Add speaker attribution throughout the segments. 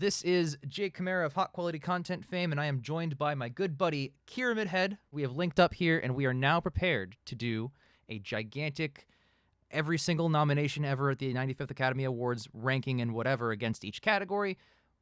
Speaker 1: This is KiramidHead of Hot Quality Content fame, and I am joined by my good buddy KiramidHead. We have linked up here, and we are now prepared to do a gigantic, every single nomination ever at the 95th Academy Awards ranking and whatever against each category,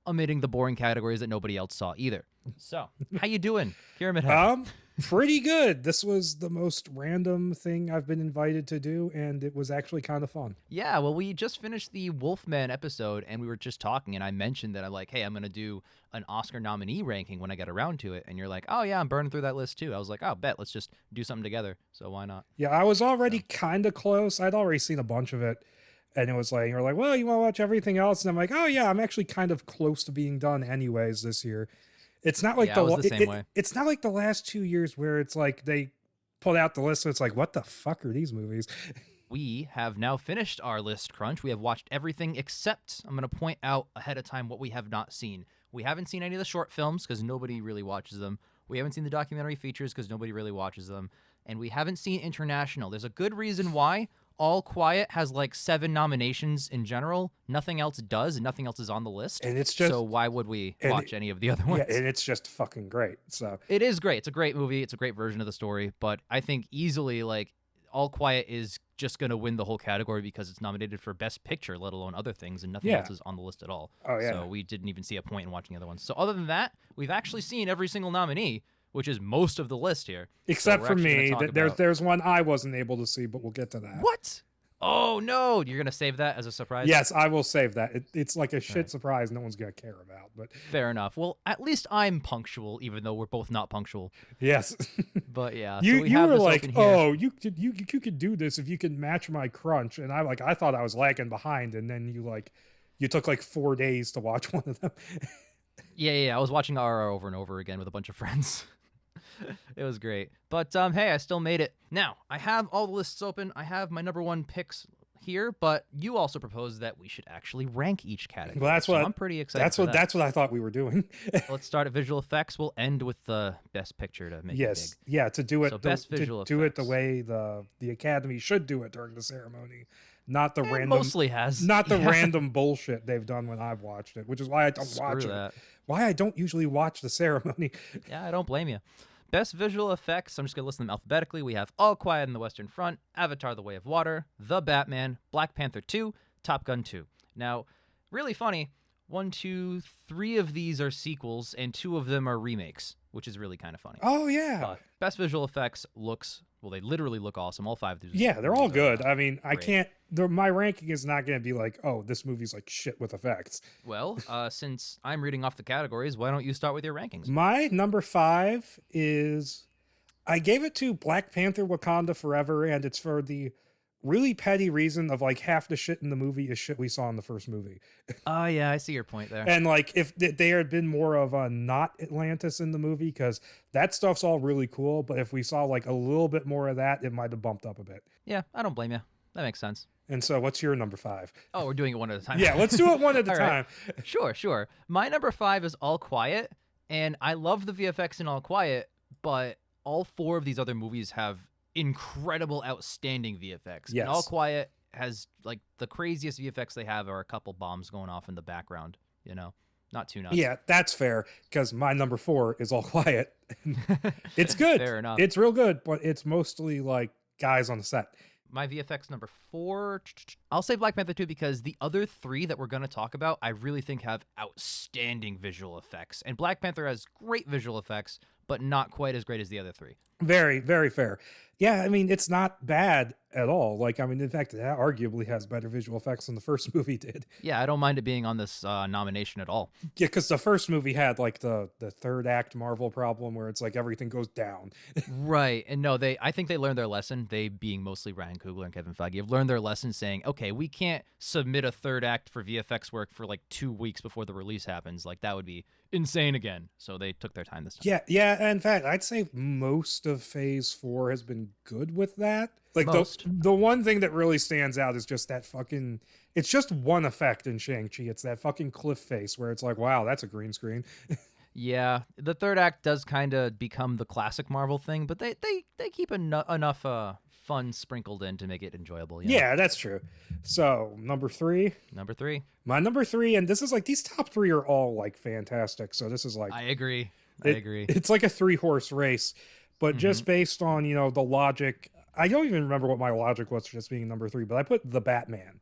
Speaker 1: omitting the boring categories that nobody else saw either. So, how you doing, KiramidHead?
Speaker 2: Pretty good. This was the most random thing I've been invited to do, and it was actually kind of fun.
Speaker 1: Yeah, well, we just finished the Wolfman episode, and we were just talking, and I mentioned that I'm like, hey, I'm going to do an Oscar nominee ranking when I get around to it. And you're like, oh, yeah, I'm burning through that list, too. I was like, oh, bet, let's just do something together. So why not?
Speaker 2: Yeah, I was already kind of close. I'd already seen a bunch of it, and it was like, you're like, well, you want to watch everything else? And I'm like, oh, yeah, I'm actually kind of close to being done anyways this year. It's not like
Speaker 1: the same way.
Speaker 2: It's not like the last 2 years where it's like they pulled out the list and it's like, what the fuck are these movies?
Speaker 1: We have now finished our list crunch. We have watched everything except, I'm going to point out ahead of time what we have not seen. We haven't seen any of the short films because nobody really watches them. We haven't seen the documentary features because nobody really watches them. And we haven't seen international. There's a good reason why. All Quiet has like 7 nominations in general. Nothing else does, and nothing else is on the list.
Speaker 2: And it's just,
Speaker 1: so why would we watch any of the other ones?
Speaker 2: Yeah, and it's just fucking great. So
Speaker 1: it is great. It's a great movie. It's a great version of the story. But I think easily, like, All Quiet is just going to win the whole category because it's nominated for Best Picture, let alone other things, and nothing else is on the list at all.
Speaker 2: Oh, yeah.
Speaker 1: So we didn't even see a point in watching the other ones. So other than that, we've actually seen every single nominee, which is most of the list here.
Speaker 2: Except for me. There's one I wasn't able to see, but we'll get to that.
Speaker 1: What? Oh, no. You're going to save that as a surprise?
Speaker 2: Yes, I will save that. It's like a shit surprise no one's going to care about. But
Speaker 1: fair enough. Well, at least I'm punctual, even though we're both not punctual.
Speaker 2: Yes.
Speaker 1: But yeah.
Speaker 2: You
Speaker 1: so
Speaker 2: were like, oh, you could do this if you could match my crunch. And I thought I was lagging behind. And then you took like 4 days to watch one of them.
Speaker 1: Yeah. I was watching RR over and over again with a bunch of friends. It was great. But hey, I still made it. Now, I have all the lists open. I have my number 1 picks here, but you also proposed that we should actually rank each category.
Speaker 2: Well,
Speaker 1: I'm pretty excited.
Speaker 2: That's what I thought we were doing.
Speaker 1: Let's start at visual effects. We'll end with the best picture to make it big.
Speaker 2: Yeah, to do it
Speaker 1: best visual
Speaker 2: do it the way the Academy should do it during the ceremony. Not the random bullshit they've done when I've watched it, which is why I don't watch it. Why I don't usually watch the ceremony.
Speaker 1: Yeah, I don't blame you. Best visual effects, I'm just going to list them alphabetically. We have All Quiet on the Western Front, Avatar: The Way of Water, The Batman, Black Panther 2, Top Gun 2. Now, really funny, 1, 2, 3 of these are sequels, and 2 of them are remakes, which is really kind of funny.
Speaker 2: Oh, yeah.
Speaker 1: Best visual effects they literally look awesome. All 5 of these.
Speaker 2: Yeah, they're all good. I mean, great. I can't... my ranking is not going to be like, oh, this movie's like shit with effects.
Speaker 1: Well, since I'm reading off the categories, why don't you start with your rankings?
Speaker 2: My number 5 is... I gave it to Black Panther Wakanda Forever, and it's for the really petty reason of like half the shit in the movie is shit we saw in the first movie.
Speaker 1: Oh, yeah, I see your point there.
Speaker 2: And like if there had been more of a not Atlantis in the movie, because that stuff's all really cool, but if we saw like a little bit more of that, it might have bumped up a bit.
Speaker 1: Yeah, I don't blame you. That makes sense.
Speaker 2: And so what's your number 5?
Speaker 1: Oh, we're doing it one at a time.
Speaker 2: Yeah, let's do it one at a time.
Speaker 1: Right. Sure. My number 5 is All Quiet, and I love the VFX in All Quiet, but all 4 of these other movies have incredible, outstanding VFX.
Speaker 2: Yes.
Speaker 1: And All Quiet has like the craziest VFX they have are a couple bombs going off in the background, not too nuts.
Speaker 2: Yeah, that's fair, because my number 4 is All Quiet. It's good.
Speaker 1: Fair enough.
Speaker 2: It's real good, but it's mostly like guys on the set.
Speaker 1: My VFX number 4, I'll say Black Panther 2 because the other 3 that we're going to talk about, I really think have outstanding visual effects. And Black Panther has great visual effects, but not quite as great as the other 3.
Speaker 2: Very, very fair. Yeah, I mean, it's not bad at all. Like, I mean, in fact, it arguably has better visual effects than the first movie did.
Speaker 1: Yeah, I don't mind it being on this nomination at all.
Speaker 2: Yeah, because the first movie had like the third act Marvel problem where it's like everything goes down.
Speaker 1: Right. And no, I think they learned their lesson. They being mostly Ryan Coogler and Kevin Feige have learned their lesson saying, okay, we can't submit a third act for VFX work for like 2 weeks before the release happens. Like that would be insane again. So they took their time this time.
Speaker 2: Yeah. In fact, I'd say most of Phase 4 has been good with that. Like the one thing that really stands out is just that fucking... It's just one effect in Shang-Chi. It's that fucking cliff face where it's like, wow, that's a green screen.
Speaker 1: Yeah, the third act does kind of become the classic Marvel thing, but they keep enough fun sprinkled in to make it enjoyable. You know?
Speaker 2: Yeah, that's true. So number 3.
Speaker 1: Number 3.
Speaker 2: My number 3, and this is like these top 3 are all like fantastic. So this is like
Speaker 1: I agree. I agree.
Speaker 2: It's like a 3-horse race, but just based on the logic. I don't even remember what my logic was for just being number 3, but I put the Batman.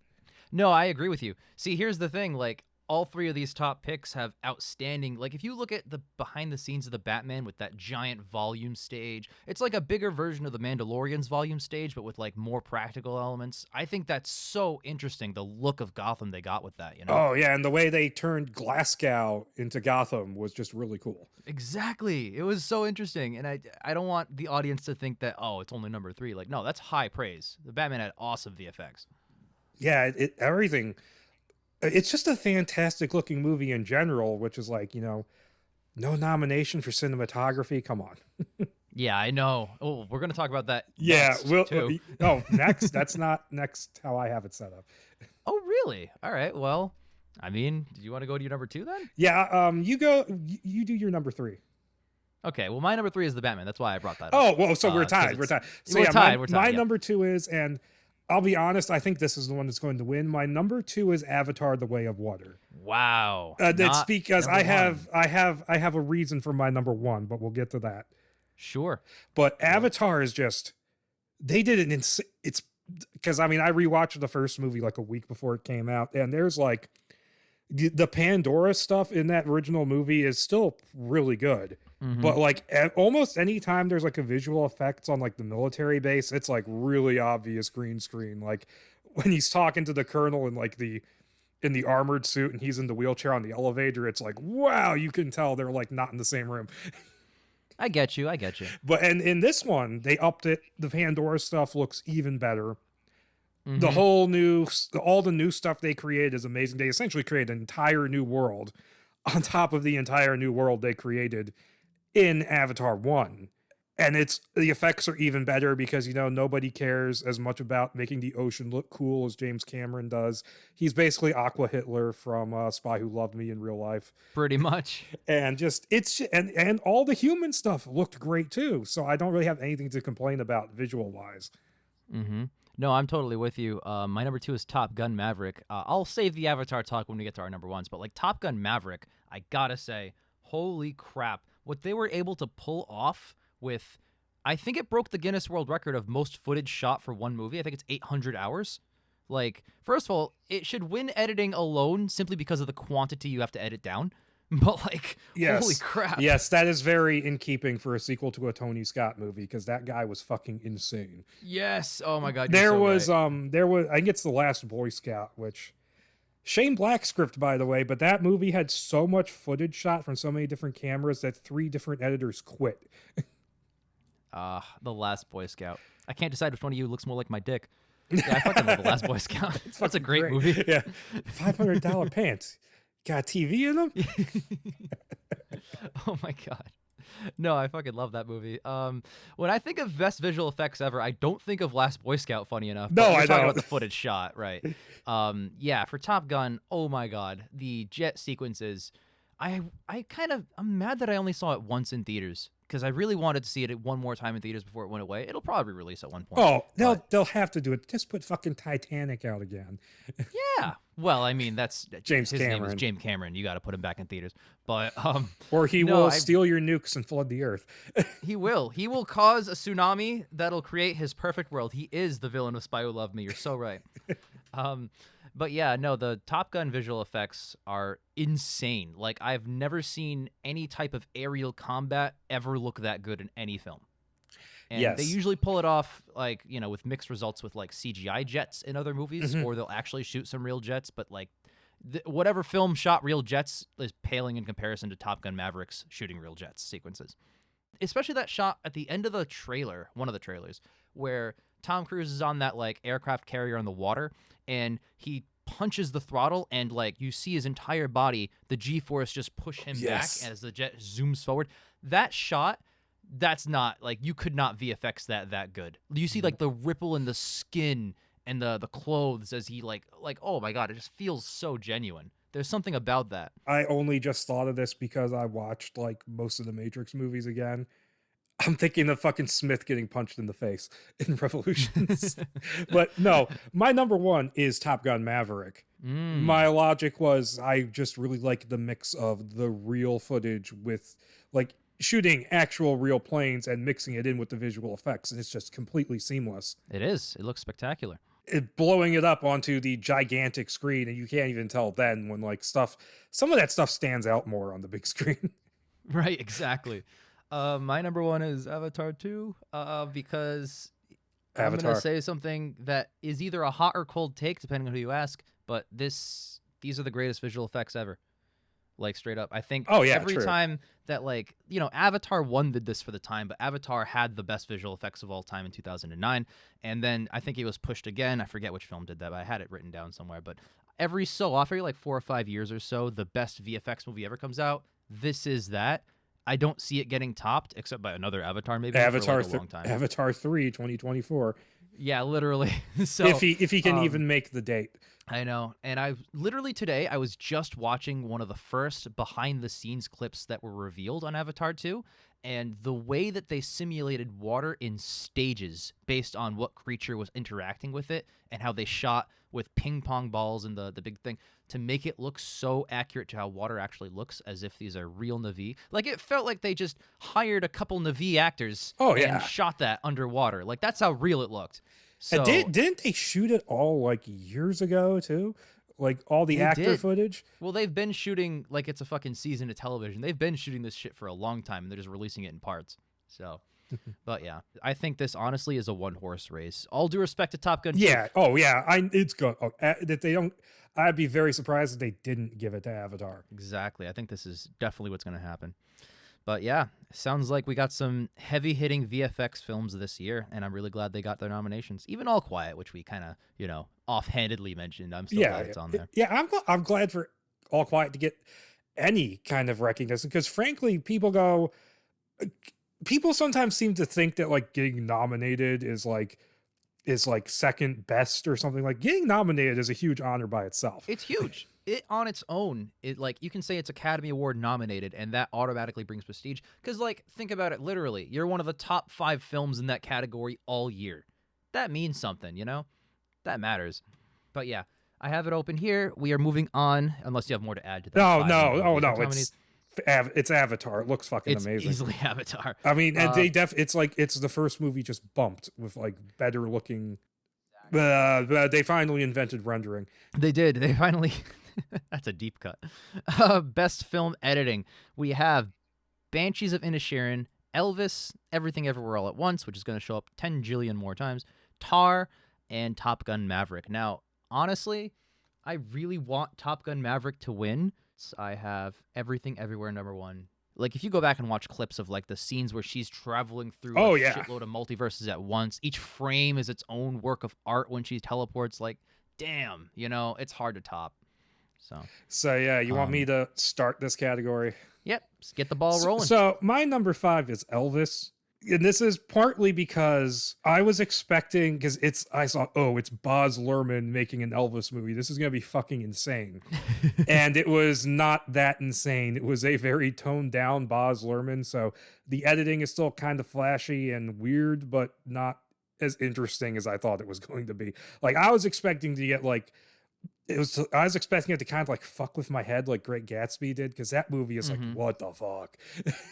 Speaker 1: No, I agree with you. See, here's the thing. Like, all 3 of these top picks have outstanding... Like, if you look at the behind the scenes of the Batman with that giant volume stage, it's like a bigger version of the Mandalorian's volume stage, but with, like, more practical elements. I think that's so interesting, the look of Gotham they got with that, you know?
Speaker 2: Oh, yeah, and the way they turned Glasgow into Gotham was just really cool.
Speaker 1: Exactly. It was so interesting, and I don't want the audience to think that, oh, it's only number 3. Like, no, that's high praise. The Batman had awesome VFX.
Speaker 2: Yeah, everything... It's just a fantastic looking movie in general, which is like, no nomination for cinematography. Come on.
Speaker 1: Yeah, I know. Oh, we're going to talk about that.
Speaker 2: Yeah.
Speaker 1: Too.
Speaker 2: Next. That's not next how I have it set up.
Speaker 1: Oh, really? All right. Well, I mean, do you want to go to your number 2 then?
Speaker 2: Yeah. You go, you do your number 3.
Speaker 1: Okay. Well, my number 3 is the Batman. That's why I brought that up.
Speaker 2: Oh, well, so we're tied. We're tied. So
Speaker 1: we're tied.
Speaker 2: My number 2 is, and I'll be honest, I think this is the one that's going to win. My number 2 is Avatar: The Way of Water.
Speaker 1: Wow.
Speaker 2: That's because I have a reason for my number 1, but we'll get to that.
Speaker 1: Sure.
Speaker 2: But Avatar is just, they did it it's because I rewatched the first movie like a week before it came out, and there's like the Pandora stuff in that original movie is still really good. But like almost any time there's like a visual effects on like the military base, it's like really obvious green screen. Like when he's talking to the colonel in the armored suit and he's in the wheelchair on the elevator, it's like, wow, you can tell they're like not in the same room.
Speaker 1: I get you.
Speaker 2: But and in this one, they upped it. The Pandora stuff looks even better. The whole all the new stuff they created is amazing. They essentially created an entire new world on top of the entire new world they created in Avatar 1. And the effects are even better because, nobody cares as much about making the ocean look cool as James Cameron does. He's basically Aqua Hitler from Spy Who Loved Me in real life.
Speaker 1: Pretty much.
Speaker 2: And and all the human stuff looked great too. So I don't really have anything to complain about visual wise.
Speaker 1: No, I'm totally with you. My number 2 is Top Gun Maverick. I'll save the Avatar talk when we get to our number 1s, but like Top Gun Maverick, I gotta say, holy crap. What they were able to pull off with, I think it broke the Guinness World Record of most footage shot for one movie. I think it's 800 hours. Like, first of all, it should win editing alone simply because of the quantity you have to edit down. But like, holy crap.
Speaker 2: Yes, that is very in keeping for a sequel to a Tony Scott movie because that guy was fucking insane.
Speaker 1: Yes. Oh my God.
Speaker 2: There was, I think it's The Last Boy Scout, which Shane Black script, by the way, but that movie had so much footage shot from so many different cameras that 3 different editors quit.
Speaker 1: The Last Boy Scout. I can't decide which one of you looks more like my dick. Yeah, I fucking love The Last Boy Scout. That's a great movie.
Speaker 2: Yeah. $500 pants. Got a TV in them?
Speaker 1: Oh my God. No, I fucking love that movie. When I think of best visual effects ever, I don't think of Last Boy Scout, funny enough.
Speaker 2: No, I
Speaker 1: talking
Speaker 2: don't.
Speaker 1: about the footage shot, right? Yeah, for Top Gun, oh my God, the jet sequences. I'm mad that I only saw it once in theaters because I really wanted to see it one more time in theaters before it went away. It'll probably release at one point.
Speaker 2: Oh, they'll have to do it. Just put fucking Titanic out again.
Speaker 1: Yeah. Well, I mean, that's
Speaker 2: James
Speaker 1: his
Speaker 2: Cameron.
Speaker 1: name is James Cameron. You got to put him back in theaters. But
Speaker 2: or he will steal your nukes and flood the earth.
Speaker 1: He will. He will cause a tsunami that'll create his perfect world. He is the villain of Spy Who Loved Me. You're so right. But yeah, no, the Top Gun visual effects are insane. Like, I've never seen any type of aerial combat ever look that good in any film. And they usually pull it off, like, with mixed results with, like, CGI jets in other movies, or they'll actually shoot some real jets. But, like, whatever film shot real jets is paling in comparison to Top Gun Maverick's shooting real jets sequences. Especially that shot at the end of the trailer, one of the trailers, where Tom Cruise is on that, like, aircraft carrier in the water, and he punches the throttle, and, like, you see his entire body, the G-force just push him back as the jet zooms forward. That shot, that's not, like, you could not VFX that good. You see, like, the ripple in the skin and the clothes as he, like, oh my God, it just feels so genuine. There's something about that.
Speaker 2: I only just thought of this because I watched, like, most of the Matrix movies again. I'm thinking of fucking Smith getting punched in the face in Revolutions. But no, my number one is Top Gun Maverick. My logic was I just really like the mix of the real footage with like shooting actual real planes and mixing it in with the visual effects, and it's just completely seamless.
Speaker 1: It is. It looks spectacular.
Speaker 2: Blowing it up onto the gigantic screen, and you can't even tell then when like some of that stuff stands out more on the big screen.
Speaker 1: Right, exactly. My number one is Avatar 2, because I'm going to say something that is either a hot or cold take, depending on who you ask, but these are the greatest visual effects ever. Like, straight up. I think every time that, like, you know, Avatar 1 did this for the time, but Avatar had the best visual effects of all time in 2009, and then I think it was pushed again. I forget which film did that, but I had it written down somewhere, but every so often, like 4 or 5 years or so, the best VFX movie ever comes out. This is that. I don't see it getting topped, except by another Avatar, maybe
Speaker 2: Avatar,
Speaker 1: for like a long time.
Speaker 2: Avatar 3, 2024.
Speaker 1: Yeah, literally. So
Speaker 2: if he can even make the date.
Speaker 1: I know. And I literally today, I was just watching one of the first behind-the-scenes clips that were revealed on Avatar 2, and the way that they simulated water in stages based on what creature was interacting with it and how they shot with ping pong balls and the big thing to make it look so accurate to how water actually looks, as if these are real Na'vi. Like, it felt like they just hired a couple Na'vi actors and shot that underwater. Like, that's how real it looked. So,
Speaker 2: and didn't they shoot it all like years ago too? Like all the actor footage?
Speaker 1: Well, they've been shooting like it's a fucking season of television. They've been shooting this shit for a long time, and they're just releasing it in parts. So, but yeah, I think this honestly is a one-horse race. All due respect to Top Gun 2.
Speaker 2: Yeah. Oh yeah. It's good. That they don't. I'd be very surprised if they didn't give it to Avatar.
Speaker 1: Exactly. I think this is definitely what's going to happen. But yeah, sounds like we got some heavy-hitting VFX films this year, and I'm really glad they got their nominations. Even All Quiet, which we kind of, you know, offhandedly mentioned. I'm still glad it's on there.
Speaker 2: Yeah, I'm glad for All Quiet to get any kind of recognition, because frankly, people sometimes seem to think that like getting nominated is like second best or something. Like, getting nominated is a huge honor by itself.
Speaker 1: It's huge. It on its own, it like you can say it's Academy Award nominated, and that automatically brings prestige. Because like, think about it literally. You're one of the top 5 films in that category all year. That means something, you know? That matters. But yeah, I have it open here. We are moving on, unless you have more to add to that.
Speaker 2: No. It's Avatar. It looks fucking amazing.
Speaker 1: It's easily Avatar.
Speaker 2: I mean, and it's like it's the first movie just bumped with like better looking. They finally invented rendering.
Speaker 1: They did. They finally. That's a deep cut. Best film editing. We have Banshees of Inisherin, Elvis, Everything Everywhere All at Once, which is going to show up 10 jillion more times, Tar, and Top Gun Maverick. Now, honestly, I really want Top Gun Maverick to win. I have Everything Everywhere number 1. Like, if you go back and watch clips of like the scenes where she's traveling through a shitload of multiverses at once, each frame is its own work of art when she teleports. Like, damn, you know, it's hard to top. So
Speaker 2: yeah, you want me to start this category?
Speaker 1: Yep, just get the ball rolling.
Speaker 2: So my number 5 is Elvis. And this is partly because I was expecting, because it's Baz Luhrmann making an Elvis movie. This is going to be fucking insane. And it was not that insane. It was a very toned down Baz Luhrmann. So the editing is still kind of flashy and weird, but not as interesting as I thought it was going to be. Like, I was expecting to get like, I was expecting it to kind of like fuck with my head like Great Gatsby did, because that movie is like, what the fuck?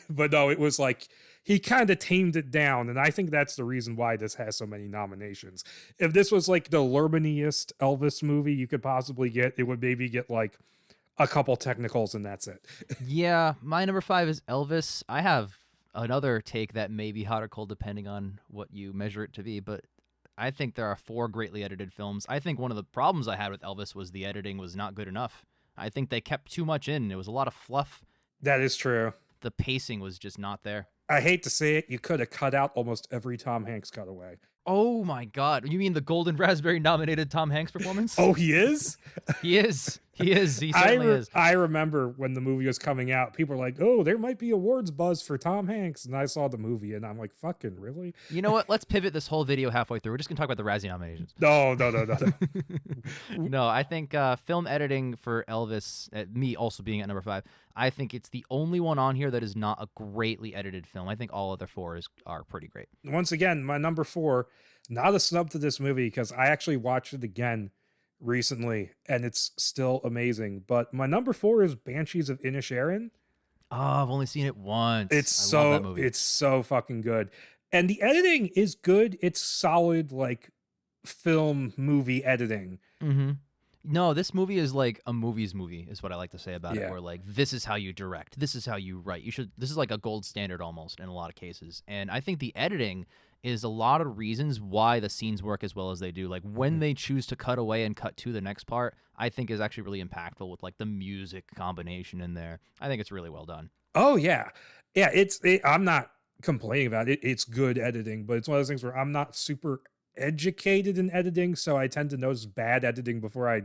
Speaker 2: But no, it was like, he kind of tamed it down, and I think that's the reason why this has so many nominations. If this was like the Luhrmanniest Elvis movie you could possibly get, it would maybe get like a couple technicals and that's it.
Speaker 1: Yeah, my number 5 is Elvis. I have another take that may be hot or cold depending on what you measure it to be, but I think there are 4 greatly edited films. I think one of the problems I had with Elvis was the editing was not good enough. I think they kept too much in. It was a lot of fluff.
Speaker 2: That is true.
Speaker 1: The pacing was just not there.
Speaker 2: I hate to say it, you could have cut out almost every Tom Hanks cutaway.
Speaker 1: Oh my God. You mean the Golden Raspberry nominated Tom Hanks performance?
Speaker 2: Oh, he is?
Speaker 1: He is. He is. He certainly is.
Speaker 2: I remember when the movie was coming out, people were like, "Oh, there might be awards buzz for Tom Hanks," and I saw the movie, and I'm like, "Fucking really?"
Speaker 1: You know what? Let's pivot this whole video halfway through. We're just gonna talk about the Razzie nominations.
Speaker 2: No.
Speaker 1: No, I think film editing for Elvis, me also being at number 5, I think it's the only one on here that is not a greatly edited film. I think all other 4 are pretty great.
Speaker 2: Once again, my number 4, not a snub to this movie because I actually watched it again recently and it's still amazing. But my number 4 is Banshees of Inisherin.
Speaker 1: Oh, I've only seen it once.
Speaker 2: It's
Speaker 1: love that movie.
Speaker 2: It's so fucking good. And the editing is good. It's solid, like film movie editing.
Speaker 1: Mm-hmm. No, this movie is like a movie's movie, is what I like to say about it. Where like this is how you direct, this is how you write. This is like a gold standard almost in a lot of cases. And I think the editing is a lot of reasons why the scenes work as well as they do. Like when they choose to cut away and cut to the next part, I think is actually really impactful with like the music combination in there. I think it's really well done.
Speaker 2: Oh yeah, I'm not complaining about it. It's good editing, but it's one of those things where I'm not super educated in editing, so I tend to notice bad editing before I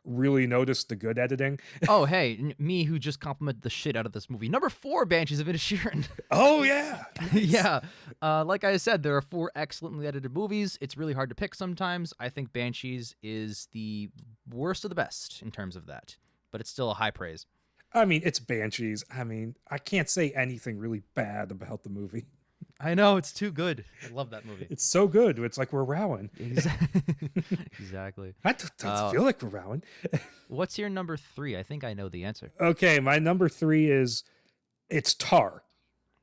Speaker 2: really notice the good editing.
Speaker 1: Oh, hey, me who just complimented the shit out of this movie. Number 4, Banshees of Inisherin.
Speaker 2: Oh, yeah.
Speaker 1: Yeah. Like I said, there are 4 excellently edited movies. It's really hard to pick sometimes. I think Banshees is the worst of the best in terms of that, but it's still a high praise.
Speaker 2: I mean, it's Banshees. I mean, I can't say anything really bad about the movie.
Speaker 1: I know, it's too good. I love that movie.
Speaker 2: It's so good. It's like we're rowing.
Speaker 1: Exactly.
Speaker 2: I don't feel like we're rowing.
Speaker 1: What's your number 3? I think I know the answer.
Speaker 2: Okay, my number 3 it's Tar.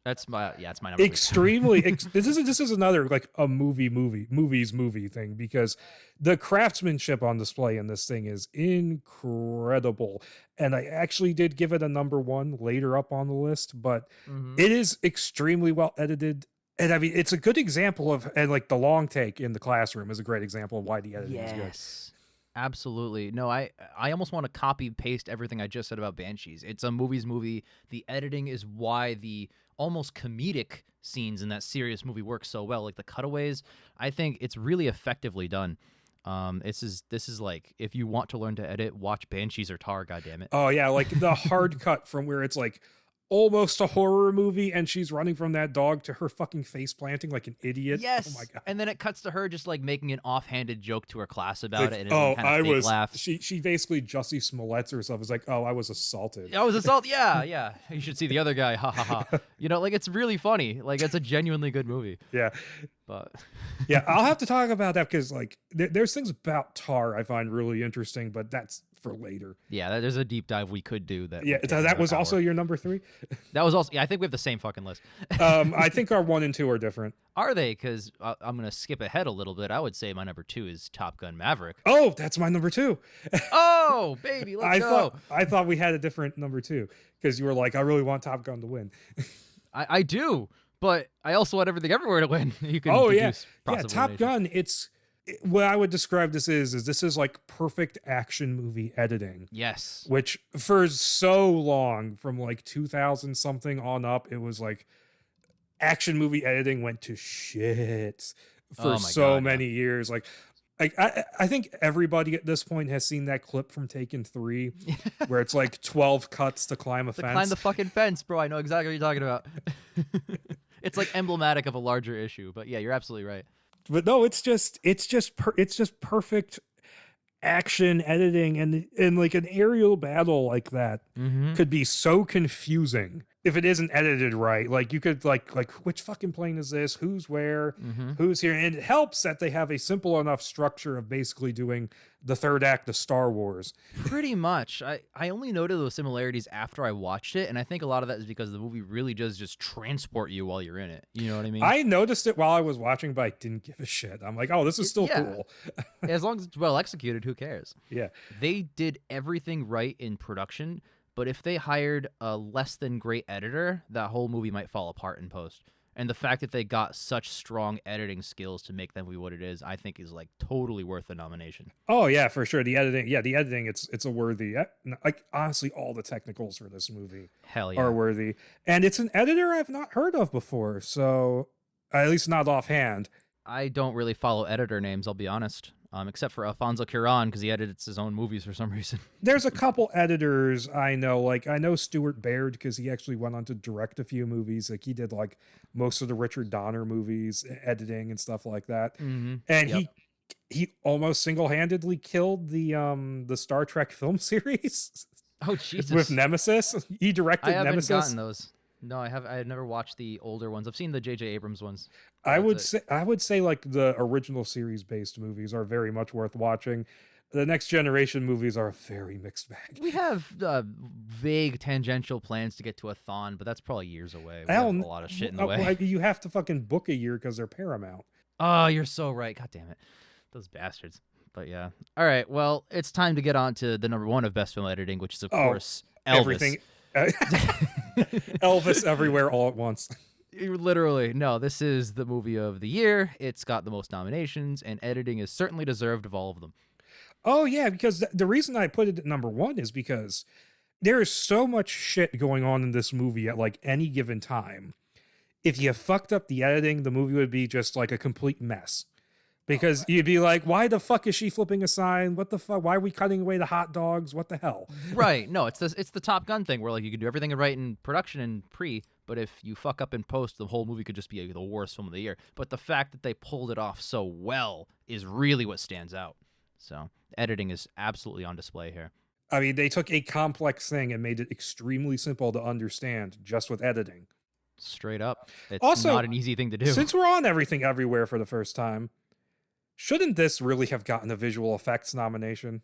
Speaker 1: It's my number
Speaker 2: extremely. This is another like a movie thing because the craftsmanship on display in this thing is incredible, and I actually did give it a number 1 later up on the list, but it is extremely well edited, and I mean it's a good example of, and like the long take in the classroom is a great example of why the editing is good.
Speaker 1: Absolutely. No, I almost want to copy paste everything I just said about Banshees. It's a movie's movie. The editing is why the almost comedic scenes in that serious movie work so well. Like the cutaways, I think it's really effectively done. This is like, if you want to learn to edit, watch Banshees or Tar, goddammit.
Speaker 2: Oh yeah, like the hard cut from where it's like almost a horror movie and she's running from that dog to her fucking face planting like an idiot.
Speaker 1: Yes.
Speaker 2: Oh my God.
Speaker 1: And then it cuts to her just like making an offhanded joke to her class about it. And laugh.
Speaker 2: She basically Jussie Smollett's herself. Is like, oh, I was assaulted.
Speaker 1: I was assaulted. Yeah. You should see the other guy. Ha ha ha. You know, like it's really funny. Like it's a genuinely good movie.
Speaker 2: Yeah.
Speaker 1: But
Speaker 2: yeah, I'll have to talk about that because like there's things about Tar I find really interesting, but that's for later.
Speaker 1: Yeah, there's a deep dive we could do.
Speaker 2: That was also your number 3.
Speaker 1: That was also. Yeah, I think we have the same fucking list.
Speaker 2: I think our 1 and 2 are different.
Speaker 1: Are they? Because I'm gonna skip ahead a little bit. I would say my number 2 is Top Gun Maverick.
Speaker 2: Oh, that's my number 2.
Speaker 1: Oh, baby, let's go.
Speaker 2: I thought we had a different number 2 because you were like, I really want Top Gun to win.
Speaker 1: I do. But I also want Everything Everywhere to win. You can
Speaker 2: Top Gun. What I would describe this is like perfect action movie editing.
Speaker 1: Yes.
Speaker 2: Which for so long, from like 2000 something on up, it was like action movie editing went to shit for many years. Like I think everybody at this point has seen that clip from Taken 3 where it's like 12 cuts to climb a fence.
Speaker 1: Climb the fucking fence, bro. I know exactly what you're talking about. It's like emblematic of a larger issue, but yeah, you're absolutely right.
Speaker 2: But no, it's just perfect action editing, and like an aerial battle like that could be so confusing if it isn't edited right. Like you could like which fucking plane is this? Who's where? Who's here? And it helps that they have a simple enough structure of basically doing the third act of Star Wars.
Speaker 1: Pretty much. I only noted those similarities after I watched it, and I think a lot of that is because the movie really does just transport you while you're in it. You know what I mean?
Speaker 2: I noticed it while I was watching, but I didn't give a shit. I'm like, oh, this is still cool.
Speaker 1: As long as it's well executed, who cares?
Speaker 2: Yeah.
Speaker 1: They did everything right in production, but if they hired a less than great editor, that whole movie might fall apart in post. And the fact that they got such strong editing skills to make that movie what it is, I think is like totally worth the nomination.
Speaker 2: Oh yeah, for sure. The editing, it's a worthy. Like honestly, all the technicals for this movie, are worthy. And it's an editor I've not heard of before, so at least not offhand.
Speaker 1: I don't really follow editor names, I'll be honest. except for Alfonso Cuarón because he edits his own movies for some reason.
Speaker 2: There's a couple editors I know. Like, I know Stuart Baird because he actually went on to direct a few movies. Like, he did like most of the Richard Donner movies, editing and stuff like that.
Speaker 1: Mm-hmm.
Speaker 2: And he almost single-handedly killed the Star Trek film series.
Speaker 1: Oh Jesus!
Speaker 2: With Nemesis, he directed
Speaker 1: I haven't
Speaker 2: Nemesis.
Speaker 1: gotten those. No, I have. I have never watched the older ones. I've seen the J.J. Abrams ones.
Speaker 2: I would say like the original series-based movies are very much worth watching. The Next Generation movies are a very mixed bag.
Speaker 1: We have vague tangential plans to get to a Thon, but that's probably years away. We have a lot of shit in the way.
Speaker 2: You have to fucking book a year because they're Paramount.
Speaker 1: Oh, you're so right. God damn it. Those bastards. But yeah. All right. Well, it's time to get on to the number one of best film editing, which is, of course, Elvis.
Speaker 2: Everything. Elvis everywhere all at once.
Speaker 1: Literally. No, this is the movie of the year. It's got the most nominations, and editing is certainly deserved of all of them.
Speaker 2: Oh, yeah, because the reason I put it at number one is because there is so much shit going on in this movie at like any given time. If you fucked up the editing, the movie would be just like a complete mess. Because you'd be like, why the fuck is she flipping a sign? What the fuck? Why are we cutting away the hot dogs? What the hell?
Speaker 1: Right. No, it's the Top Gun thing where like you can do everything right in production and pre, but if you fuck up in post, the whole movie could just be the worst film of the year. But the fact that they pulled it off so well is really what stands out. So editing is absolutely on display here.
Speaker 2: I mean, they took a complex thing and made it extremely simple to understand just with editing.
Speaker 1: Straight up. It's
Speaker 2: also
Speaker 1: not an easy thing to do.
Speaker 2: Since we're on Everything Everywhere for the first time, shouldn't this really have gotten a visual effects nomination?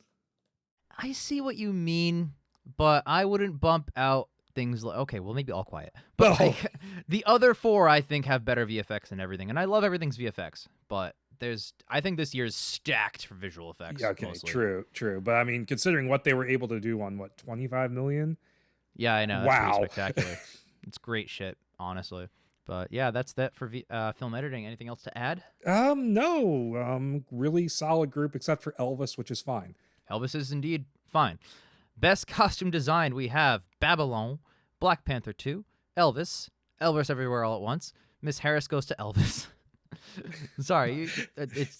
Speaker 1: I see what you mean, but I wouldn't bump out things like, okay, well, maybe All Quiet. But like, the other four, I think, have better VFX and everything. And I love everything's VFX, but I think this year is stacked for visual effects.
Speaker 2: Yeah, okay,
Speaker 1: mostly.
Speaker 2: True. But I mean, considering what they were able to do on, what, 25 million?
Speaker 1: Yeah, I know. That's
Speaker 2: wow.
Speaker 1: pretty spectacular. It's great shit, honestly. But yeah, that's that for film editing. Anything else to add?
Speaker 2: No. Really solid group except for Elvis, which is fine.
Speaker 1: Elvis is indeed fine. Best costume design, we have Babylon, Black Panther 2, Elvis Everywhere All at Once, Miss Harris Goes to Elvis. Sorry,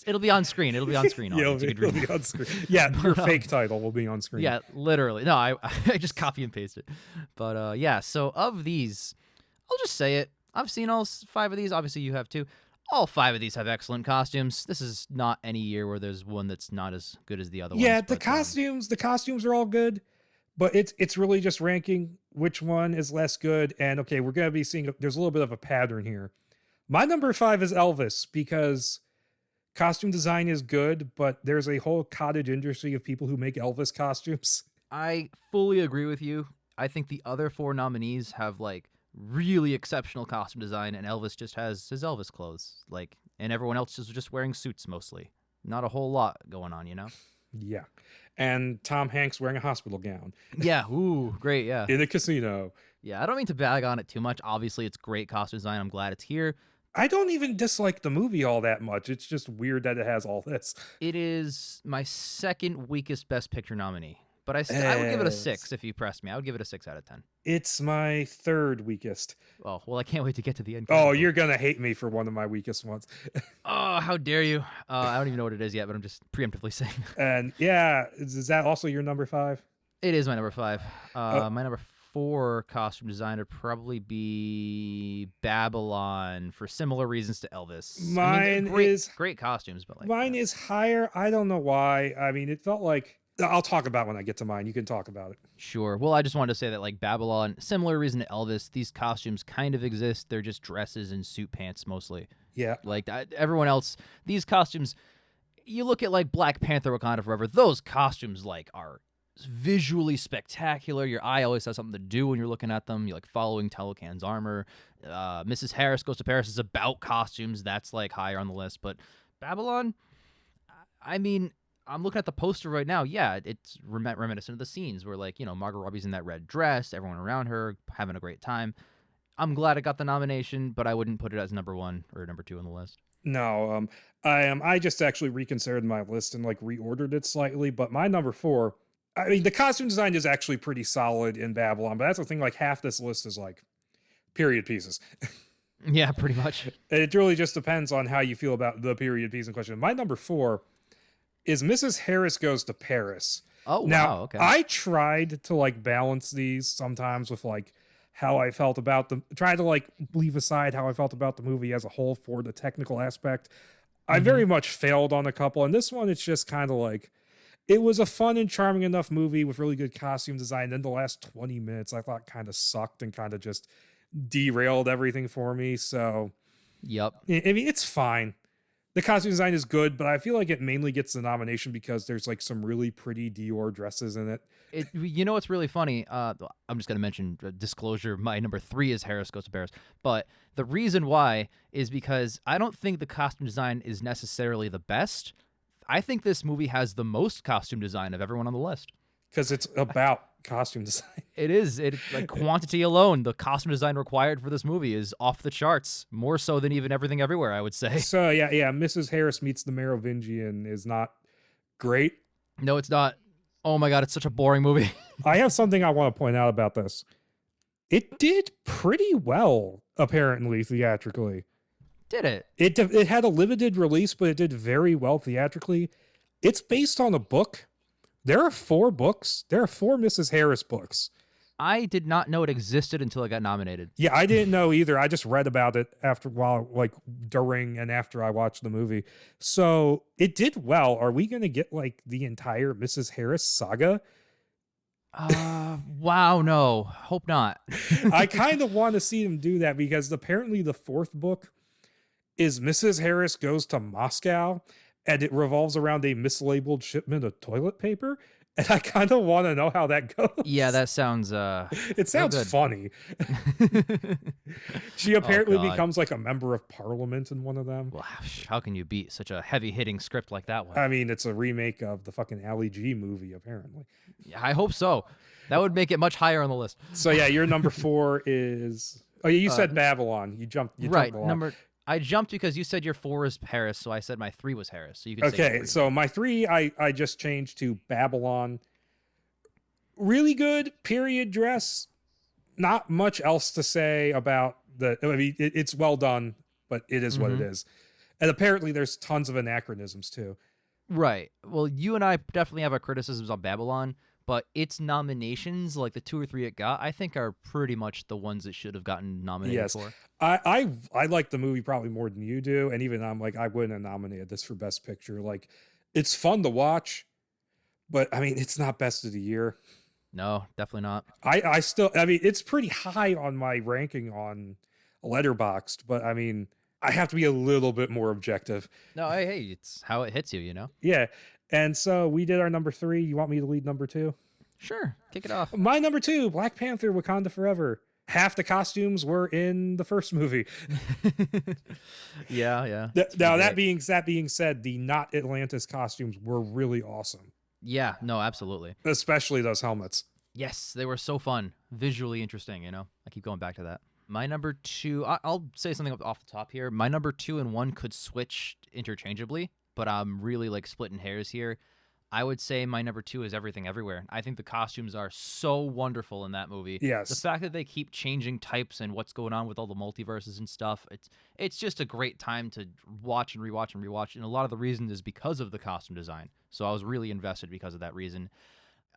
Speaker 1: it'll be on screen. It'll be on screen.
Speaker 2: It'll be on screen. Yeah, your fake title will be on screen.
Speaker 1: Yeah, literally. No, I just copy and paste it. But yeah, so of these, I'll just say it. I've seen all 5 of these. Obviously, you have too. All 5 of these have excellent costumes. This is not any year where there's one that's not as good as the other ones.
Speaker 2: Yeah, the costumes are all good, but it's really just ranking which one is less good. And okay, we're gonna be seeing there's a little bit of a pattern here. My number 5 is Elvis because costume design is good, but there's a whole cottage industry of people who make Elvis costumes.
Speaker 1: I fully agree with you. I think the other 4 nominees have like really exceptional costume design, and Elvis just has his Elvis clothes, like, and everyone else is just wearing suits mostly. Not a whole lot going on, you know?
Speaker 2: Yeah. And Tom Hanks wearing a hospital gown.
Speaker 1: Yeah. Ooh, great. Yeah.
Speaker 2: In a casino.
Speaker 1: Yeah. I don't mean to bag on it too much. Obviously, it's great costume design. I'm glad it's here.
Speaker 2: I don't even dislike the movie all that much. It's just weird that it has all this.
Speaker 1: It is my second weakest Best Picture nominee. But I would give it a 6 if you pressed me. I would give it a 6 out of 10.
Speaker 2: It's my third weakest.
Speaker 1: Oh, well, I can't wait to get to the end.
Speaker 2: Oh, you're going to hate me for one of my weakest ones.
Speaker 1: Oh, how dare you. I don't even know what it is yet, but I'm just preemptively saying.
Speaker 2: And yeah, is that also your number 5?
Speaker 1: It is my number 5. My number 4 costume design would probably be Babylon for similar reasons to Elvis.
Speaker 2: Mine is
Speaker 1: great costumes, but like
Speaker 2: mine is higher. I don't know why. I mean, it felt like I'll talk about when I get to mine. You can talk about it.
Speaker 1: Sure. Well, I just wanted to say that like Babylon, similar reason to Elvis, these costumes kind of exist. They're just dresses and suit pants mostly.
Speaker 2: Yeah.
Speaker 1: Like everyone else, these costumes, you look at like Black Panther, Wakanda Forever, those costumes like are visually spectacular. Your eye always has something to do when you're looking at them. You're like following Talocan's armor. Mrs. Harris Goes to Paris is about costumes. That's like higher on the list. But Babylon, I mean, I'm looking at the poster right now. Yeah, it's reminiscent of the scenes where, like, you know, Margot Robbie's in that red dress, everyone around her having a great time. I'm glad it got the nomination, but I wouldn't put it as number 1 or number 2 on the list.
Speaker 2: No, I just actually reconsidered my list and like reordered it slightly. But my number 4, I mean, the costume design is actually pretty solid in Babylon, but that's the thing. Like half this list is like period pieces.
Speaker 1: Yeah, pretty much.
Speaker 2: It really just depends on how you feel about the period piece in question. My number 4. is Mrs. Harris Goes to Paris.
Speaker 1: Oh,
Speaker 2: Now,
Speaker 1: wow. Okay.
Speaker 2: I tried to like balance these sometimes with like how I felt about them, try to like leave aside how I felt about the movie as a whole for the technical aspect. I very much failed on a couple, and this one, it's just kind of like, it was a fun and charming enough movie with really good costume design. Then the last 20 minutes I thought kind of sucked and kind of just derailed everything for me. So,
Speaker 1: Yep.
Speaker 2: I mean, it's fine. The costume design is good, but I feel like it mainly gets the nomination because there's like some really pretty Dior dresses in it.
Speaker 1: You know what's really funny? I'm just going to mention disclosure. My number 3 is Harris Goes to Paris. But the reason why is because I don't think the costume design is necessarily the best. I think this movie has the most costume design of everyone on the list.
Speaker 2: Because it's about costume design.
Speaker 1: It is. Like quantity alone, the costume design required for this movie is off the charts, more so than even Everything Everywhere, I would say.
Speaker 2: So yeah, Mrs. Harris Meets the Merovingian is not great.
Speaker 1: No, it's not. Oh my God, it's such a boring movie.
Speaker 2: I have something I want to point out about this. It did pretty well, apparently, theatrically.
Speaker 1: Did it?
Speaker 2: It had a limited release, but it did very well theatrically. It's based on a book. There are 4 books. There are 4 Mrs. Harris books.
Speaker 1: I did not know it existed until it got nominated.
Speaker 2: Yeah, I didn't know either. I just read about it during and after I watched the movie. So it did well. Are we going to get like the entire Mrs. Harris saga?
Speaker 1: Wow, no. Hope not.
Speaker 2: I kind of want to see them do that because apparently the 4th book is Mrs. Harris Goes to Moscow, and it revolves around a mislabeled shipment of toilet paper. And I kind of want to know how that goes.
Speaker 1: Yeah, that sounds
Speaker 2: it sounds funny. She apparently becomes like a member of parliament in one of them.
Speaker 1: Well, how can you beat such a heavy-hitting script like that one?
Speaker 2: I mean, it's a remake of the fucking Ali G movie, apparently.
Speaker 1: Yeah, I hope so. That would make it much higher on the list.
Speaker 2: So yeah, your number 4 is... Oh, you said Babylon. You jumped
Speaker 1: right,
Speaker 2: a lot.
Speaker 1: I jumped because you said your 4 is Paris, so I said my 3 was Harris. So you can say
Speaker 2: okay, so my 3 I just changed to Babylon. Really good period dress. Not much else to say about the... I mean, it's well done, but it is what it is. And apparently there's tons of anachronisms too.
Speaker 1: Right. Well, you and I definitely have our criticisms on Babylon, but its nominations, like the 2 or 3 it got, I think are pretty much the ones it should have gotten nominated for.
Speaker 2: I like the movie probably more than you do, and even I'm like, I wouldn't have nominated this for Best Picture. Like, it's fun to watch, but I mean, it's not Best of the Year.
Speaker 1: No, definitely not.
Speaker 2: I mean, it's pretty high on my ranking on Letterboxd, but I mean, I have to be a little bit more objective.
Speaker 1: No, hey, it's how it hits you, you know?
Speaker 2: Yeah. And so we did our number 3. You want me to lead number 2?
Speaker 1: Sure. Kick it off.
Speaker 2: My number 2, Black Panther, Wakanda Forever. Half the costumes were in the first movie.
Speaker 1: Yeah.
Speaker 2: Now, that being said, the not Atlantis costumes were really awesome.
Speaker 1: Yeah, no, absolutely.
Speaker 2: Especially those helmets.
Speaker 1: Yes, they were so fun. Visually interesting, you know? I keep going back to that. My number 2, I'll say something off the top here. My number 2 and 1 could switch interchangeably, but I'm really like splitting hairs here. I would say my number 2 is Everything Everywhere. I think the costumes are so wonderful in that movie.
Speaker 2: Yes.
Speaker 1: The fact that they keep changing types and what's going on with all the multiverses and stuff, it's just a great time to watch and rewatch and rewatch. And a lot of the reason is because of the costume design. So I was really invested because of that reason.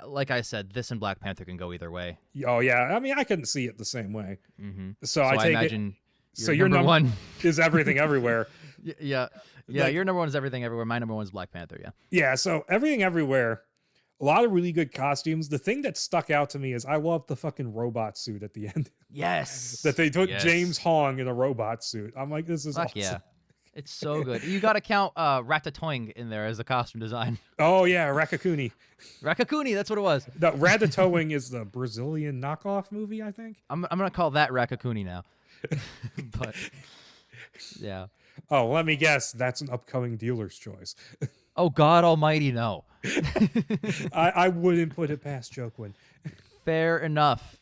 Speaker 1: Like I said, this and Black Panther can go either way.
Speaker 2: Oh, yeah. I mean, I couldn't see it the same way.
Speaker 1: Mm-hmm.
Speaker 2: So I
Speaker 1: imagine
Speaker 2: your number
Speaker 1: 1
Speaker 2: is Everything Everywhere.
Speaker 1: Yeah, like, your number 1 is Everything Everywhere. My number 1 is Black Panther, yeah.
Speaker 2: Yeah, so Everything Everywhere, a lot of really good costumes. The thing that stuck out to me is I love the fucking robot suit at the end.
Speaker 1: Yes.
Speaker 2: That they took James Hong in a robot suit. I'm like, this is awesome.
Speaker 1: Yeah. It's so good. You got to count Ratatouille in there as a costume design.
Speaker 2: Oh, yeah, Ratatouille.
Speaker 1: Ratatouille, that's what it was.
Speaker 2: No, Ratatouille is the Brazilian knockoff movie, I think.
Speaker 1: I'm going to call that Ratatouille now. But, yeah.
Speaker 2: Oh, let me guess. That's an upcoming dealer's choice.
Speaker 1: Oh, God almighty, no.
Speaker 2: I wouldn't put it past Joaquin.
Speaker 1: Fair enough.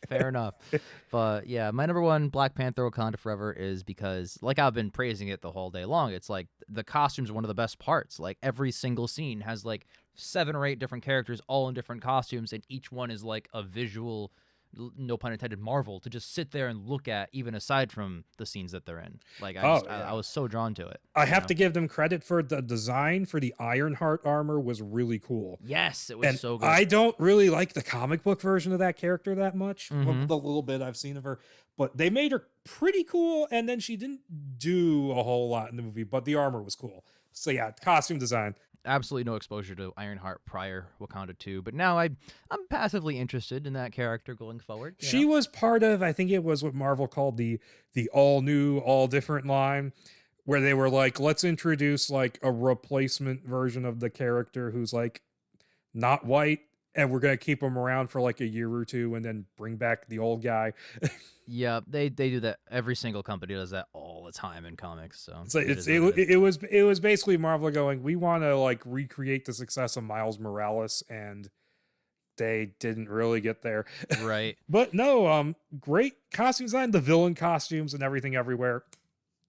Speaker 1: But yeah, my number 1, Black Panther Wakanda Forever, is because, like, I've been praising it the whole day long. It's like the costumes are one of the best parts. Like, every single scene has like 7 or 8 different characters all in different costumes, and each one is like a visual no pun intended, Marvel to just sit there and look at, even aside from the scenes that they're in. Like, I was so drawn to it.
Speaker 2: I have to give them credit for the design for the Ironheart armor was really cool.
Speaker 1: Yes, it was so good.
Speaker 2: I don't really like the comic book version of that character that much, the little bit I've seen of her, but they made her pretty cool, and then she didn't do a whole lot in the movie, but the armor was cool. So yeah, costume design.
Speaker 1: Absolutely no exposure to Ironheart prior Wakanda 2, but now I'm passively interested in that character going forward.
Speaker 2: She was part of, I think it was what Marvel called the all new, all different line, where they were like, let's introduce like a replacement version of the character who's like not white, and we're going to keep him around for like a year or two and then bring back the old guy.
Speaker 1: Yeah, they do that. Every single company does that all the time in comics. So
Speaker 2: it was basically Marvel going, we want to like recreate the success of Miles Morales, and they didn't really get there.
Speaker 1: Right.
Speaker 2: But no, great costume design, the villain costumes and everything everywhere.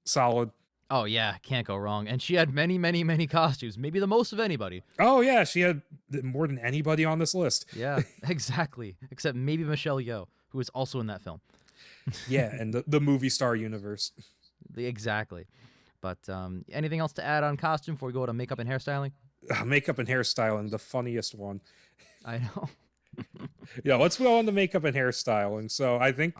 Speaker 2: Solid.
Speaker 1: Oh yeah, can't go wrong. And she had many, many, many costumes, maybe the most of anybody.
Speaker 2: Oh yeah, she had more than anybody on this list.
Speaker 1: Yeah, exactly. Except maybe Michelle Yeoh, who is also in that film.
Speaker 2: Yeah, and the movie star universe.
Speaker 1: Exactly. But anything else to add on costume before we go to makeup and hairstyling?
Speaker 2: Makeup and hairstyling, the funniest one.
Speaker 1: I know.
Speaker 2: Yeah, let's go on to makeup and hairstyling. So I think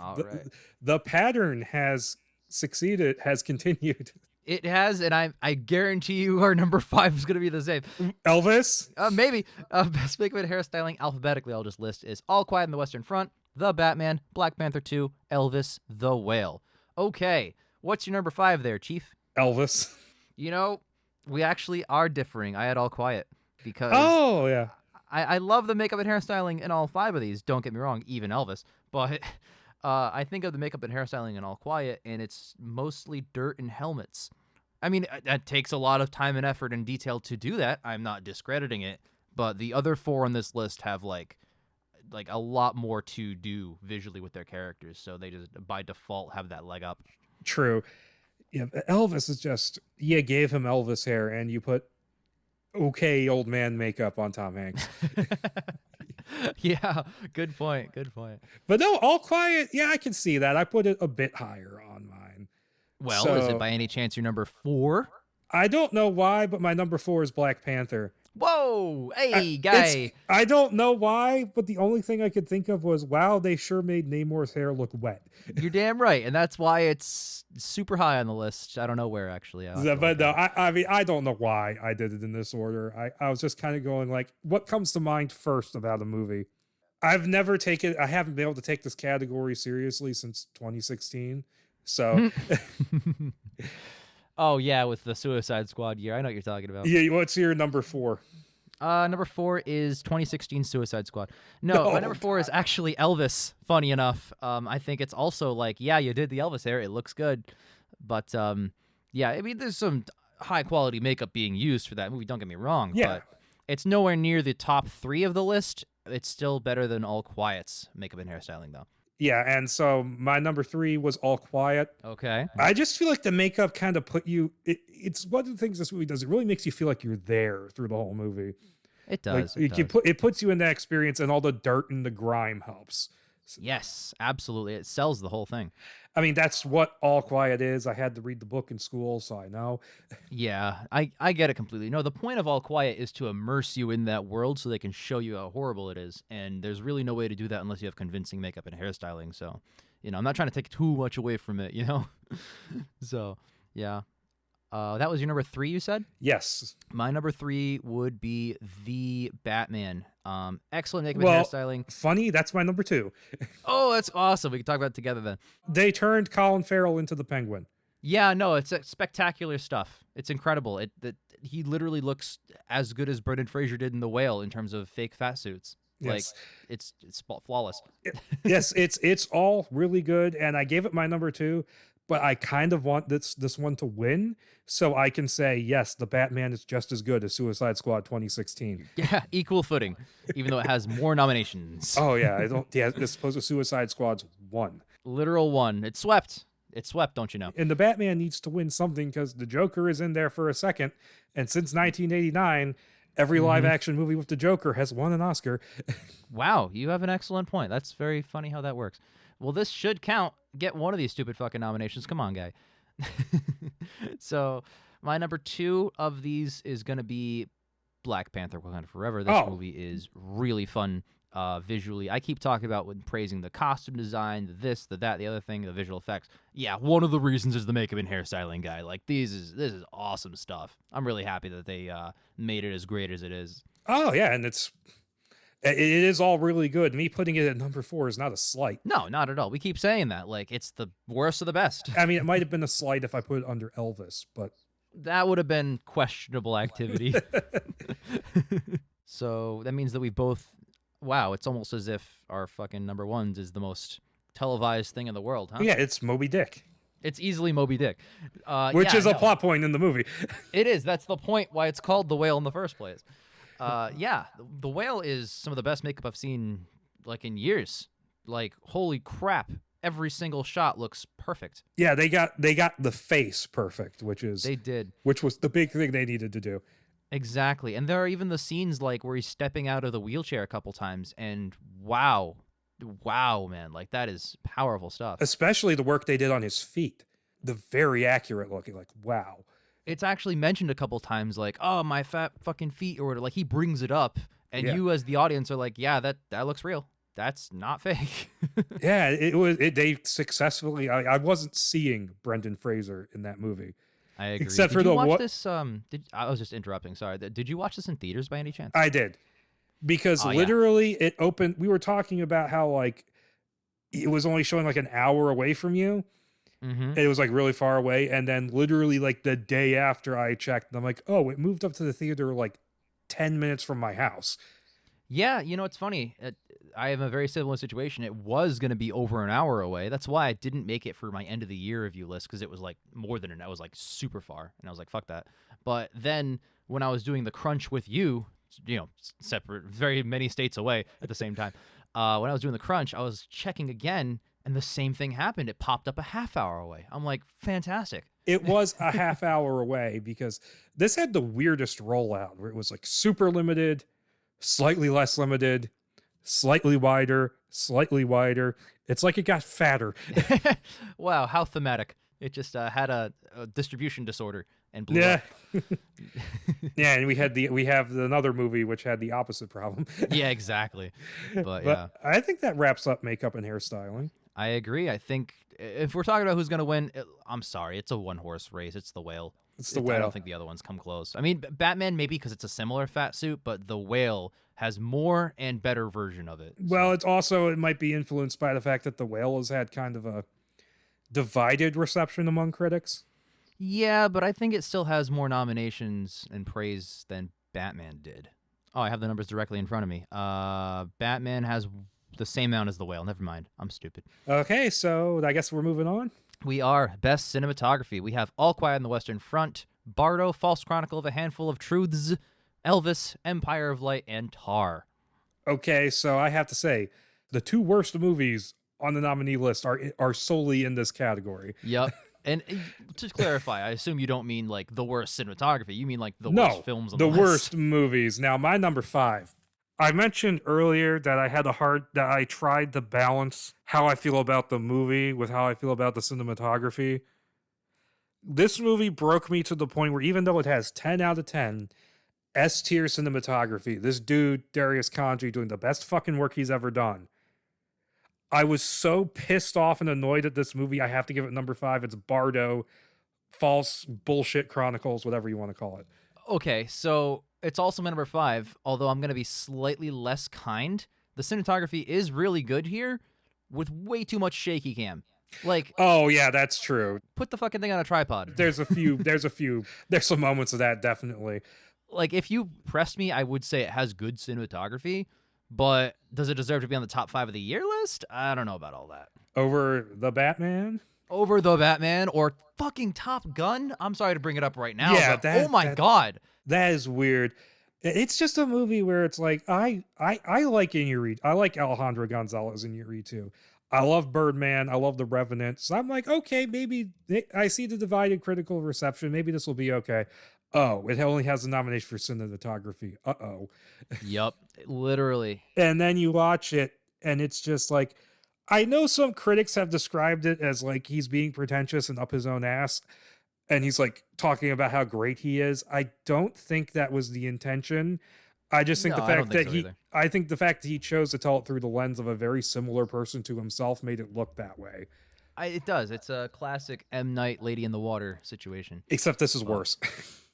Speaker 2: the pattern has succeeded, has continued.
Speaker 1: It has, and I guarantee you our number 5 is going to be the same.
Speaker 2: Elvis?
Speaker 1: Maybe. Best makeup and hairstyling, alphabetically I'll just list, is All Quiet on the Western Front, The Batman, Black Panther 2, Elvis, The Whale. Okay, what's your number 5 there, Chief?
Speaker 2: Elvis.
Speaker 1: You know, we actually are differing. I had All Quiet because...
Speaker 2: Oh, yeah.
Speaker 1: I love the makeup and hairstyling in all 5 of these. Don't get me wrong, even Elvis. But I think of the makeup and hairstyling in All Quiet, and it's mostly dirt and helmets. I mean, that takes a lot of time and effort and detail to do that. I'm not discrediting it. But the other 4 on this list have, like a lot more to do visually with their characters. So they just, by default, have that leg up.
Speaker 2: True. Yeah, Elvis is just, you gave him Elvis hair, and you put okay old man makeup on Tom Hanks.
Speaker 1: Yeah, good point.
Speaker 2: But no, All Quiet, yeah, I can see that. I put it a bit higher on mine.
Speaker 1: Well, is it by any chance your number 4?
Speaker 2: I don't know why, but my number 4 is Black Panther.
Speaker 1: Whoa, hey, guy.
Speaker 2: I don't know why, but the only thing I could think of was, wow, they sure made Namor's hair look wet.
Speaker 1: You're damn right, and that's why it's super high on the list. I don't know where, actually.
Speaker 2: But no, I mean, I don't know why I did it in this order. I was just kind of going like, what comes to mind first about a movie? I haven't been able to take this category seriously since 2016. So...
Speaker 1: Oh, yeah, with the Suicide Squad year. I know what you're talking about.
Speaker 2: Yeah, what's your number 4?
Speaker 1: Number 4 is 2016 Suicide Squad. No, my number 4 is actually Elvis, funny enough. I think it's also like, yeah, you did the Elvis hair. It looks good. But, yeah, I mean, there's some high-quality makeup being used for that movie. Don't get me wrong.
Speaker 2: Yeah.
Speaker 1: But it's nowhere near the top 3 of the list. It's still better than All Quiet's makeup and hairstyling, though.
Speaker 2: Yeah, and so my number 3 was All Quiet.
Speaker 1: Okay.
Speaker 2: I just feel like the makeup kind of put you... It's one of the things this movie does. It really makes you feel like you're there through the whole movie.
Speaker 1: It does.
Speaker 2: Like, it puts you in that experience, and all the dirt and the grime helps.
Speaker 1: Yes, absolutely. It sells the whole thing.
Speaker 2: I mean, that's what All Quiet is. I had to read the book in school, so I know.
Speaker 1: Yeah, I get it completely. No, the point of All Quiet is to immerse you in that world so they can show you how horrible it is. And there's really no way to do that unless you have convincing makeup and hairstyling. So, I'm not trying to take too much away from it, So, yeah. That was your number 3, you said?
Speaker 2: Yes.
Speaker 1: My number 3 would be The Batman. Excellent makeup and hairstyling.
Speaker 2: Funny, that's my number 2.
Speaker 1: Oh, that's awesome. We can talk about it together then.
Speaker 2: They turned Colin Farrell into the Penguin.
Speaker 1: Yeah, no, it's spectacular stuff. It's incredible. He literally looks as good as Brendan Fraser did in The Whale in terms of fake fat suits.
Speaker 2: Yes.
Speaker 1: Like, it's flawless.
Speaker 2: Yes, it's all really good, and I gave it my number 2. But I kind of want this one to win, so I can say, yes, The Batman is just as good as Suicide Squad 2016.
Speaker 1: Yeah, equal footing, even though it has more nominations.
Speaker 2: Oh, yeah. It's supposed to Suicide Squad's 1.
Speaker 1: Literal 1. It swept, don't you know?
Speaker 2: And The Batman needs to win something because the Joker is in there for a second, and since 1989, Every live action movie with the Joker has won an Oscar.
Speaker 1: Wow, you have an excellent point. That's very funny how that works. Well, this should count. Get one of these stupid fucking nominations. Come on, guy. So my number 2 of these is going to be Black Panther Wakanda Forever. This movie is really fun visually. I keep talking about when praising the costume design, the this, the that, the other thing, the visual effects. Yeah, one of the reasons is the makeup and hairstyling guy. Like, this is awesome stuff. I'm really happy that they made it as great as it is.
Speaker 2: Oh, yeah, and it is all really good. Me putting it at number 4 is not a slight.
Speaker 1: No, not at all. We keep saying that. Like, it's the worst of the best.
Speaker 2: I mean, it might have been a slight if I put it under Elvis, but...
Speaker 1: That would have been questionable activity. So that means that we both... Wow, it's almost as if our fucking number 1s is the most televised thing in the world, huh?
Speaker 2: Yeah, it's Moby Dick.
Speaker 1: It's easily Moby Dick.
Speaker 2: Which is a plot point in the movie.
Speaker 1: It is. That's the point why it's called The Whale in the first place. Yeah, The Whale is some of the best makeup I've seen, like, in years. Like, holy crap. Every single shot looks perfect.
Speaker 2: Yeah, they got the face perfect, which was the big thing they needed to do.
Speaker 1: Exactly. And there are even the scenes like where he's stepping out of the wheelchair a couple times, and wow, man, like that is powerful stuff.
Speaker 2: Especially the work they did on his feet. The very accurate looking, like, wow.
Speaker 1: It's actually mentioned a couple times, like, oh, my fat fucking feet, or whatever. Like, he brings it up, and you as the audience are like, yeah, that looks real. That's not fake.
Speaker 2: Yeah, they successfully... I wasn't seeing Brendan Fraser in that movie.
Speaker 1: I agree.
Speaker 2: Except for
Speaker 1: did you watch this? I was just interrupting. Sorry. Did you watch this in theaters by any chance?
Speaker 2: I did, because literally it opened. We were talking about how like it was only showing like an hour away from you. Mm-hmm. It was like really far away, and then literally like the day after I checked, I'm like, oh, it moved up to the theater like 10 minutes from my house.
Speaker 1: Yeah, you know, it's funny. I have a very similar situation. It was going to be over an hour away. That's why I didn't make it for my end of the year review list, because it was like more than it was like super far. And I was like, fuck that. But then when I was doing the crunch with you, separate, very many states away at the same time, when I was doing the crunch, I was checking again, and the same thing happened. It popped up a half hour away. I'm like, fantastic.
Speaker 2: It was a half hour away, because this had the weirdest rollout where it was like super limited, slightly less limited, slightly wider. It's like it got fatter.
Speaker 1: Wow, how thematic. It just had a distribution disorder and blew
Speaker 2: up.
Speaker 1: Yeah,
Speaker 2: and we have another movie which had the opposite problem.
Speaker 1: Yeah, exactly. But yeah,
Speaker 2: I think that wraps up makeup and hairstyling.
Speaker 1: I agree. I think if we're talking about who's going to win, I'm sorry, it's a one-horse race. It's The Whale. I don't think the other ones come close. I mean, Batman maybe because it's a similar fat suit, but The Whale has more and better version of it.
Speaker 2: Well, it might be influenced by the fact that The Whale has had kind of a divided reception among critics.
Speaker 1: Yeah, but I think it still has more nominations and praise than Batman did. Oh, I have the numbers directly in front of me. Batman has the same amount as The Whale. Never mind. I'm stupid.
Speaker 2: Okay, so I guess we're moving on.
Speaker 1: We are. Best cinematography. We have All Quiet on the Western Front, Bardo, False Chronicle of a Handful of Truths, Elvis, Empire of Light, and Tar.
Speaker 2: Okay, so I have to say, the 2 worst movies on the nominee list are solely in this category.
Speaker 1: Yep. And to clarify, I assume you don't mean like the worst cinematography. You mean like the worst films on the list.
Speaker 2: Worst movies. Now, my number 5. I mentioned earlier that I tried to balance how I feel about the movie with how I feel about the cinematography. This movie broke me to the point where even though it has 10 out of 10 S-tier cinematography, this dude, Darius Kanji, doing the best fucking work he's ever done, I was so pissed off and annoyed at this movie, I have to give it number 5. It's Bardo, False Bullshit Chronicles, whatever you want to call it.
Speaker 1: Okay, so it's also my number 5, although I'm going to be slightly less kind. The cinematography is really good here, with way too much shaky cam. Like,
Speaker 2: oh yeah, that's true.
Speaker 1: Put the fucking thing on a tripod.
Speaker 2: There's some moments of that, definitely.
Speaker 1: Like, if you pressed me, I would say it has good cinematography, but does it deserve to be on the top 5 of the year list? I don't know about all that.
Speaker 2: Over The Batman
Speaker 1: or fucking Top Gun? I'm sorry to bring it up right now, but oh my God.
Speaker 2: That is weird. It's just a movie where it's like, I like Iñárritu. I like Alejandro Gonzalez Iñárritu. I love Birdman. I love The Revenant. So I'm like, okay, maybe I see the divided critical reception. Maybe this will be okay. Oh, it only has a nomination for cinematography. Uh-oh.
Speaker 1: Yup, literally.
Speaker 2: And then you watch it, and it's just like, I know some critics have described it as like he's being pretentious and up his own ass, and he's like talking about how great he is. I don't think that was the intention. I just think
Speaker 1: No, I don't think so either.
Speaker 2: I think the fact that he chose to tell it through the lens of a very similar person to himself made it look that way.
Speaker 1: It does. It's a classic M. Night Lady in the Water situation.
Speaker 2: Except this is worse.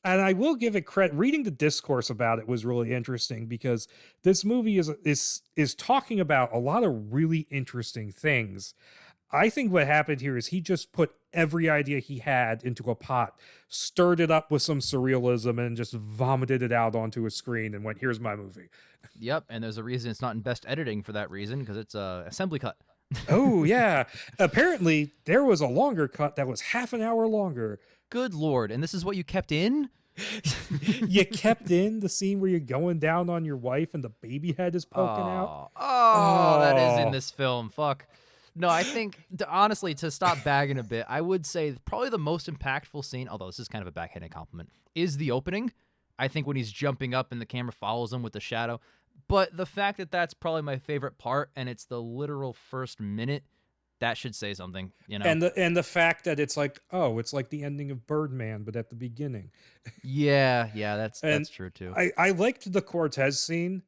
Speaker 2: And I will give it credit. Reading the discourse about it was really interesting because this movie is talking about a lot of really interesting things. I think what happened here is he just put every idea he had into a pot, stirred it up with some surrealism, and just vomited it out onto a screen and went, "Here's my movie."
Speaker 1: Yep, and there's a reason it's not in best editing for that reason, because it's a assembly cut.
Speaker 2: Oh, yeah. Apparently, there was a longer cut that was half an hour longer.
Speaker 1: Good Lord, and this is what you kept in?
Speaker 2: You kept in the scene where you're going down on your wife and the baby head is poking out.
Speaker 1: Oh, that is in this film. Fuck. No, I think, honestly, to stop bagging a bit, I would say probably the most impactful scene, although this is kind of a backhanded compliment, is the opening. I think when he's jumping up and the camera follows him with the shadow. But the fact that that's probably my favorite part, and it's the literal first minute, that should say something, you know.
Speaker 2: And the fact that it's like, oh, it's like the ending of Birdman, but at the beginning.
Speaker 1: Yeah, that's true too.
Speaker 2: I liked the Cortez scene,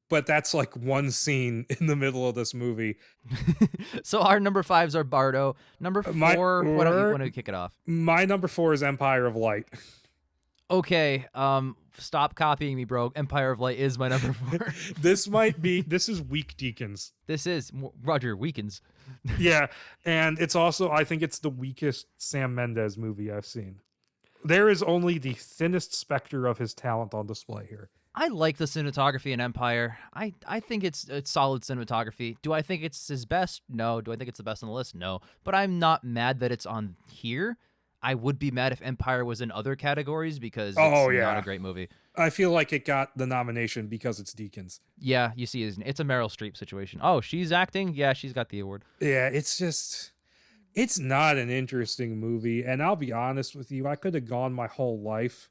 Speaker 2: but that's like one scene in the middle of this movie.
Speaker 1: So our number 5s are Bardo. Number 4, why don't you want to kick it off?
Speaker 2: My number 4 is Empire of Light.
Speaker 1: Okay, stop copying me, bro. Empire of Light is my number 4.
Speaker 2: This is Weak Deacons.
Speaker 1: This is Roger Weakens.
Speaker 2: Yeah, and it's also, I think it's the weakest Sam Mendes movie I've seen. There is only the thinnest specter of his talent on display here.
Speaker 1: I like the cinematography in Empire. I think it's solid cinematography. Do I think it's his best? No. Do I think it's the best on the list? No. But I'm not mad that it's on here. I would be mad if Empire was in other categories because it's not a great movie.
Speaker 2: I feel like it got the nomination because it's Deakins.
Speaker 1: Yeah, you see, it's a Meryl Streep situation. Oh, she's acting? Yeah, she's got the award.
Speaker 2: Yeah, it's not an interesting movie. And I'll be honest with you, I could have gone my whole life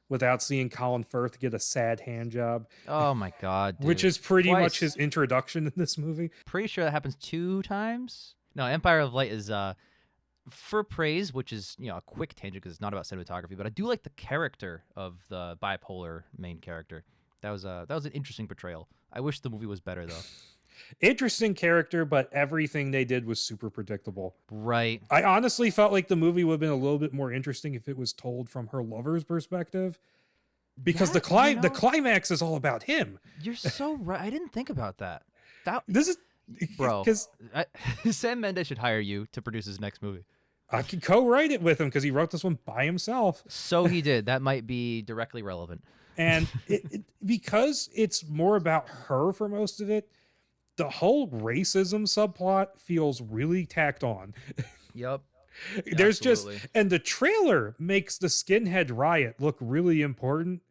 Speaker 2: without seeing Colin Firth get a sad hand job.
Speaker 1: Oh my God, dude.
Speaker 2: Which is pretty much his introduction in this movie.
Speaker 1: Pretty sure that happens 2 times. No, Empire of Light is for praise, which is, a quick tangent because it's not about cinematography, but I do like the character of the bipolar main character. That was an interesting portrayal. I wish the movie was better though.
Speaker 2: Interesting character, but everything they did was super predictable.
Speaker 1: Right.
Speaker 2: I honestly felt like the movie would have been a little bit more interesting if it was told from her lover's perspective. Because the climax is all about him.
Speaker 1: You're so right. I didn't think about that.
Speaker 2: This is...
Speaker 1: Bro, Sam Mendes should hire you to produce his next movie.
Speaker 2: I could co-write it with him because he wrote this one by himself.
Speaker 1: So he did. That might be directly relevant.
Speaker 2: And because it's more about her for most of it, the whole racism subplot feels really tacked on.
Speaker 1: Yep.
Speaker 2: There's
Speaker 1: absolutely.
Speaker 2: And the trailer makes the skinhead riot look really important.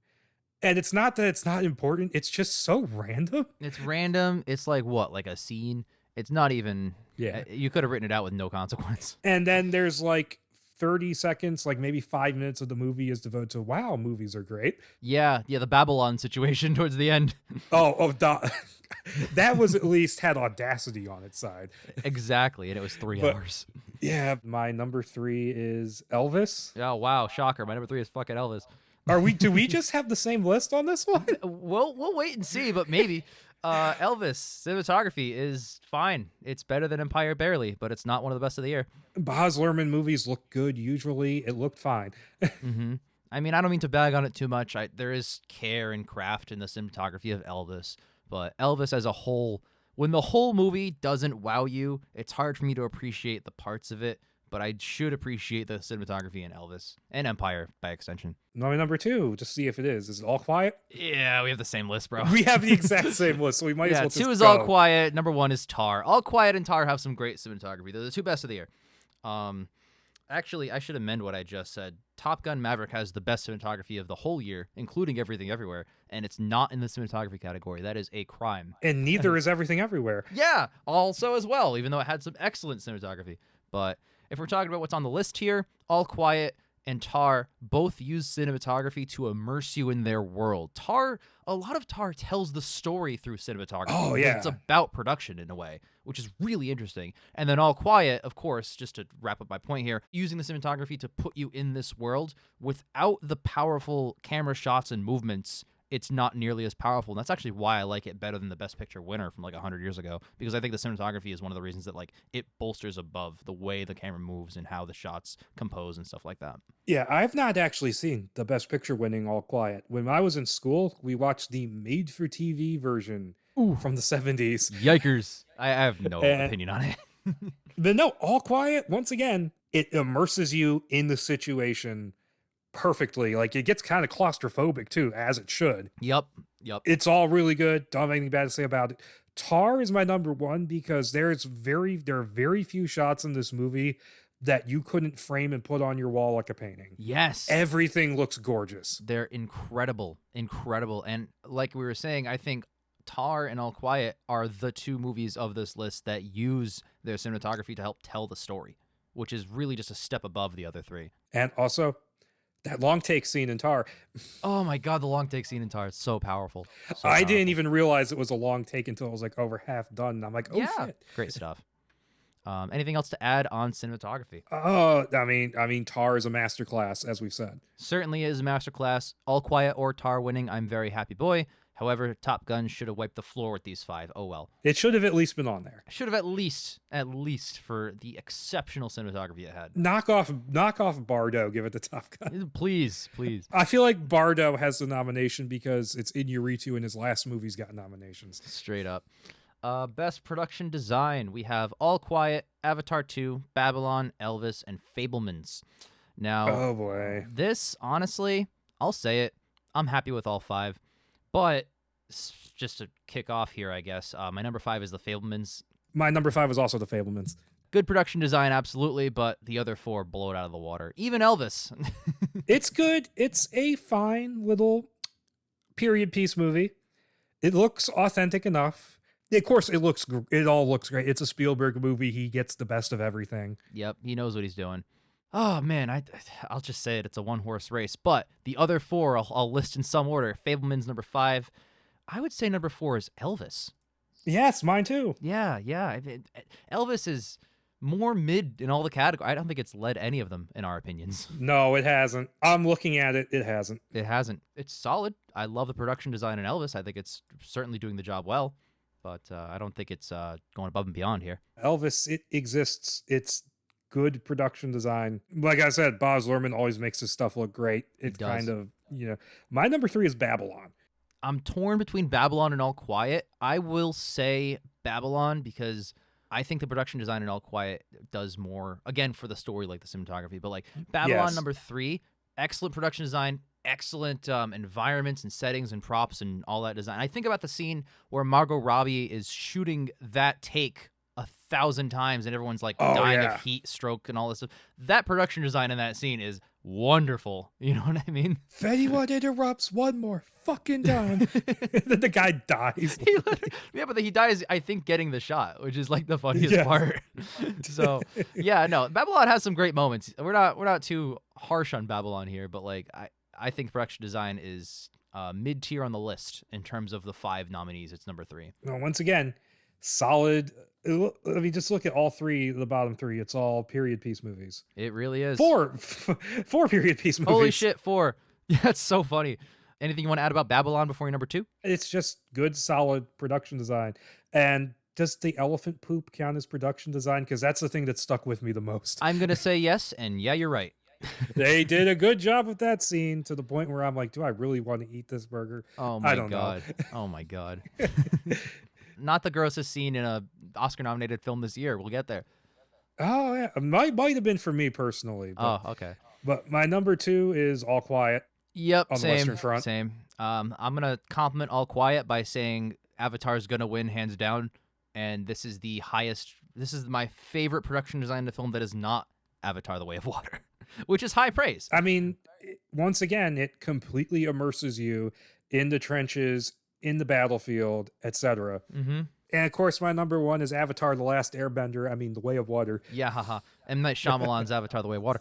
Speaker 2: And it's not that it's not important. It's just so random.
Speaker 1: It's random. It's like what? Like a scene? It's not even... Yeah. You could have written it out with no consequence.
Speaker 2: And then there's like 30 seconds, like maybe 5 minutes of the movie is devoted to, wow, movies are great.
Speaker 1: Yeah, the Babylon situation towards the end.
Speaker 2: That was at least had audacity on its side.
Speaker 1: Exactly, and it was 3 hours.
Speaker 2: Yeah, my number 3 is Elvis.
Speaker 1: Oh, wow, shocker. My number 3 is fucking Elvis.
Speaker 2: Do we just have the same list on this one?
Speaker 1: We'll wait and see, but maybe. Elvis cinematography is fine. It's better than Empire barely, but it's not one of the best of the year.
Speaker 2: Baz Luhrmann movies look good. Usually, it looked fine.
Speaker 1: Mm-hmm. I mean, I don't mean to bag on it too much. There is care and craft in the cinematography of Elvis, but Elvis as a whole, when the whole movie doesn't wow you, it's hard for me to appreciate the parts of it. But I should appreciate the cinematography in Elvis and Empire by extension.
Speaker 2: My number 2, just see if it is. Is it All Quiet?
Speaker 1: Yeah, we have the same list, bro.
Speaker 2: We have the exact same list, so we might as well just
Speaker 1: 2 is
Speaker 2: go.
Speaker 1: All Quiet. Number 1 is Tar. All Quiet and Tar have some great cinematography. They're the 2 best of the year. Actually, I should amend what I just said. Top Gun Maverick has the best cinematography of the whole year, including Everything Everywhere, and it's not in the cinematography category. That is a crime.
Speaker 2: And neither is Everything Everywhere.
Speaker 1: Yeah, also as well, even though it had some excellent cinematography. But... if we're talking about what's on the list here, All Quiet and Tar both use cinematography to immerse you in their world. A lot of Tar tells the story through cinematography.
Speaker 2: Oh,
Speaker 1: because
Speaker 2: yeah.
Speaker 1: It's about production in a way, which is really interesting. And then All Quiet, of course, just to wrap up my point here, using the cinematography to put you in this world without the powerful camera shots and movements. It's not nearly as powerful. And that's actually why I like it better than the Best Picture winner from like 100 years ago, because I think the cinematography is one of the reasons that like it bolsters above the way the camera moves and how the shots compose and stuff like that.
Speaker 2: Yeah, I've not actually seen the Best Picture winning All Quiet. When I was in school, we watched the made-for-TV version from the 70s.
Speaker 1: Yikers. I have no opinion on it.
Speaker 2: But no, All Quiet, once again, it immerses you in the situation perfectly. Like, it gets kind of claustrophobic too, as it should.
Speaker 1: Yep.
Speaker 2: It's all really good. Don't have anything bad to say about it. Tar is my number one because there are very few shots in this movie that you couldn't frame and put on your wall like a painting.
Speaker 1: Yes.
Speaker 2: Everything looks gorgeous.
Speaker 1: They're incredible. And like we were saying, I think Tar and All Quiet are the two movies of this list that use their cinematography to help tell the story, which is really just a step above the other three.
Speaker 2: And also, that long take scene in Tar.
Speaker 1: Oh my God, the long take scene in Tar is so powerful.
Speaker 2: I didn't even realize it was a long take until it was like over half done. And I'm like, oh shit.
Speaker 1: Great stuff. Anything else to add on cinematography?
Speaker 2: I mean, Tar is a masterclass, as we've said.
Speaker 1: Certainly is a masterclass. All Quiet or Tar winning, I'm very happy boy. However, Top Gun should have wiped the floor with these 5. Oh well.
Speaker 2: It should have at least been on there.
Speaker 1: Should have at least for the exceptional cinematography it had.
Speaker 2: Knock off Bardo, give it to Top Gun.
Speaker 1: Please.
Speaker 2: I feel like Bardo has the nomination because it's Iñárritu and his last movies got nominations.
Speaker 1: Straight up. Best production design. We have All Quiet, Avatar 2, Babylon, Elvis, and Fabelmans. Now,
Speaker 2: oh boy.
Speaker 1: This, honestly, I'll say it, I'm happy with all 5. But just to kick off here, I guess, my number 5 is The Fabelmans.
Speaker 2: My number 5 is also The Fabelmans.
Speaker 1: Good production design, absolutely, but the other 4 blow it out of the water. Even Elvis.
Speaker 2: It's good. It's a fine little period piece movie. It looks authentic enough. Of course, it all looks great. It's a Spielberg movie. He gets the best of everything.
Speaker 1: Yep, he knows what he's doing. Oh, man, I'll just say it. It's a one-horse race. But the other 4, I'll list in some order. Fabelman's number 5. I would say number 4 is Elvis.
Speaker 2: Yes, mine too.
Speaker 1: Yeah. Elvis is more mid in all the categories. I don't think it's led any of them, in our opinions.
Speaker 2: No, it hasn't. I'm looking at it. It hasn't.
Speaker 1: It hasn't. It's solid. I love the production design in Elvis. I think it's certainly doing the job well. But I don't think it's going above and beyond here.
Speaker 2: Elvis, it exists. It's good production design. Like I said, Baz Luhrmann always makes his stuff look great. It's kind of, my number 3 is Babylon.
Speaker 1: I'm torn between Babylon and All Quiet. I will say Babylon because I think the production design in All Quiet does more, again, for the story, like the cinematography. But like Babylon number 3, excellent production design, excellent environments and settings and props and all that design. I think about the scene where Margot Robbie is shooting that take 1,000 times and everyone's like dying of heat stroke and all this stuff. That production design in that scene is wonderful. You know what I mean?
Speaker 2: If anyone interrupts one more fucking time, then the guy dies.
Speaker 1: But he dies, I think, getting the shot, which is like the funniest part. So no, Babylon has some great moments. We're not too harsh on Babylon here, but like I think production design is mid-tier on the list in terms of the 5 nominees. It's number 3.
Speaker 2: Well, once again, solid. I mean, just look at all 3, the bottom 3. It's all period piece movies.
Speaker 1: It really is.
Speaker 2: 4 period piece movies.
Speaker 1: Holy shit, 4. Yeah, that's so funny. Anything you want to add about Babylon before your number 2?
Speaker 2: It's just good, solid production design. And does the elephant poop count as production design? Because that's the thing that stuck with me the most.
Speaker 1: I'm going to say yes, and yeah, you're right.
Speaker 2: They did a good job with that scene to the point where I'm like, do I really want to eat this burger?
Speaker 1: Oh my God. Oh my God. Not the grossest scene in a Oscar-nominated film this year. We'll get there.
Speaker 2: Oh, yeah. It might have been for me personally. But,
Speaker 1: okay.
Speaker 2: But my number 2 is All Quiet.
Speaker 1: Yep,
Speaker 2: on the Western Front.
Speaker 1: Same. I'm going to compliment All Quiet by saying Avatar's going to win hands down. And this is my favorite production design in the film that is not Avatar: The Way of Water, which is high praise.
Speaker 2: I mean, once again, it completely immerses you in the trenches, in the battlefield, etc.
Speaker 1: Mm-hmm.
Speaker 2: And of course, my number 1 is Avatar: The Last Airbender. I mean, The Way of Water.
Speaker 1: Yeah, haha. M. Night Shyamalan's Avatar: The Way of Water.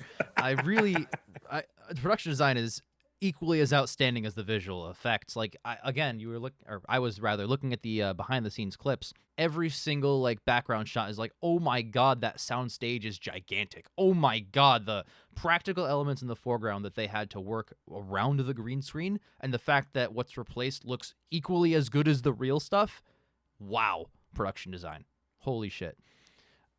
Speaker 1: the production design is equally as outstanding as the visual effects. Like, I was rather looking at the behind the scenes clips. Every single like background shot is like, oh my god, that sound stage is gigantic. Oh my god, the practical elements in the foreground that they had to work around the green screen, and the fact that what's replaced looks equally as good as the real stuff. Wow, production design. Holy shit.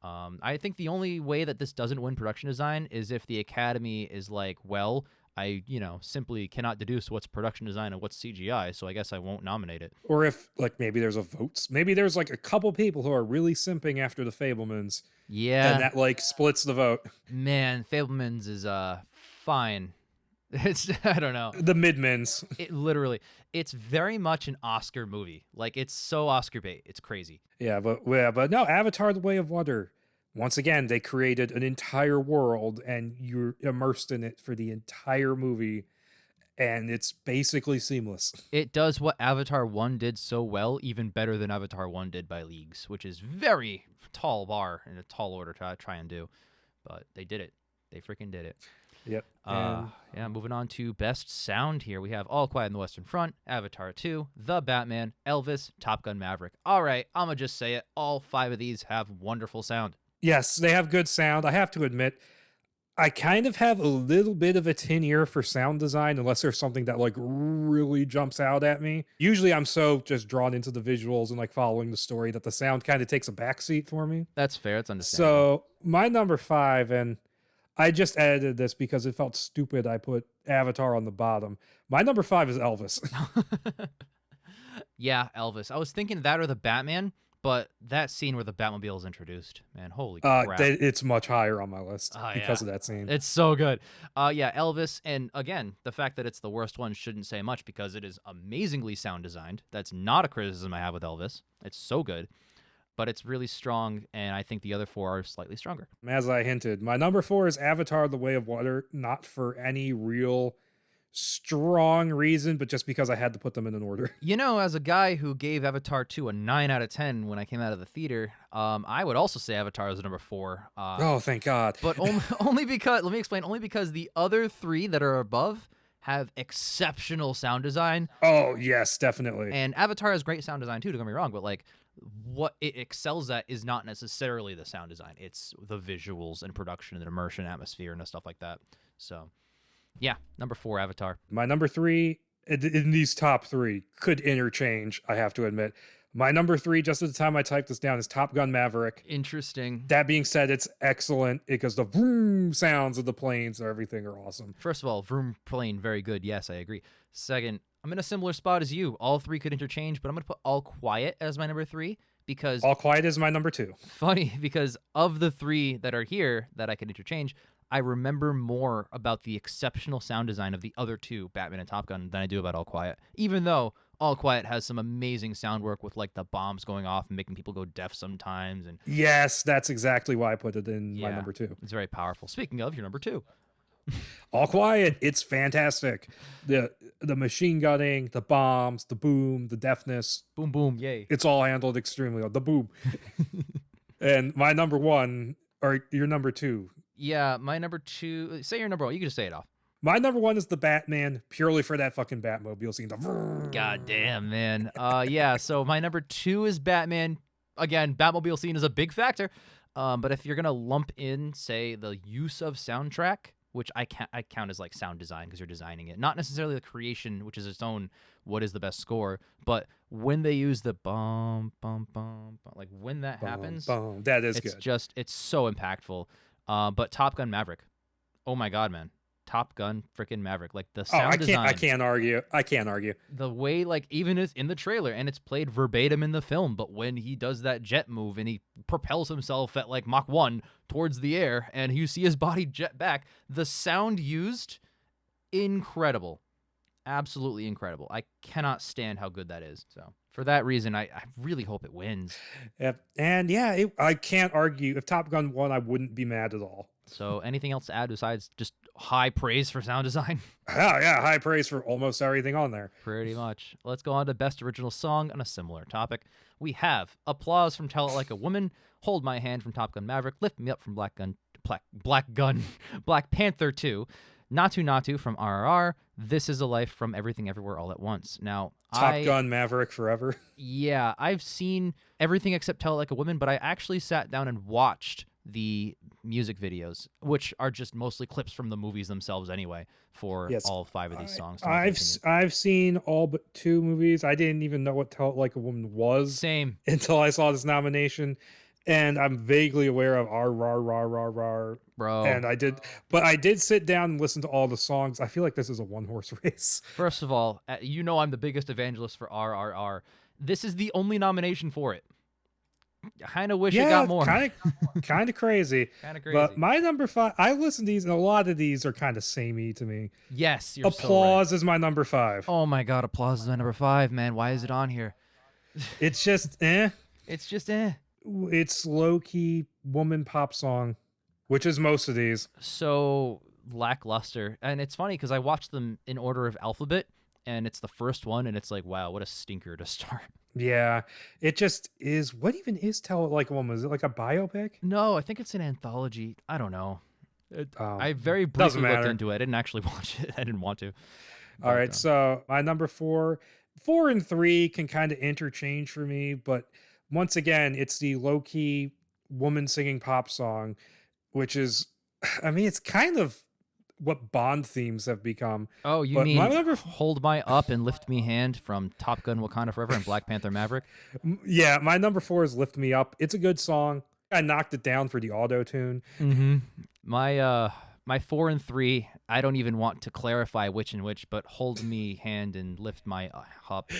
Speaker 1: I think the only way that this doesn't win production design is if the Academy is like, well, I, simply cannot deduce what's production design and what's CGI, so I guess I won't nominate it.
Speaker 2: Or if, like, maybe there's a vote. Maybe there's, like, a couple people who are really simping after the Fablemans.
Speaker 1: Yeah.
Speaker 2: And that, like, splits the vote.
Speaker 1: Man, Fablemans is, fine. It's, I don't know.
Speaker 2: The mid-mins.
Speaker 1: It's very much an Oscar movie. Like, it's so Oscar bait. It's crazy.
Speaker 2: Yeah, but no, Avatar: The Way of Water. Once again, they created an entire world, and you're immersed in it for the entire movie, and it's basically seamless.
Speaker 1: It does what Avatar 1 did so well, even better than Avatar 1 did by leagues, which is very tall bar and a tall order to try and do. But they did it. They freaking did it.
Speaker 2: Yep.
Speaker 1: Yeah, moving on to Best Sound here. We have All Quiet on the Western Front, Avatar 2, The Batman, Elvis, Top Gun Maverick. All right, I'm going to just say it. All 5 of these have wonderful sound.
Speaker 2: Yes, they have good sound. I have to admit, I kind of have a little bit of a tin ear for sound design unless there's something that like really jumps out at me. Usually I'm so just drawn into the visuals and like following the story that the sound kind of takes a backseat for me.
Speaker 1: That's fair. It's understandable.
Speaker 2: So my number 5, and I just edited this because it felt stupid. I put Avatar on the bottom. My number 5 is Elvis.
Speaker 1: Yeah, Elvis. I was thinking that or the Batman. But that scene where the Batmobile is introduced, man, holy crap.
Speaker 2: It's much higher on my list because of that scene.
Speaker 1: It's so good. Yeah, Elvis, and again, the fact that it's the worst one shouldn't say much because it is amazingly sound designed. That's not a criticism I have with Elvis. It's so good, but it's really strong, and I think the other 4 are slightly stronger.
Speaker 2: As I hinted, my number 4 is Avatar: The Way of Water, not for any real strong reason, but just because I had to put them in an order.
Speaker 1: As a guy who gave Avatar 2 a 9 out of 10 when I came out of the theater, I would also say Avatar is number 4.
Speaker 2: Oh, thank God.
Speaker 1: But only because, let me explain, only because the other 3 that are above have exceptional sound design.
Speaker 2: Oh, yes, definitely.
Speaker 1: And Avatar has great sound design too, don't get me wrong, but like what it excels at is not necessarily the sound design. It's the visuals and production and immersion, atmosphere, and stuff like that. So yeah, number 4, Avatar.
Speaker 2: My number 3, in these top 3, could interchange, I have to admit. My number 3, just at the time I typed this down, is Top Gun Maverick.
Speaker 1: Interesting.
Speaker 2: That being said, it's excellent because the vroom sounds of the planes and everything are awesome.
Speaker 1: First of all, vroom plane, very good. Yes, I agree. Second, I'm in a similar spot as you. All 3 could interchange, but I'm going to put All Quiet as my number 3 because...
Speaker 2: All Quiet is my number 2.
Speaker 1: Funny, because of the 3 that are here that I can interchange, I remember more about the exceptional sound design of the other 2, Batman and Top Gun, than I do about All Quiet. Even though All Quiet has some amazing sound work with like the bombs going off and making people go deaf sometimes. And
Speaker 2: yes, that's exactly why I put it in my number 2.
Speaker 1: It's very powerful. Speaking of, your number 2.
Speaker 2: All Quiet, it's fantastic. The machine gunning, the bombs, the boom, the deafness.
Speaker 1: Boom, boom, yay.
Speaker 2: It's all handled extremely well. The boom. And my number 1, or your number 2.
Speaker 1: Yeah, my number 2. Say your number 1. You can just say it off.
Speaker 2: My number 1 is the Batman, purely for that fucking Batmobile scene.
Speaker 1: God damn, man. Yeah, so my number 2 is Batman. Again, Batmobile scene is a big factor. But if you're going to lump in, say, the use of soundtrack, which I count as like sound design because you're designing it. Not necessarily the creation, which is its own what is the best score, but when they use the bum, bum, bum, bum like when that happens,
Speaker 2: that is
Speaker 1: it's
Speaker 2: good.
Speaker 1: It's so impactful. But Top Gun Maverick, oh my God, man. Top Gun freaking Maverick, like the sound design.
Speaker 2: I can't argue.
Speaker 1: The way, like, even it's in the trailer and it's played verbatim in the film, but when he does that jet move and he propels himself at like Mach 1 towards the air and you see his body jet back, the sound used, incredible. Absolutely incredible. I cannot stand how good that is. So for that reason, I really hope it wins.
Speaker 2: Yep. And yeah, I can't argue. If Top Gun won, I wouldn't be mad at all.
Speaker 1: So anything else to add besides just high praise for sound design?
Speaker 2: Oh, yeah, high praise for almost everything on there.
Speaker 1: Pretty much. Let's go on to Best Original Song on a similar topic. We have Applause from Tell It Like a Woman, Hold My Hand from Top Gun Maverick, Lift Me Up from Black Panther 2, Natu Natu from RRR. This Is a Life from Everything Everywhere All at Once. Now,
Speaker 2: Top Gun Maverick Forever.
Speaker 1: Yeah, I've seen everything except Tell It Like a Woman, but I actually sat down and watched the music videos, which are just mostly clips from the movies themselves anyway, for all 5 of these songs.
Speaker 2: I've seen all but 2 movies. I didn't even know what Tell It Like a Woman was.
Speaker 1: Same.
Speaker 2: Until I saw this nomination. And I'm vaguely aware of R,
Speaker 1: bro.
Speaker 2: And I did sit down and listen to all the songs. I feel like this is a one-horse race.
Speaker 1: First of all, I'm the biggest evangelist for RRR. This is the only nomination for it. I kind of wish it got more.
Speaker 2: Kind of crazy.
Speaker 1: Kind of crazy.
Speaker 2: But my number 5, I listened to these, and a lot of these are kind of samey to me.
Speaker 1: Yes, you're
Speaker 2: Applause
Speaker 1: so right.
Speaker 2: is my number 5.
Speaker 1: Oh my God, Applause is my number 5, man. Why is it on here?
Speaker 2: It's just eh.
Speaker 1: It's just eh.
Speaker 2: It's low-key woman pop song, which is most of these.
Speaker 1: So lackluster. And it's funny because I watched them in order of alphabet, and it's the first one, and it's like, wow, what a stinker to start.
Speaker 2: Yeah, it just is. What even is Tell It Like a Woman? Is it like a biopic?
Speaker 1: No, I think it's an anthology. I don't know. I very briefly looked into it. I didn't actually watch it. I didn't want to.
Speaker 2: All right, so my number 4 and 3 can kind of interchange for me, but once again, it's the low-key woman singing pop song, which is, I mean, it's kind of what Bond themes have become.
Speaker 1: Oh, you mean Hold My Up and Lift Me Hand from Top Gun Wakanda Forever and Black Panther Maverick?
Speaker 2: Yeah, my number 4 is Lift Me Up. It's a good song. I knocked it down for the auto-tune.
Speaker 1: Mm-hmm. My 4 and 3, I don't even want to clarify which and which, but Hold Me Hand and Lift My Up.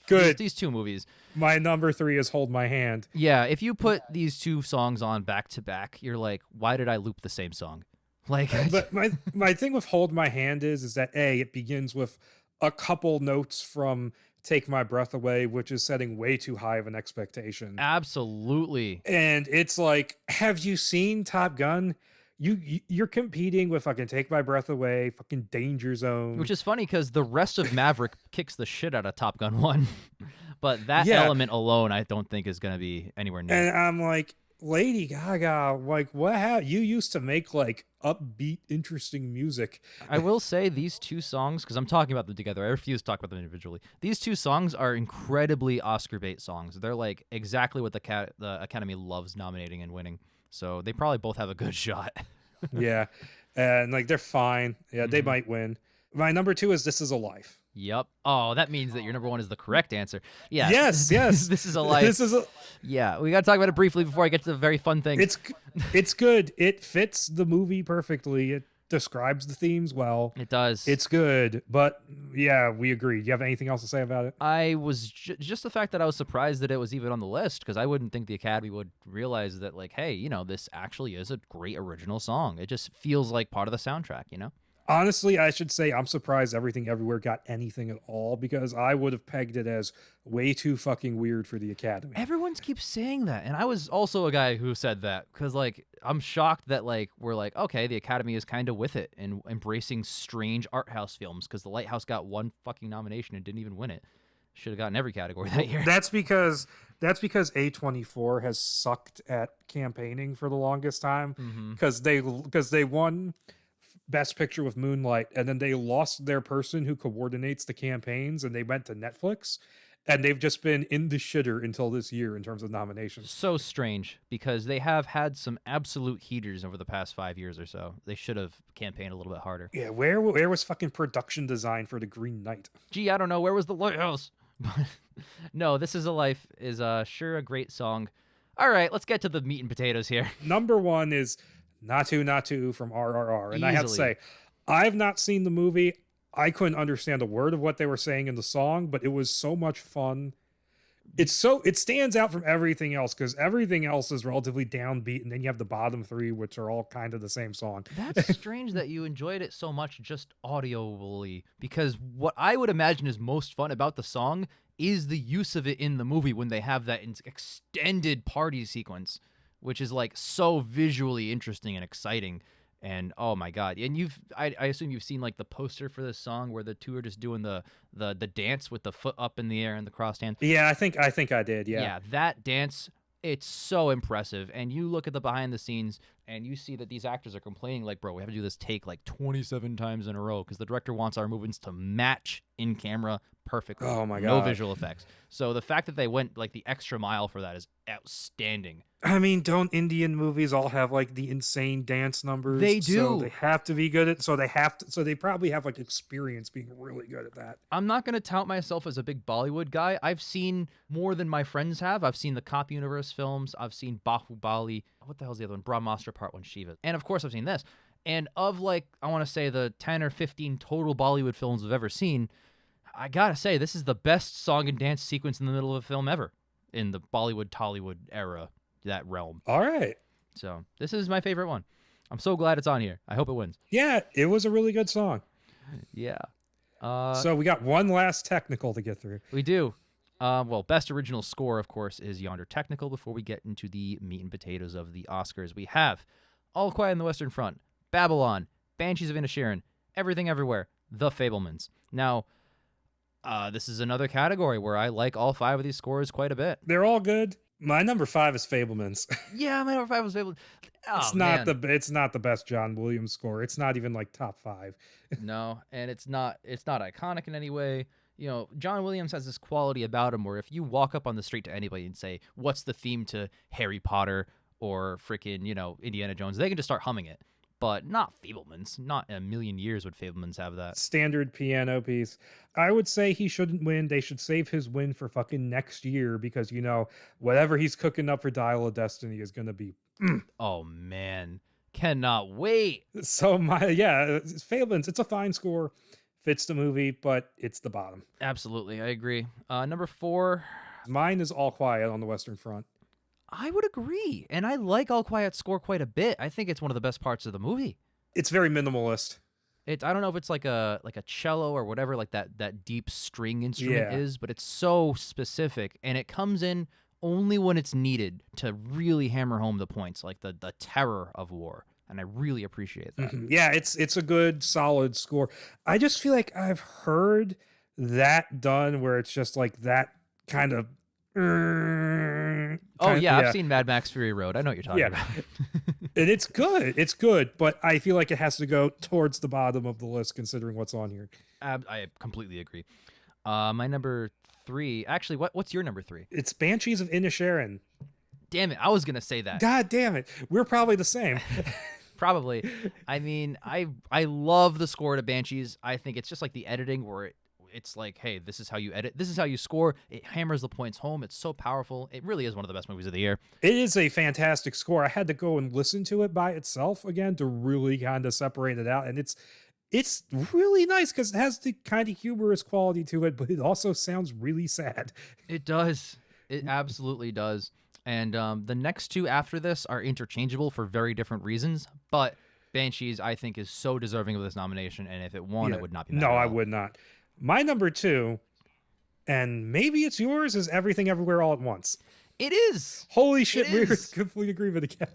Speaker 2: Good.
Speaker 1: These 2 movies.
Speaker 2: My number 3 is Hold My Hand.
Speaker 1: Yeah, if you put these 2 songs on back to back, you're like, why did I loop the same song? Like,
Speaker 2: but my thing with Hold My Hand is that it begins with a couple notes from Take My Breath Away, which is setting way too high of an expectation.
Speaker 1: Absolutely.
Speaker 2: And it's like, have you seen Top Gun? You're competing with fucking Take My Breath Away, fucking Danger Zone.
Speaker 1: Which is funny because the rest of Maverick kicks the shit out of Top Gun 1. But that element alone, I don't think is going to be anywhere near.
Speaker 2: And I'm like, Lady Gaga, like, what you used to make like upbeat, interesting music.
Speaker 1: I will say these 2 songs, because I'm talking about them together. I refuse to talk about them individually. These 2 songs are incredibly Oscar bait songs. They're like exactly what the Academy loves nominating and winning. So they probably both have a good shot.
Speaker 2: Yeah. And like, they're fine. Yeah, they might win. My number 2 is This Is a Life.
Speaker 1: Yep. Oh, that means that your number 1 is the correct answer. Yeah.
Speaker 2: Yes.
Speaker 1: This Is a Life. Yeah, we got to talk about it briefly before I get to the very fun thing.
Speaker 2: It's good. It fits the movie perfectly. It describes the themes well.
Speaker 1: It does.
Speaker 2: It's good. But yeah, we agree. Do you have anything else to say about it?
Speaker 1: I was just the fact that I was surprised that it was even on the list, because I wouldn't think the Academy would realize that, like, hey, this actually is a great original song. It just feels like part of the soundtrack,
Speaker 2: Honestly, I should say I'm surprised Everything Everywhere got anything at all, because I would have pegged it as way too fucking weird for the Academy.
Speaker 1: Everyone keeps saying that, and I was also a guy who said that, because like I'm shocked that like we're like, okay, the Academy is kind of with it and embracing strange art house films, because The Lighthouse got 1 fucking nomination and didn't even win it. Should have gotten every category that year.
Speaker 2: That's because A24 has sucked at campaigning for the longest time, because they won Best Picture with Moonlight, and then they lost their person who coordinates the campaigns, and they went to Netflix, and they've just been in the shitter until this year in terms of nominations.
Speaker 1: So strange, because they have had some absolute heaters over the past 5 years or so. They should have campaigned a little bit harder.
Speaker 2: Yeah, where was fucking production design for The Green Knight?
Speaker 1: Gee, I don't know. Where was The Lighthouse? No, This Is a Life is sure a great song. All right, let's get to the meat and potatoes here.
Speaker 2: Number 1 is Natu Natu from RRR. And I have to say, I've not seen the movie. I couldn't understand a word of what they were saying in the song, but it was so much fun. It stands out from everything else, because everything else is relatively downbeat, and then you have the bottom 3, which are all kind of the same song.
Speaker 1: That's strange that you enjoyed it so much just audibly, because what I would imagine is most fun about the song is the use of it in the movie when they have that extended party sequence, which is like so visually interesting and exciting. And oh my god! And I assume you've seen like the poster for this song where the 2 are just doing the dance with the foot up in the air and the crossed hand.
Speaker 2: Yeah, I think I did. Yeah.
Speaker 1: Yeah, that dance It's so impressive. And you look at the behind the scenes and you see that these actors are complaining like, bro, we have to do this take like 27 times in a row because the director wants our movements to match in camera perfectly.
Speaker 2: Oh my
Speaker 1: No
Speaker 2: God.
Speaker 1: visual effects. So the fact that they went like the extra mile for that is outstanding.
Speaker 2: I mean, don't Indian movies all have like the insane dance numbers?
Speaker 1: They do.
Speaker 2: So they have to be good at. So they probably have like experience being really good at that.
Speaker 1: I'm not going to tout myself as a big Bollywood guy. I've seen more than my friends have. I've seen the Cop Universe films. I've seen Bahubali. What the hell's the other one? Brahmastra Part 1 Shiva. And of course, I've seen this. And of like, I want to say the 10 or 15 total Bollywood films I've ever seen, I got to say, this is the best song and dance sequence in the middle of a film ever in the Bollywood, Tollywood era, that realm.
Speaker 2: All right.
Speaker 1: So this is my favorite one. I'm so glad it's on here. I hope it wins.
Speaker 2: Yeah, it was a really good song.
Speaker 1: Yeah.
Speaker 2: So we got one last technical to get through.
Speaker 1: We do. Well, best original score, of course, is Yonder Technical. Before we get into the meat and potatoes of the Oscars, we have All Quiet on the Western Front, Babylon, Banshees of Inisherin, Everything Everywhere, The Fabelmans. Now, this is another category where I like all 5 of these scores quite a bit.
Speaker 2: They're all good. My number 5 is Fabelmans.
Speaker 1: Yeah, my number 5 was Fabelmans. Oh,
Speaker 2: It's not the best John Williams score. It's not even like top 5.
Speaker 1: No, and it's not iconic in any way. You know, John Williams has this quality about him where if you walk up on the street to anybody and say, "What's the theme to Harry Potter or freaking, Indiana Jones?" they can just start humming it. But not Fabelmans. Not in a million years would Fabelmans have that.
Speaker 2: Standard piano piece. I would say he shouldn't win. They should save his win for fucking next year because, whatever he's cooking up for Dial of Destiny is going to be...
Speaker 1: Oh, man. Cannot wait.
Speaker 2: So, Fabelmans, it's a fine score. Fits the movie, but it's the bottom.
Speaker 1: Absolutely. I agree. Number 4.
Speaker 2: Mine is All Quiet on the Western Front.
Speaker 1: I would agree. And I like All Quiet's score quite a bit. I think it's one of the best parts of the movie.
Speaker 2: It's very minimalist.
Speaker 1: I don't know if it's like a cello or whatever, like that deep string instrument is, but it's so specific and it comes in only when it's needed to really hammer home the points, like the terror of war. And I really appreciate that.
Speaker 2: Mm-hmm. Yeah, it's a good, solid score. I just feel like I've heard that done where it's just like that kind of...
Speaker 1: I've seen Mad Max Fury Road. I know what you're talking about.
Speaker 2: And it's good, but I feel like it has to go towards the bottom of the list considering what's on here.
Speaker 1: I completely agree. My number 3, actually, what's your number 3?
Speaker 2: It's Banshees of Inisherin.
Speaker 1: Damn it, I was gonna say that.
Speaker 2: God damn it, we're probably the same.
Speaker 1: Probably. I mean, I love the score to Banshees. I think it's just like the editing where it's like, hey, this is how you edit. This is how you score. It hammers the points home. It's so powerful. It really is one of the best movies of the year.
Speaker 2: It is a fantastic score. I had to go and listen to it by itself again to really kind of separate it out. And it's really nice because it has the kind of humorous quality to it, but it also sounds really sad.
Speaker 1: It does. It absolutely does. And the next 2 after this are interchangeable for very different reasons. But Banshees, I think, is so deserving of this nomination. And if it won, it would not be bad.
Speaker 2: No, I would not. My number 2, and maybe it's yours, is Everything Everywhere All at Once.
Speaker 1: It is.
Speaker 2: Holy shit, we're in complete agreement again.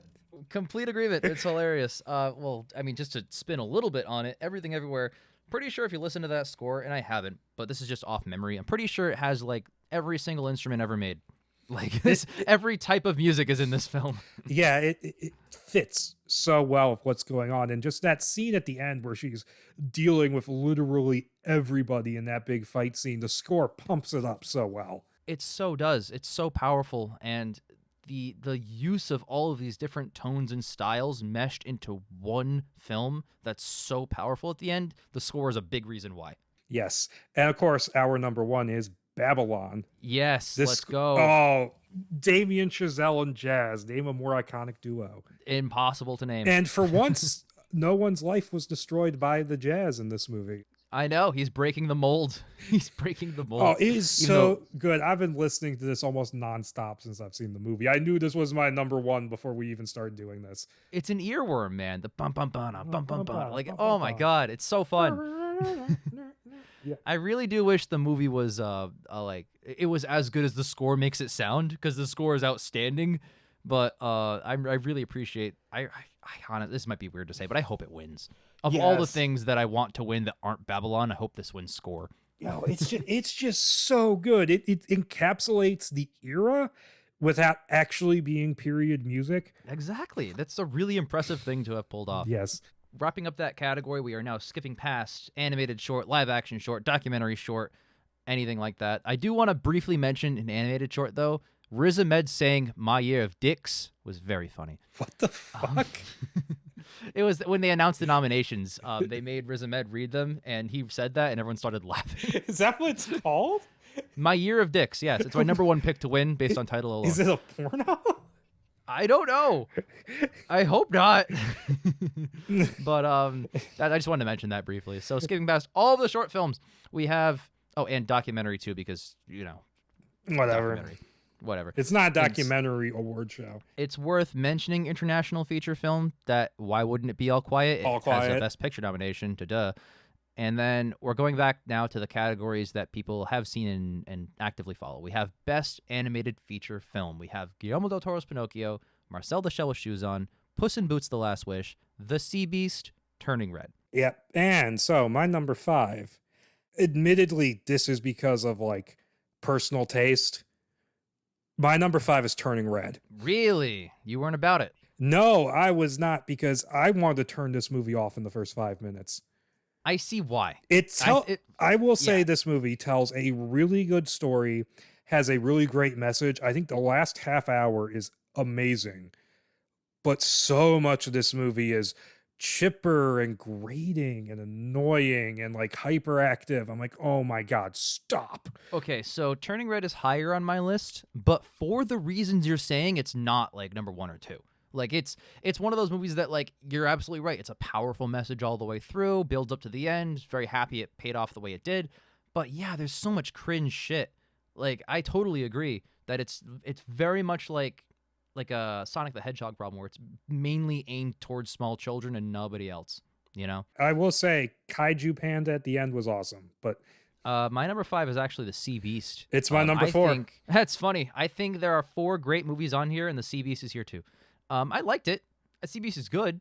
Speaker 1: Complete agreement. It's hilarious. Well, I mean, just to spin a little bit on it, Everything Everywhere, pretty sure if you listen to that score, and I haven't, but this is just off memory, I'm pretty sure it has like every single instrument ever made. Like this, every type of music is in this film.
Speaker 2: Yeah, it fits so well with what's going on. And just that scene at the end where she's dealing with literally everybody in that big fight scene, the score pumps it up so well.
Speaker 1: It so does. It's so powerful. And the use of all of these different tones and styles meshed into one film that's so powerful at the end, the score is a big reason why.
Speaker 2: Yes. And of course, our number 1 is Babylon.
Speaker 1: Yes, let's go.
Speaker 2: Oh, Damien Chazelle and Jazz. Name a more iconic duo.
Speaker 1: Impossible to name.
Speaker 2: And for once, no one's life was destroyed by the Jazz in this movie.
Speaker 1: I know. He's breaking the mold. He's breaking the mold.
Speaker 2: Oh, it is so good. I've been listening to this almost nonstop since I've seen the movie. I knew this was my number 1 before we even started doing this.
Speaker 1: It's an earworm, man. The bum bum bum bum bum bum. Like, oh my god, it's so fun. Yeah. I really do wish the movie was like it was as good as the score makes it sound, because the score is outstanding. But I really appreciate. I honestly, this might be weird to say, but I hope it wins. Of all the things that I want to win that aren't Babylon, I hope this wins score.
Speaker 2: It's just so good. It encapsulates the era without actually being period music.
Speaker 1: Exactly. That's a really impressive thing to have pulled off.
Speaker 2: Yes.
Speaker 1: Wrapping up that category, we are now skipping past animated short, live action short, documentary short, anything like that. I do want to briefly mention an animated short, though. Riz Ahmed saying "My Year of Dicks" was very funny.
Speaker 2: What the fuck?
Speaker 1: It was when they announced the nominations. They made Riz Ahmed read them, and he said that, and everyone started laughing.
Speaker 2: Is that what it's called?
Speaker 1: My Year of Dicks, yes. It's my number one pick to win based on title alone.
Speaker 2: Is it a porno?
Speaker 1: I don't know. I hope not. But I just wanted to mention that briefly. So skipping past all of the short films, we have and documentary too, because whatever.
Speaker 2: It's not a documentary award show.
Speaker 1: It's worth mentioning international feature film. That why wouldn't it be All Quiet?
Speaker 2: All
Speaker 1: It
Speaker 2: Quiet
Speaker 1: has a Best Picture nomination. Duh. And then we're going back now to the categories that people have seen and actively follow. We have Best Animated Feature Film. We have Guillermo del Toro's Pinocchio, Marcel the Shell with Shoes On, Puss in Boots: The Last Wish, The Sea Beast, Turning Red.
Speaker 2: Yep. And so my number 5, admittedly, this is because of like personal taste. My number 5 is Turning Red.
Speaker 1: Really? You weren't about it?
Speaker 2: No, I was not, because I wanted to turn this movie off in the first 5 minutes.
Speaker 1: I see why.
Speaker 2: I will say this movie tells a really good story, has a really great message. I think the last half hour is amazing, but so much of this movie is chipper and grating and annoying and like hyperactive. I'm like, oh my God, stop.
Speaker 1: Okay, so Turning Red is higher on my list, but for the reasons you're saying, it's not like number 1 or 2. Like it's one of those movies that, like, you're absolutely right. It's a powerful message all the way through, builds up to the end. Very happy it paid off the way it did. But yeah, there's so much cringe shit. Like, I totally agree that it's very much like a Sonic the Hedgehog problem, where it's mainly aimed towards small children and nobody else, you know?
Speaker 2: I will say Kaiju Panda at the end was awesome, but
Speaker 1: my number 5 is actually The Sea Beast.
Speaker 2: It's my number 4.
Speaker 1: That's funny. I think there are 4 great movies on here, and The Sea Beast is here too. I liked it. Sea Beast is good,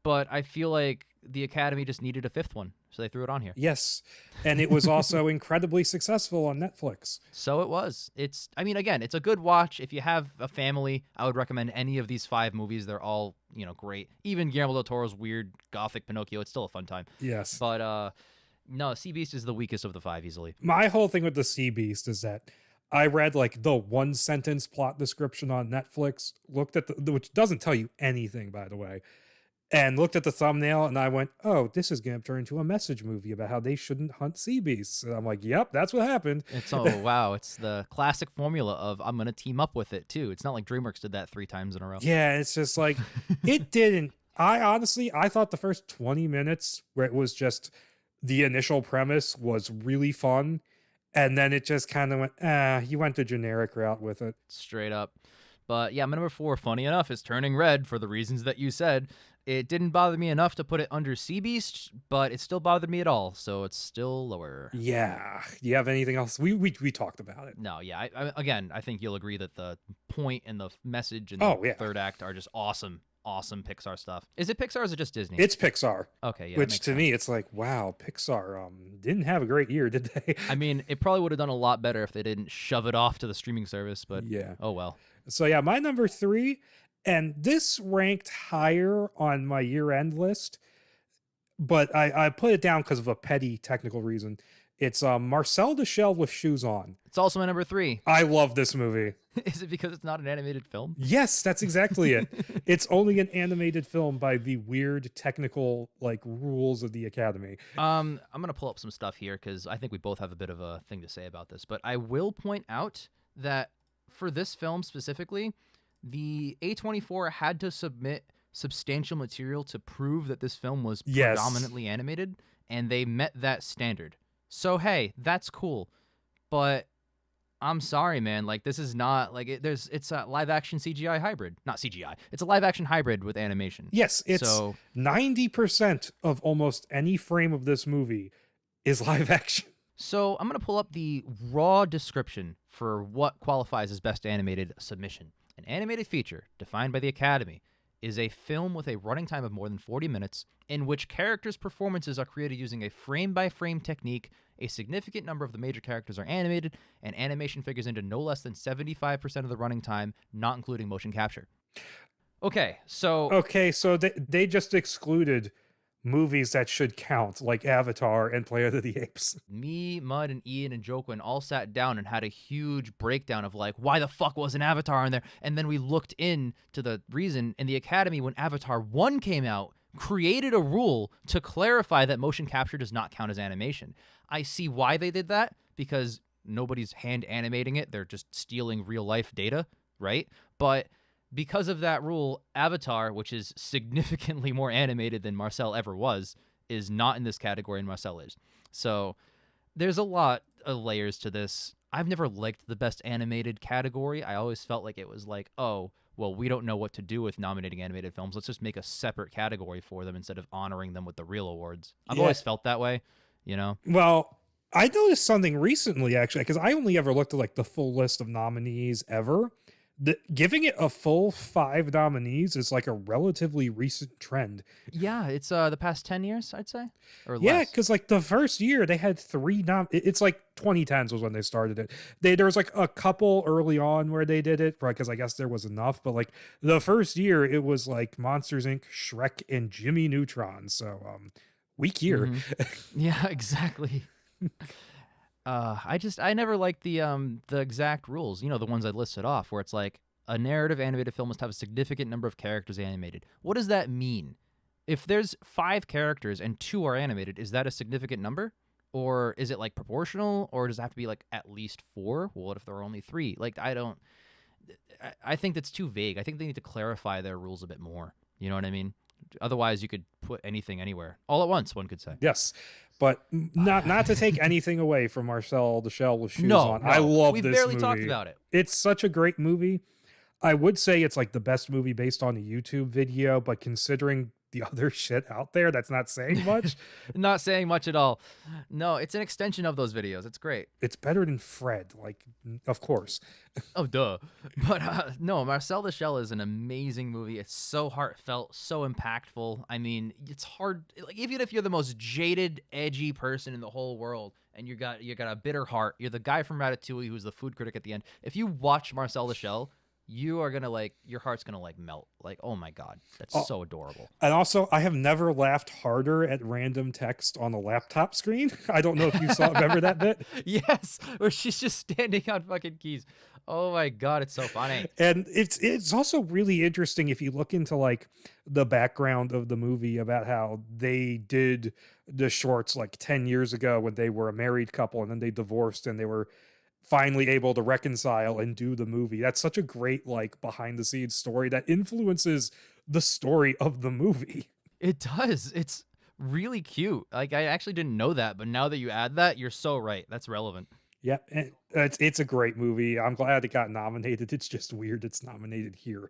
Speaker 1: but I feel like the Academy just needed a 5th one, so they threw it on here.
Speaker 2: Yes, and it was also incredibly successful on Netflix.
Speaker 1: So it was. Again, it's a good watch. If you have a family, I would recommend any of these 5 movies. They're all, great. Even Guillermo del Toro's weird gothic Pinocchio, it's still a fun time.
Speaker 2: Yes.
Speaker 1: But no, Sea Beast is the weakest of the 5 easily.
Speaker 2: My whole thing with the Sea Beast is that I read like the 1-sentence plot description on Netflix, looked at which doesn't tell you anything, by the way, and looked at the thumbnail, and I went, oh, this is going to turn into a message movie about how they shouldn't hunt sea beasts. And I'm like, yep, that's what happened.
Speaker 1: Wow. It's the classic formula of I'm going to team up with it too. It's not like DreamWorks did that 3 times in a row.
Speaker 2: Yeah, it's just like, it didn't. I thought the first 20 minutes where it was just the initial premise was really fun. And then it just kind of went, you went the generic route with it.
Speaker 1: Straight up. But yeah, my number 4, funny enough, is Turning Red for the reasons that you said. It didn't bother me enough to put it under Sea Beast, but it still bothered me at all, so it's still lower.
Speaker 2: Yeah. Do you have anything else? We talked about it.
Speaker 1: No, yeah. I think you'll agree that the point and the message and the third act are just awesome. Awesome Pixar stuff. Is it Pixar or is it just Disney?
Speaker 2: It's Pixar.
Speaker 1: Okay, yeah.
Speaker 2: Which to me, it's like, wow, Pixar didn't have a great year, did they?
Speaker 1: I mean, it probably would have done a lot better if they didn't shove it off to the streaming service, but yeah. Oh well.
Speaker 2: So yeah, my number 3, and this ranked higher on my year-end list, but I put it down because of a petty technical reason. It's Marcel the Shell with Shoes On.
Speaker 1: It's also my number 3.
Speaker 2: I love this movie.
Speaker 1: Is it because it's not an animated film?
Speaker 2: Yes, that's exactly it. It's only an animated film by the weird technical rules of the Academy.
Speaker 1: I'm gonna pull up some stuff here because I think we both have a bit of a thing to say about this. But I will point out that for this film specifically, the A24 had to submit substantial material to prove that this film was predominantly animated, and they met that standard. So hey, that's cool, but I'm sorry, man. Like, this is not it's a live action CGI hybrid, not CGI. It's a live action hybrid with animation.
Speaker 2: Yes, it's 90% of almost any frame of this movie is live action.
Speaker 1: So I'm gonna pull up the raw description for what qualifies as best animated submission. An animated feature defined by the Academy is a film with a running time of more than 40 minutes in which characters' performances are created using a frame-by-frame technique. A significant number of the major characters are animated, and animation figures into no less than 75% of the running time, not including motion capture. Okay, so
Speaker 2: they just excluded movies that should count, like Avatar and Planet of the Apes.
Speaker 1: Me, Mud, and Ian and Joquin all sat down and had a huge breakdown of like, why the fuck wasn't Avatar in there? And then we looked into the reason, and the Academy, when Avatar 1 came out, created a rule to clarify that motion capture does not count as animation. I see why they did that, because nobody's hand animating it. They're just stealing real life data, right? But because of that rule, Avatar, which is significantly more animated than Marcel ever was, is not in this category, and Marcel is. So there's a lot of layers to this. I've never liked the best animated category. I always felt like it was like, oh, well, we don't know what to do with nominating animated films. Let's just make a separate category for them instead of honoring them with the real awards. I've always felt that way, you know?
Speaker 2: Well, I noticed something recently, actually, because I only ever looked at like the full list of nominees ever. Giving it a full 5 nominees is like a relatively recent trend.
Speaker 1: Yeah, it's the past 10 years, I'd say, or
Speaker 2: yeah,
Speaker 1: less.
Speaker 2: because like the first year they had 3 it's like 2010s was when they started it. There was like a couple early on where they did it, because I guess there was enough, but like the first year it was like Monsters Inc., Shrek, and Jimmy Neutron. So weak year.
Speaker 1: Mm-hmm. Yeah, exactly. I never liked the exact rules, you know, the ones I listed off, where it's like a narrative animated film must have a significant number of characters animated. What does that mean? If there's 5 characters and 2 are animated, is that a significant number? Or is it like proportional? Or does it have to be like at least 4? Well, what if there are only 3? Like, I think that's too vague. I think they need to clarify their rules a bit more. You know what I mean? Otherwise, you could put anything anywhere all at once, one could say.
Speaker 2: Yes, but not to take anything away from Marcel the Shell with Shoes on.
Speaker 1: No.
Speaker 2: I love this movie.
Speaker 1: We've barely talked about it.
Speaker 2: It's such a great movie. I would say it's like the best movie based on a YouTube video, but considering the other shit out there, that's not saying much.
Speaker 1: Not saying much at all. No, it's an extension of those videos. It's great.
Speaker 2: It's better than Fred, like, of course.
Speaker 1: Oh, duh. But no, Marcel the Shell is an amazing movie. It's so heartfelt, so impactful. I mean, it's hard, like, even if you're the most jaded, edgy person in the whole world, and you got a bitter heart, you're the guy from Ratatouille who's the food critic at the end. If you watch Marcel the Shell, you are gonna your heart's gonna melt. Like, oh my god, that's so adorable.
Speaker 2: And also, I have never laughed harder at random text on a laptop screen. I don't know if you remember that bit?
Speaker 1: Yes, where she's just standing on fucking keys. Oh my god, it's so funny.
Speaker 2: And it's also really interesting if you look into like the background of the movie about how they did the shorts like 10 years ago when they were a married couple, and then they divorced and they were finally able to reconcile and do the movie. That's such a great like behind the scenes story that influences the story of the movie.
Speaker 1: It does. It's really cute. Like, I actually didn't know that, but now that you add that, you're so right. That's relevant.
Speaker 2: Yeah, it's a great movie. I'm glad it got nominated. It's just weird it's nominated here.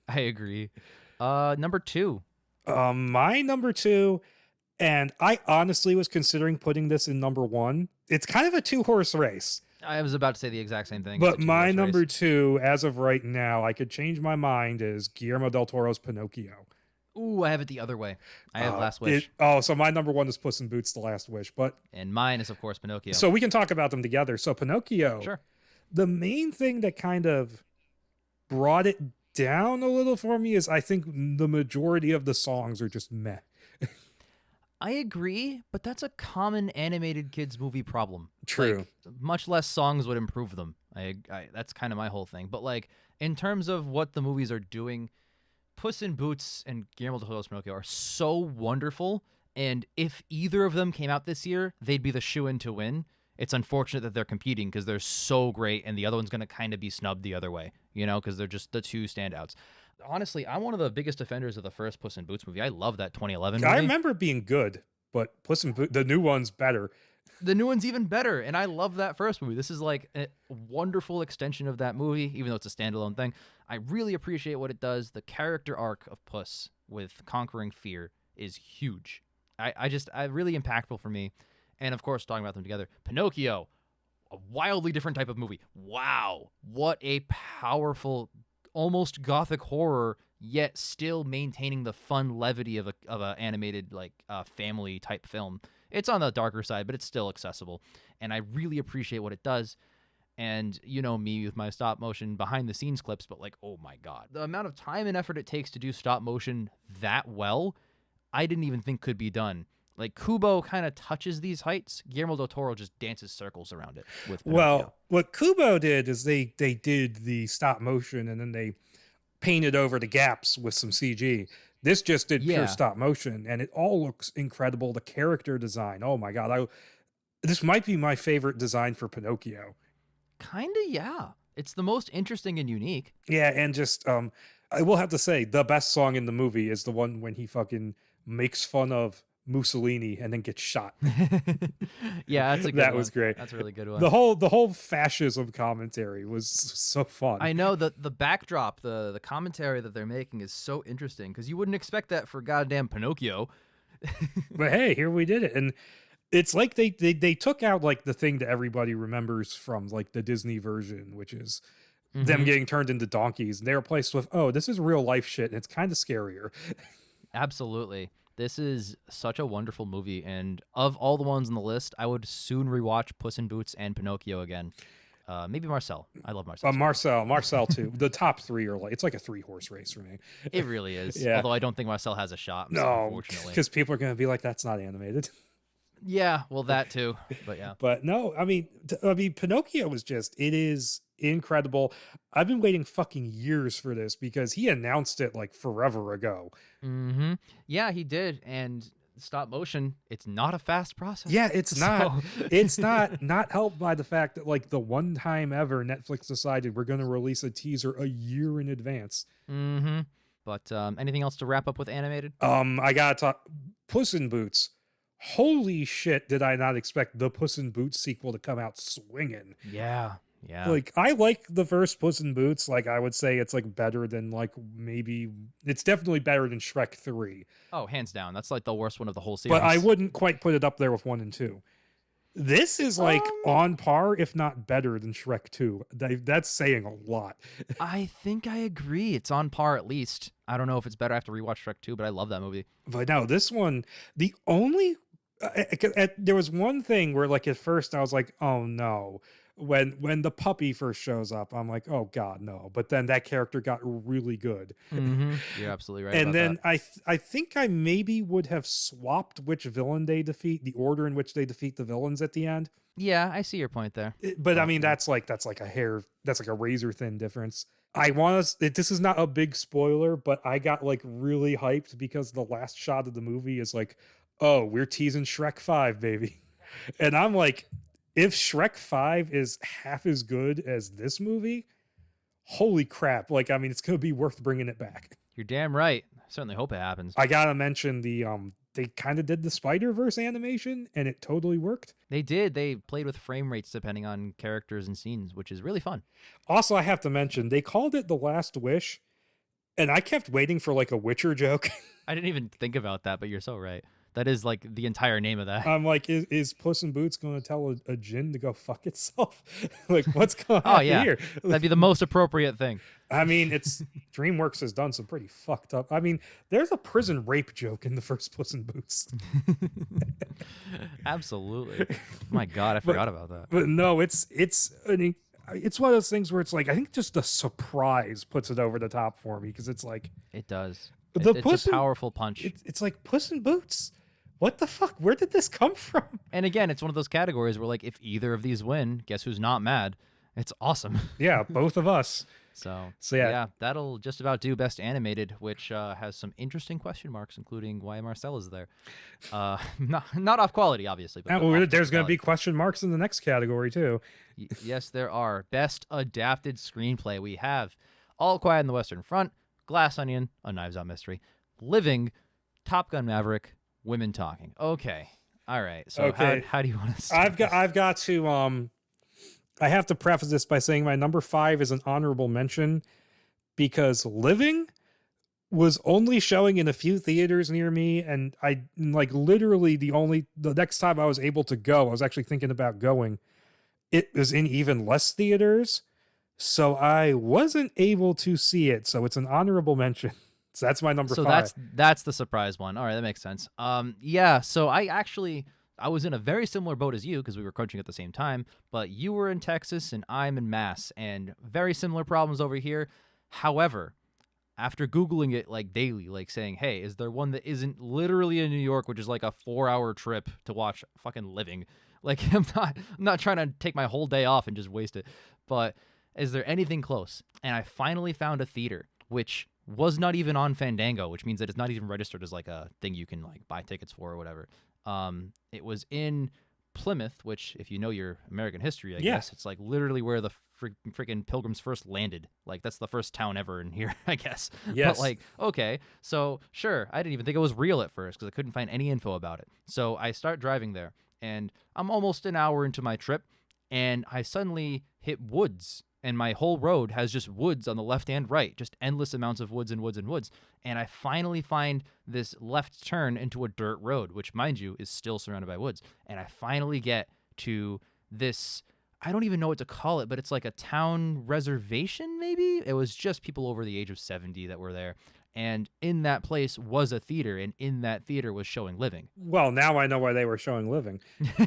Speaker 1: I agree. Number 2.
Speaker 2: My number 2, and I honestly was considering putting this in number 1. It's kind of a 2-horse race.
Speaker 1: I was about to say the exact same thing.
Speaker 2: But my number 2, as of right now, I could change my mind, is Guillermo del Toro's Pinocchio.
Speaker 1: Ooh, I have it the other way. I have Last Wish.
Speaker 2: So my number 1 is Puss in Boots: The Last Wish.
Speaker 1: And mine is, of course, Pinocchio.
Speaker 2: So we can talk about them together. So Pinocchio,
Speaker 1: sure.
Speaker 2: The main thing that kind of brought it down a little for me is I think the majority of the songs are just meh.
Speaker 1: I agree, but that's a common animated kids movie problem.
Speaker 2: True.
Speaker 1: Like, much less songs would improve them. That's kind of my whole thing. But like, in terms of what the movies are doing, Puss in Boots and Guillermo del Toro's Pinocchio are so wonderful. And if either of them came out this year, they'd be the shoo-in to win. It's unfortunate that they're competing because they're so great, and the other one's going to kind of be snubbed the other way, you know, because they're just the two standouts. Honestly, I'm one of the biggest defenders of the first Puss in Boots movie. I love that 2011 movie.
Speaker 2: I remember it being good, but Puss in Boots, the new one's better.
Speaker 1: The new one's even better, and I love that first movie. This is like a wonderful extension of that movie, even though it's a standalone thing. I really appreciate what it does. The character arc of Puss with conquering fear is huge. I really impactful for me. And of course, talking about them together, Pinocchio, a wildly different type of movie. Wow, what a powerful, almost gothic horror yet still maintaining the fun levity of a animated like family type film. It's on the darker side, but it's still accessible, and I really appreciate what it does. And you know me with my stop motion behind the scenes clips, but like, oh my God, the amount of time and effort it takes to do stop motion that well, I didn't even think could be done. Like Kubo kind of touches these heights. Guillermo del Toro just dances circles around it with Pinocchio.
Speaker 2: Well, what Kubo did is they did the stop motion and then they painted over the gaps with some CG. This just did pure stop motion, and it all looks incredible. The character design, oh my God, this might be my favorite design for Pinocchio.
Speaker 1: Kinda, yeah. It's the most interesting and unique.
Speaker 2: Yeah, and just I will have to say the best song in the movie is the one when he fucking makes fun of Mussolini and then gets shot.
Speaker 1: Yeah, that's a good
Speaker 2: that
Speaker 1: one.
Speaker 2: was great.
Speaker 1: That's a really good one.
Speaker 2: The whole fascism commentary was so fun.
Speaker 1: I know the backdrop, the commentary that they're making is so interesting because you wouldn't expect that for goddamn Pinocchio.
Speaker 2: But hey, here we did it. And it's like they took out like the thing that everybody remembers from like the Disney version, which is them getting turned into donkeys, and they replaced with, oh, this is real life shit, and it's kind of scarier.
Speaker 1: Absolutely. This is such a wonderful movie, and of all the ones on the list, I would soon rewatch Puss in Boots and Pinocchio again. Maybe Marcel. I love Marcel.
Speaker 2: Marcel too. The top three are like, it's like a 3-horse race for me.
Speaker 1: It really is.
Speaker 2: Yeah.
Speaker 1: Although I don't think Marcel has a shot.
Speaker 2: No,
Speaker 1: unfortunately,
Speaker 2: because people are going to be like, that's not animated.
Speaker 1: Yeah, well, that too. But yeah.
Speaker 2: But no, I mean, Pinocchio was it is incredible. I've been waiting fucking years for this because he announced it like forever ago.
Speaker 1: Yeah, he did. And stop motion, it's not a fast process.
Speaker 2: Yeah, it's not. It's not helped by the fact that like the one time ever Netflix decided we're going to release a teaser a year in advance.
Speaker 1: But anything else to wrap up with animated?
Speaker 2: I gotta talk Puss in Boots. Holy shit, did I not expect the Puss in Boots sequel to come out swinging.
Speaker 1: Yeah.
Speaker 2: Like, I like the first Puss in Boots. Like, I would say it's like better than like maybe it's definitely better than Shrek 3.
Speaker 1: Oh, hands down. That's like the worst one of the whole series.
Speaker 2: But I wouldn't quite put it up there with 1 and 2. This is like on par, if not better than Shrek 2. That's saying a lot.
Speaker 1: I think I agree. It's on par at least. I don't know if it's better. I have to rewatch Shrek 2, but I love that movie.
Speaker 2: But no, this one, the only there was one thing where like at first I was like, oh no. When the puppy first shows up, I'm like, oh God, no. But then that character got really good.
Speaker 1: You're absolutely right.
Speaker 2: And then I think I maybe would have swapped which villain they defeat, the order in which they defeat the villains at the end.
Speaker 1: Yeah, I see your point there.
Speaker 2: But I mean, that's like a razor thin difference. This is not a big spoiler, but I got like really hyped because the last shot of the movie is like, oh, we're teasing Shrek 5, baby. And I'm like, if Shrek 5 is half as good as this movie, holy crap. Like, I mean, it's going to be worth bringing it back.
Speaker 1: You're damn right. I certainly hope it happens.
Speaker 2: I got to mention they kind of did the Spider-Verse animation and it totally worked.
Speaker 1: They did. They played with frame rates depending on characters and scenes, which is really fun.
Speaker 2: Also, I have to mention, they called it The Last Wish, and I kept waiting for like a Witcher joke.
Speaker 1: I didn't even think about that, but you're so right. That is like the entire name of that.
Speaker 2: I'm like, is Puss in Boots going to tell a djinn to go fuck itself? Like, what's going on here?
Speaker 1: That'd be the most appropriate thing.
Speaker 2: I mean, DreamWorks has done some pretty fucked up. I mean, there's a prison rape joke in the first Puss in Boots.
Speaker 1: Absolutely. My God, I forgot about that.
Speaker 2: But no, it's one of those things where it's like, I think just the surprise puts it over the top for me because it's like
Speaker 1: it does.
Speaker 2: It's
Speaker 1: a powerful punch.
Speaker 2: It's like Puss in Boots. What the fuck? Where did this come from?
Speaker 1: And again, it's one of those categories where, like, if either of these win, guess who's not mad? It's awesome.
Speaker 2: Yeah, both of us.
Speaker 1: So
Speaker 2: yeah,
Speaker 1: that'll just about do Best Animated, which has some interesting question marks, including why Marcel is there. Not off quality, obviously. But
Speaker 2: there's going to be question marks in the next category, too.
Speaker 1: Yes, there are. Best Adapted Screenplay. We have All Quiet on the Western Front, Glass Onion, A Knives Out Mystery, Living, Top Gun Maverick, Women Talking. Okay. All right. So how do you want to start?
Speaker 2: I've got to I have to preface this by saying my number 5 is an honorable mention because Living was only showing in a few theaters near me, and I like literally the next time I was able to go, I was actually thinking about going. It was in even less theaters, so I wasn't able to see it. So it's an honorable mention. So that's my number
Speaker 1: so
Speaker 2: 5.
Speaker 1: that's the surprise one. All right, that makes sense. Yeah. So I was in a very similar boat as you because we were crunching at the same time. But you were in Texas and I'm in Mass, and very similar problems over here. However, after Googling it like daily, like saying, hey, is there one that isn't literally in New York, which is like a 4-hour trip to watch fucking Living? Like, I'm not trying to take my whole day off and just waste it. But is there anything close? And I finally found a theater, which was not even on Fandango, which means that it's not even registered as like a thing you can like buy tickets for or whatever. It was in Plymouth, which, if you know your American history, I guess, it's like literally where the freaking Pilgrims first landed. Like, that's the first town ever in here, I guess.
Speaker 2: Yes.
Speaker 1: But like, okay, so sure, I didn't even think it was real at first because I couldn't find any info about it. So I start driving there, and I'm almost an hour into my trip, and I suddenly hit woods. And my whole road has just woods on the left and right, just endless amounts of woods and woods and woods. And I finally find this left turn into a dirt road, which, mind you, is still surrounded by woods. And I finally get to this, I don't even know what to call it, but it's like a town reservation, maybe? It was just people over the age of 70 that were there. And in that place was a theater, and in that theater was showing Living.
Speaker 2: Well, now I know why they were showing Living.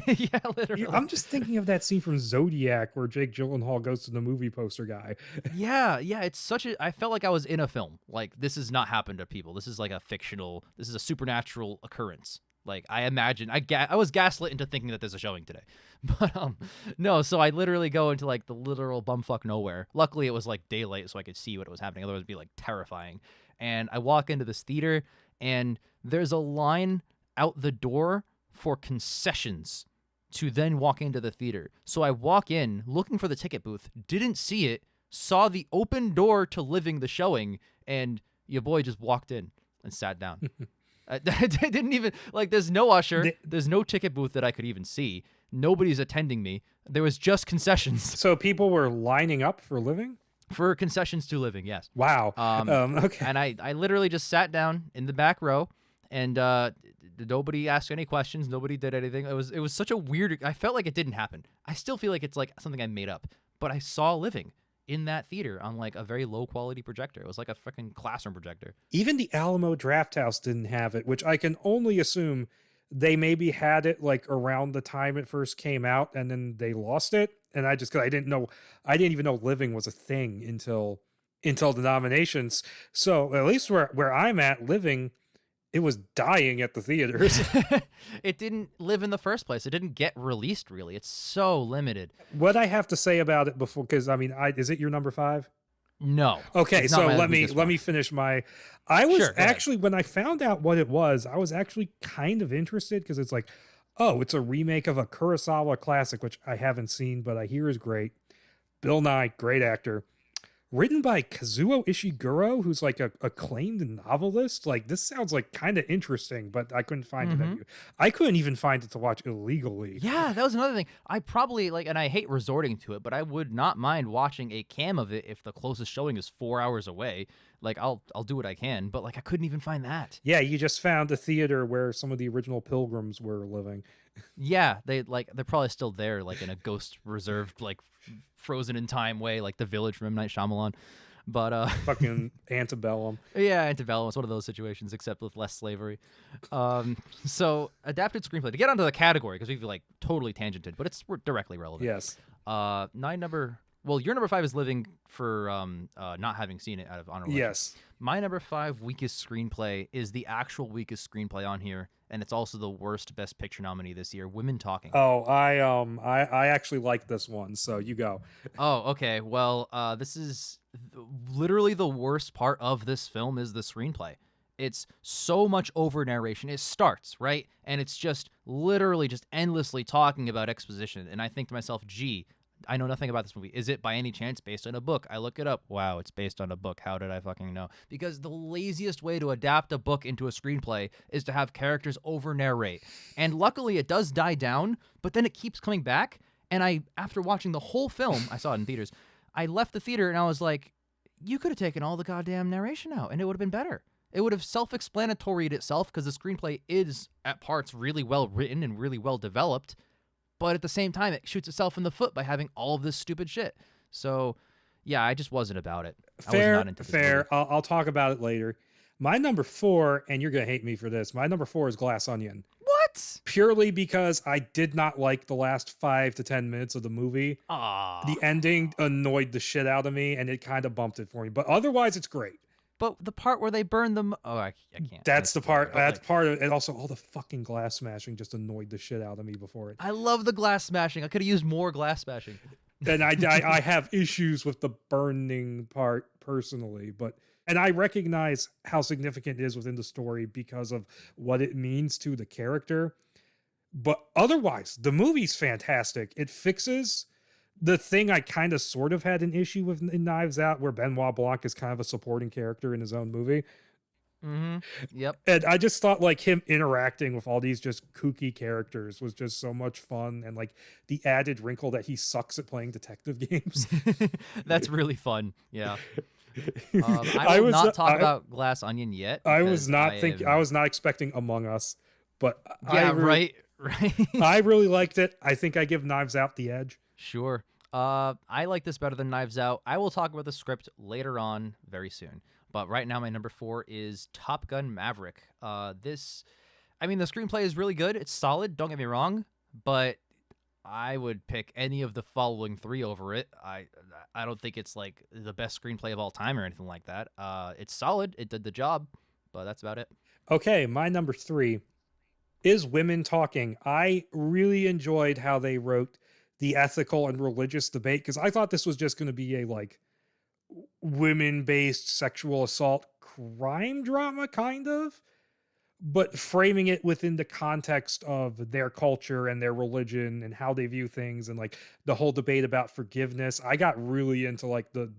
Speaker 1: Yeah, literally.
Speaker 2: I'm just thinking of that scene from Zodiac where Jake Gyllenhaal goes to the movie poster guy.
Speaker 1: Yeah, it's such a... I felt like I was in a film. Like, this has not happened to people. This is like a fictional... This is a supernatural occurrence. Like, I imagine... I was gaslit into thinking that there's a showing today. But, no, so I literally go into, like, the literal bumfuck nowhere. Luckily, it was, like, daylight so I could see what was happening. Otherwise, it'd be, like, terrifying. And I walk into this theater, and there's a line out the door for concessions to then walk into the theater. So I walk in, looking for the ticket booth, didn't see it, saw the open door to Living the showing, and your boy just walked in and sat down. I didn't even, like, there's no usher, there's no ticket booth that I could even see. Nobody's attending me. There was just concessions.
Speaker 2: So people were lining up for Living?
Speaker 1: For concessions to Living, yes.
Speaker 2: Wow. Okay.
Speaker 1: And I literally just sat down in the back row, and nobody asked any questions. Nobody did anything. It was such a weird... I felt like it didn't happen. I still feel like it's like something I made up. But I saw Living in that theater on like a very low quality projector. It was like a freaking classroom projector.
Speaker 2: Even the Alamo Drafthouse didn't have it, which I can only assume they maybe had it like around the time it first came out, and then they lost it. And I didn't even know Living was a thing until the nominations. So at least where I'm at, Living, it was dying at the theaters.
Speaker 1: It didn't live in the first place. It didn't get released, really. It's so limited.
Speaker 2: What I have to say about it before, because I mean, is it your number 5?
Speaker 1: No.
Speaker 2: Okay, so let me finish my... I was actually, when I found out what it was, I was actually kind of interested, because it's like, oh, it's a remake of a Kurosawa classic, which I haven't seen, but I hear is great. Bill Nye, great actor. Written by Kazuo Ishiguro, who's like a acclaimed novelist. Like, this sounds like kind of interesting, but I couldn't find it. I couldn't even find it to watch illegally.
Speaker 1: Yeah, that was another thing. I probably, like, and I hate resorting to it, but I would not mind watching a cam of it if the closest showing is 4 hours away. Like, I'll do what I can, but like I couldn't even find that.
Speaker 2: Yeah, you just found a theater where some of the original Pilgrims were living.
Speaker 1: Yeah, they're probably still there, like in a ghost reserved, like frozen in time way, like the Village from M. Night Shyamalan. But
Speaker 2: fucking Antebellum.
Speaker 1: Yeah, Antebellum. It's one of those situations, except with less slavery. So adapted screenplay. To get onto the category, because we've like totally tangented, but we're directly relevant.
Speaker 2: Yes.
Speaker 1: Your number 5 is Living for not having seen it out of honorable.
Speaker 2: Yes.
Speaker 1: My number 5 weakest screenplay is the actual weakest screenplay on here, and it's also the worst Best Picture nominee this year, Women Talking.
Speaker 2: Oh, I actually like this one, so you go.
Speaker 1: Oh, okay. Well, this is literally the worst part of this film is the screenplay. It's so much over narration. It starts, right? And it's just literally just endlessly talking about exposition. And I think to myself, gee, I know nothing about this movie. Is it by any chance based on a book? I look it up. Wow, it's based on a book. How did I fucking know? Because the laziest way to adapt a book into a screenplay is to have characters over narrate. And luckily it does die down, but then it keeps coming back. And after watching the whole film, I saw it in theaters, I left the theater and I was like, you could have taken all the goddamn narration out and it would have been better. It would have self-explanatoried itself because the screenplay is at parts really well written and really well developed. But at the same time, it shoots itself in the foot by having all of this stupid shit. So, yeah, I just wasn't about it. I was not into this movie.
Speaker 2: I'll talk about it later. My number 4, and you're going to hate me for this, my number 4 is Glass Onion.
Speaker 1: What?
Speaker 2: Purely because I did not like the last 5 to 10 minutes of the movie. The ending annoyed the shit out of me, and it kind of bumped it for me. But otherwise, it's great.
Speaker 1: But the part where they burn them... Oh, I can't.
Speaker 2: That's the part. That's part of it. And also, all the fucking glass smashing just annoyed the shit out of me before it.
Speaker 1: I love the glass smashing. I could have used more glass smashing.
Speaker 2: And I have issues with the burning part personally, and I recognize how significant it is within the story because of what it means to the character. But otherwise, the movie's fantastic. It fixes the thing I kind of sort of had an issue with in Knives Out, where Benoit Blanc is kind of a supporting character in his own movie.
Speaker 1: Mm-hmm. Yep.
Speaker 2: And I just thought like him interacting with all these just kooky characters was just so much fun. And like the added wrinkle that he sucks at playing detective games.
Speaker 1: That's really fun. Yeah. I will not talk about Glass Onion yet.
Speaker 2: I was not expecting Among Us, but
Speaker 1: yeah, right.
Speaker 2: I really liked it. I think I give Knives Out the edge.
Speaker 1: Sure. I like this better than Knives Out. I will talk about the script later on very soon. But right now, my number 4 is Top Gun Maverick. The screenplay is really good. It's solid. Don't get me wrong. But I would pick any of the following 3 over it. I don't think it's like the best screenplay of all time or anything like that. It's solid. It did the job. But that's about it.
Speaker 2: Okay, my number 3 is Women Talking. I really enjoyed how they wrote the ethical and religious debate, because I thought this was just going to be a like women-based sexual assault crime drama, kind of, but framing it within the context of their culture and their religion and how they view things, and like the whole debate about forgiveness. I got really into like the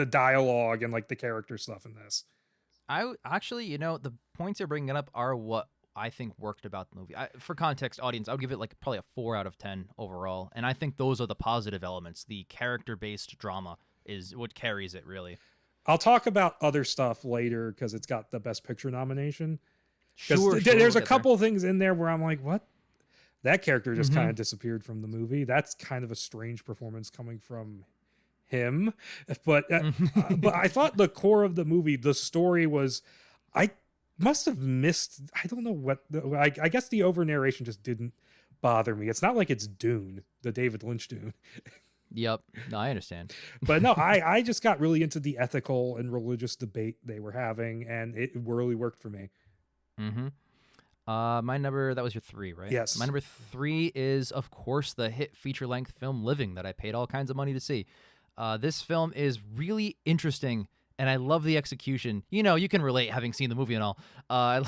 Speaker 2: dialogue and like the character stuff in this.
Speaker 1: I actually, the points you're bringing up are what I think worked about the movie. For context, audience, I would give it like probably a 4 out of 10 overall. And I think those are the positive elements. The character-based drama is what carries it, really.
Speaker 2: I'll talk about other stuff later because it's got the Best Picture nomination.
Speaker 1: Sure,
Speaker 2: there's a couple things in there where I'm like, what? That character just kind of disappeared from the movie. That's kind of a strange performance coming from him. But but I thought the core of the movie, the story was... I must have missed... I don't know what... I guess the over-narration just didn't bother me. It's not like it's Dune, the David Lynch Dune.
Speaker 1: Yep. No, I understand.
Speaker 2: But no, I just got really into the ethical and religious debate they were having, and it really worked for me.
Speaker 1: Mm-hmm. That was your 3, right?
Speaker 2: Yes.
Speaker 1: My number 3 is, of course, the hit feature-length film Living that I paid all kinds of money to see. This film is really interesting, and I love the execution. You can relate having seen the movie and all. I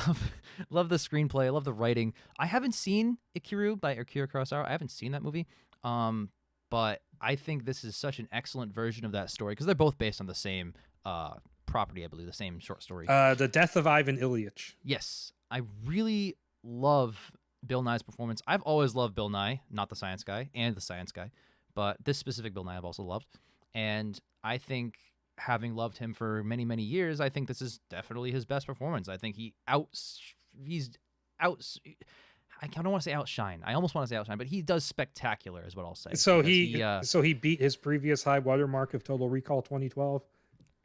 Speaker 1: love the screenplay. I love the writing. I haven't seen Ikiru by Akira Kurosawa. I haven't seen that movie. But I think this is such an excellent version of that story because they're both based on the same property, I believe, the same short story.
Speaker 2: The Death of Ivan Ilyich.
Speaker 1: Yes. I really love Bill Nye's performance. I've always loved Bill Nye, not the science guy, and the science guy. But this specific Bill Nye I've also loved. And I think, having loved him for many, many years, I think this is definitely his best performance. I think I don't want to say outshine. I almost want to say outshine, but he does spectacular, is what I'll say.
Speaker 2: So he beat his previous high watermark of Total Recall 2012.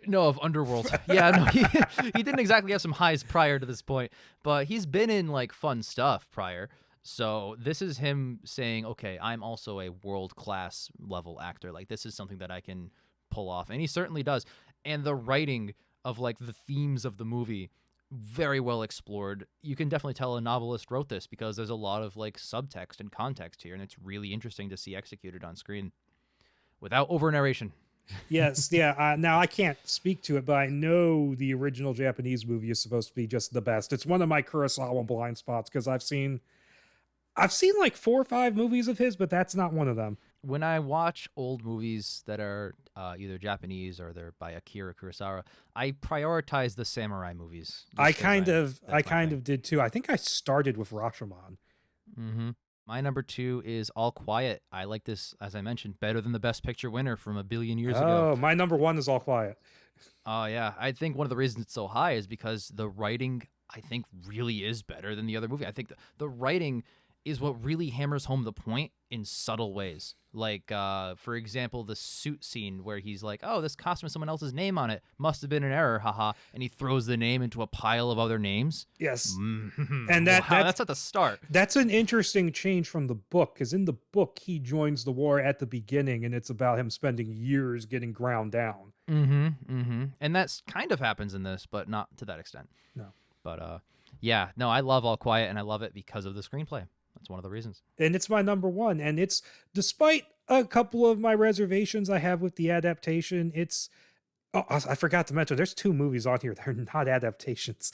Speaker 1: No, of Underworld. Yeah, no, he didn't exactly have some highs prior to this point, but he's been in like fun stuff prior. So this is him saying, okay, I'm also a world-class level actor. Like, this is something that I can pull off, and he certainly does. And the writing of like the themes of the movie, very well explored. You can definitely tell a novelist wrote this because there's a lot of like subtext and context here, and it's really interesting to see executed on screen without over narration.
Speaker 2: Yes, yeah. Now I can't speak to it, but I know the original Japanese movie is supposed to be just the best. It's one of my Kurosawa blind spots because I've seen like 4 or 5 movies of his, but that's not one of them.
Speaker 1: When I watch old movies that are either Japanese or they're by Akira Kurosawa, I prioritize the samurai movies.
Speaker 2: I kind of did too. I think I started with Rashomon.
Speaker 1: Mm-hmm. My number 2 is All Quiet. I like this, as I mentioned, better than the Best Picture winner from a billion years ago.
Speaker 2: Oh, my number 1 is All Quiet.
Speaker 1: Oh, yeah. I think one of the reasons it's so high is because the writing, I think, really is better than the other movie. I think the writing is what really hammers home the point in subtle ways. Like, for example, the suit scene where he's like, oh, this costume has someone else's name on it. Must have been an error, haha. And he throws the name into a pile of other names.
Speaker 2: Yes.
Speaker 1: And that's at the start.
Speaker 2: That's an interesting change from the book, because in the book, he joins the war at the beginning, and it's about him spending years getting ground down.
Speaker 1: And that's kind of happens in this, but not to that extent.
Speaker 2: No.
Speaker 1: But, yeah, no, I love All Quiet, and I love it because of the screenplay. That's one of the reasons.
Speaker 2: And it's my number one. And it's, despite a couple of my reservations I have with the adaptation, it's, oh, I forgot to mention, there's 2 movies on here that are not adaptations.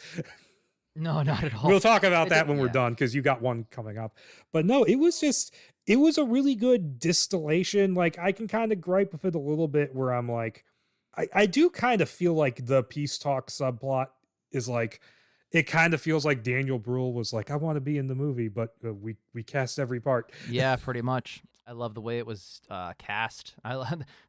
Speaker 1: No, not at all.
Speaker 2: We'll talk about that when we're done, because you got one coming up. But no, it was a really good distillation. Like, I can kind of gripe with it a little bit, where I'm like, I do kind of feel like the peace talk subplot is like, it kind of feels like Daniel Bruhl was like, I want to be in the movie, but we cast every part.
Speaker 1: Yeah, pretty much. I love the way it was cast.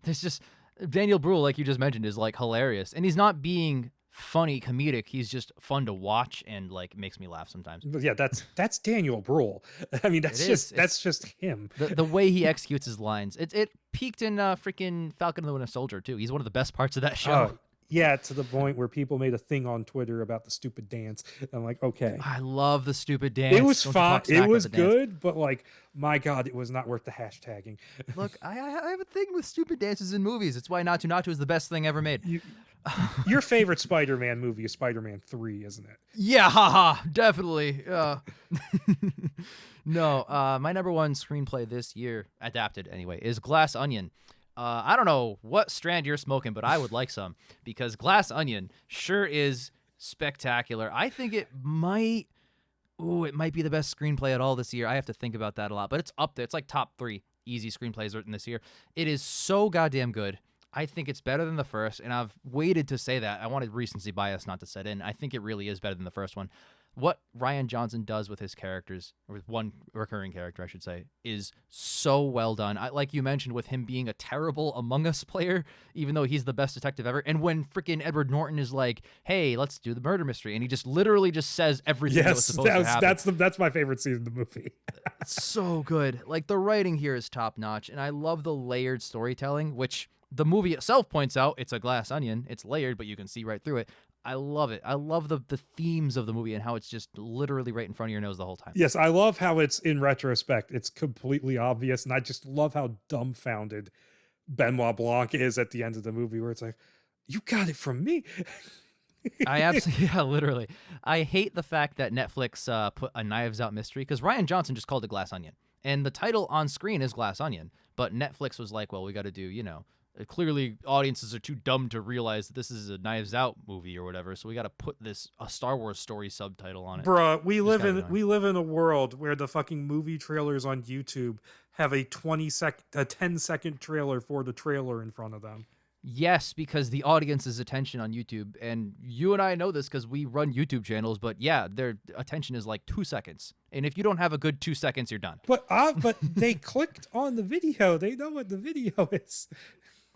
Speaker 1: There's just Daniel Bruhl, like you just mentioned, is like hilarious, and he's not being funny comedic. He's just fun to watch and like makes me laugh sometimes.
Speaker 2: But yeah, that's Daniel Bruhl. I mean, that's just him.
Speaker 1: The way he executes his lines. It peaked in freaking Falcon and the Winter Soldier too. He's one of the best parts of that show.
Speaker 2: Yeah, to the point where people made a thing on Twitter about the stupid dance. I'm like, okay.
Speaker 1: I love the stupid dance.
Speaker 2: It was fun. It was good, but like, my God, it was not worth the hashtagging.
Speaker 1: Look, I have a thing with stupid dances in movies. It's why Naatu Naatu is the best thing ever made.
Speaker 2: Your favorite Spider-Man movie is Spider-Man 3, isn't it?
Speaker 1: Yeah, haha, definitely. No, my number one screenplay this year, adapted anyway, is Glass Onion. I don't know what strand you're smoking, but I would like some, because Glass Onion sure is spectacular. I think it might be the best screenplay at all this year. I have to think about that a lot, but it's up there. It's like top 3 easy screenplays written this year. It is so goddamn good. I think it's better than the first, and I've waited to say that. I wanted recency bias not to set in. I think it really is better than the first one. What Rian Johnson does with his characters, or with one recurring character, I should say, is so well done. Like you mentioned, with him being a terrible Among Us player, even though he's the best detective ever. And when freaking Edward Norton is like, hey, let's do the murder mystery. And he just literally just says everything that was supposed to happen.
Speaker 2: That's my favorite scene in the movie.
Speaker 1: It's so good. Like, the writing here is top notch. And I love the layered storytelling, which the movie itself points out. It's a glass onion. It's layered, but you can see right through it. I love it. I love the themes of the movie and how it's just literally right in front of your nose the whole time.
Speaker 2: Yes, I love how it's, in retrospect, it's completely obvious, and I just love how dumbfounded Benoit Blanc is at the end of the movie, where it's like, you got it from me.
Speaker 1: I absolutely, yeah, literally. I hate the fact that Netflix put a Knives Out mystery, because Rian Johnson just called it Glass Onion, and the title on screen is Glass Onion, but Netflix was like, well, we got to do, clearly audiences are too dumb to realize that this is a Knives Out movie or whatever, so we got to put a Star Wars story subtitle on it.
Speaker 2: Bruh, we live in a world where the fucking movie trailers on YouTube have a 10-second trailer for the trailer in front of them.
Speaker 1: Yes, because the audience's attention on YouTube, and you and I know this because we run YouTube channels, but yeah, their attention is like 2 seconds. And if you don't have a good 2 seconds, you're done.
Speaker 2: But they clicked on the video. They know what the video is.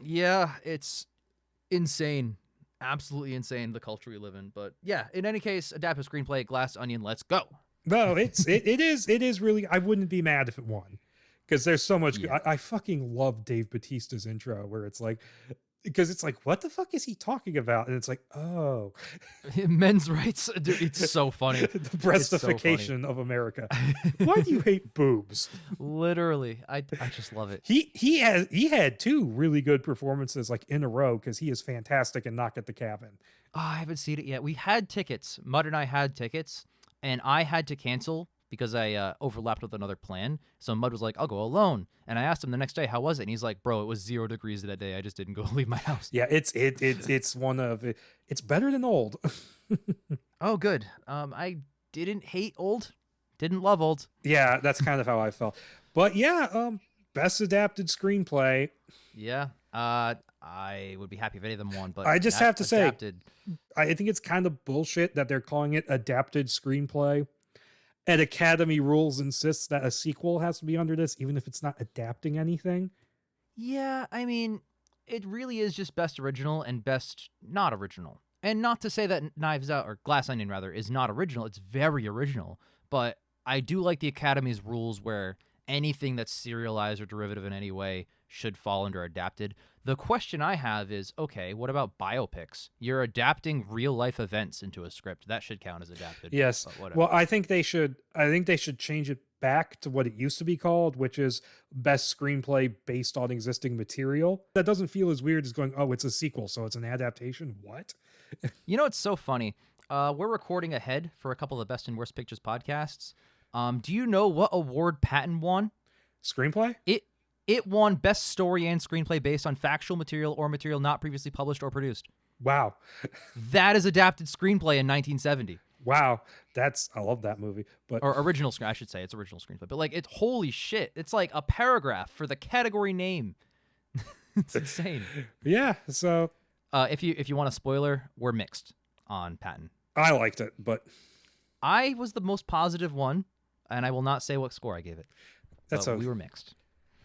Speaker 1: Yeah, it's insane. Absolutely insane, the culture we live in. But yeah, in any case, adaptive screenplay, Glass Onion, let's go.
Speaker 2: No, it is really, I wouldn't be mad if it won, because there's so much. Yeah. I fucking love Dave Bautista's intro, where it's like, because it's like, what the fuck is he talking about? And it's like, oh,
Speaker 1: men's rights. Dude, it's so funny.
Speaker 2: The breastification of America. Why do you hate boobs?
Speaker 1: Literally, I just love it.
Speaker 2: He had 2 really good performances like in a row, because he is fantastic in Knock at the Cabin.
Speaker 1: Oh, I haven't seen it yet. We had tickets. Mud and I had tickets, and I had to cancel because I overlapped with another plan. So Mud was like, I'll go alone. And I asked him the next day, how was it? And he's like, bro, it was 0 degrees that day. I just didn't go leave my house.
Speaker 2: Yeah, it's better than Old.
Speaker 1: Oh, good. I didn't hate Old. Didn't love Old.
Speaker 2: Yeah, that's kind of how I felt. But yeah, best adapted screenplay.
Speaker 1: Yeah. I would be happy if any of them won, but
Speaker 2: I just have to say, I think it's kind of bullshit that they're calling it adapted screenplay. And Academy rules insists that a sequel has to be under this, even if it's not adapting anything.
Speaker 1: Yeah, I mean, it really is just best original and best not original. And not to say that Knives Out, or Glass Onion rather, is not original. It's very original. But I do like the Academy's rules where anything that's serialized or derivative in any way should fall under adapted. The question I have is, okay, what about biopics? You're adapting real life events into a script. That should count as adapted.
Speaker 2: Yes.
Speaker 1: But whatever.
Speaker 2: Well, I think they should change it back to what it used to be called, which is best screenplay based on existing material. That doesn't feel as weird as going, oh, it's a sequel, so it's an adaptation. What?
Speaker 1: You know, it's so funny. We're recording ahead for a couple of Best and Worst Pictures podcasts. Do you know what award Patton won?
Speaker 2: Screenplay?
Speaker 1: It won Best Story and Screenplay based on factual material or material not previously published or produced.
Speaker 2: Wow.
Speaker 1: That is adapted screenplay in 1970.
Speaker 2: Wow. I love that movie. But
Speaker 1: Or original screen, I should say. It's original screenplay. But like, it's holy shit. It's like a paragraph for the category name. It's insane.
Speaker 2: Yeah. So
Speaker 1: if you want a spoiler, we're mixed on Patton.
Speaker 2: I liked it, but
Speaker 1: I was the most positive one, and I will not say what score I gave it. We were mixed.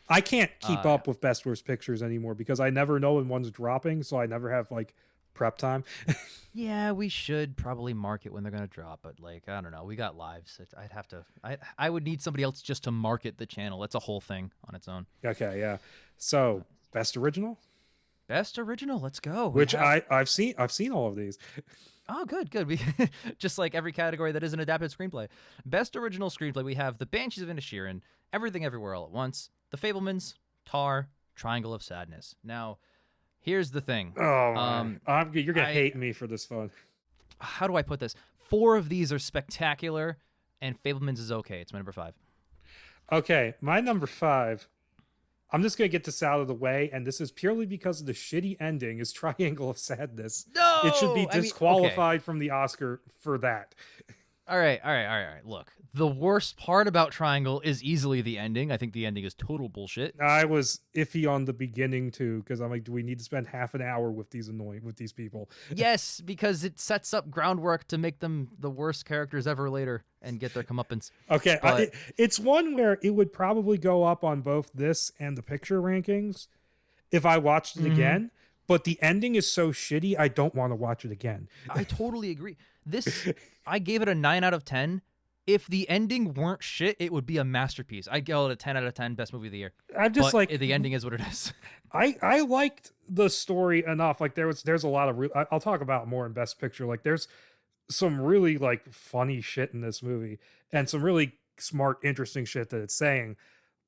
Speaker 2: I can't keep up with Best Worst Pictures anymore because I never know when one's dropping, so I never have like prep time.
Speaker 1: Yeah, we should probably mark it when they're gonna drop, but like I don't know, we got lives. I'd have to. I would need somebody else just to market the channel. It's a whole thing on its own.
Speaker 2: Okay, yeah. So Best Original.
Speaker 1: Best original, let's go.
Speaker 2: I've seen all of these.
Speaker 1: Oh, good. We just like every category that is an adapted screenplay. Best original screenplay, we have The Banshees of Inisherin, Everything Everywhere All at Once, The Fabelmans, Tar, Triangle of Sadness. Now, here's the thing.
Speaker 2: Oh, you're gonna hate me for this one.
Speaker 1: How do I put this? 4 of these are spectacular, and Fabelmans is okay. It's my number 5.
Speaker 2: Okay, my number 5. I'm just going to get this out of the way, and this is purely because of the shitty ending is Triangle of Sadness.
Speaker 1: No!
Speaker 2: It should be disqualified from the Oscar for that.
Speaker 1: All right. Look, the worst part about Triangle is easily the ending. I think the ending is total bullshit.
Speaker 2: I was iffy on the beginning, too, because I'm like, do we need to spend half an hour with these people?
Speaker 1: Yes, because it sets up groundwork to make them the worst characters ever later and get their comeuppance.
Speaker 2: Okay, it's one where it would probably go up on both this and the picture rankings if I watched it again, but the ending is so shitty, I don't want to watch it again.
Speaker 1: I totally agree. I gave it a 9 out of 10. If the ending weren't shit, it would be a masterpiece. I'd give it a 10 out of 10, best movie of the year.
Speaker 2: I'm just
Speaker 1: but the ending is what it is.
Speaker 2: I liked the story enough. Like there's a lot of I'll talk about more in Best Picture. Like there's some really like funny shit in this movie and some really smart, interesting shit that it's saying.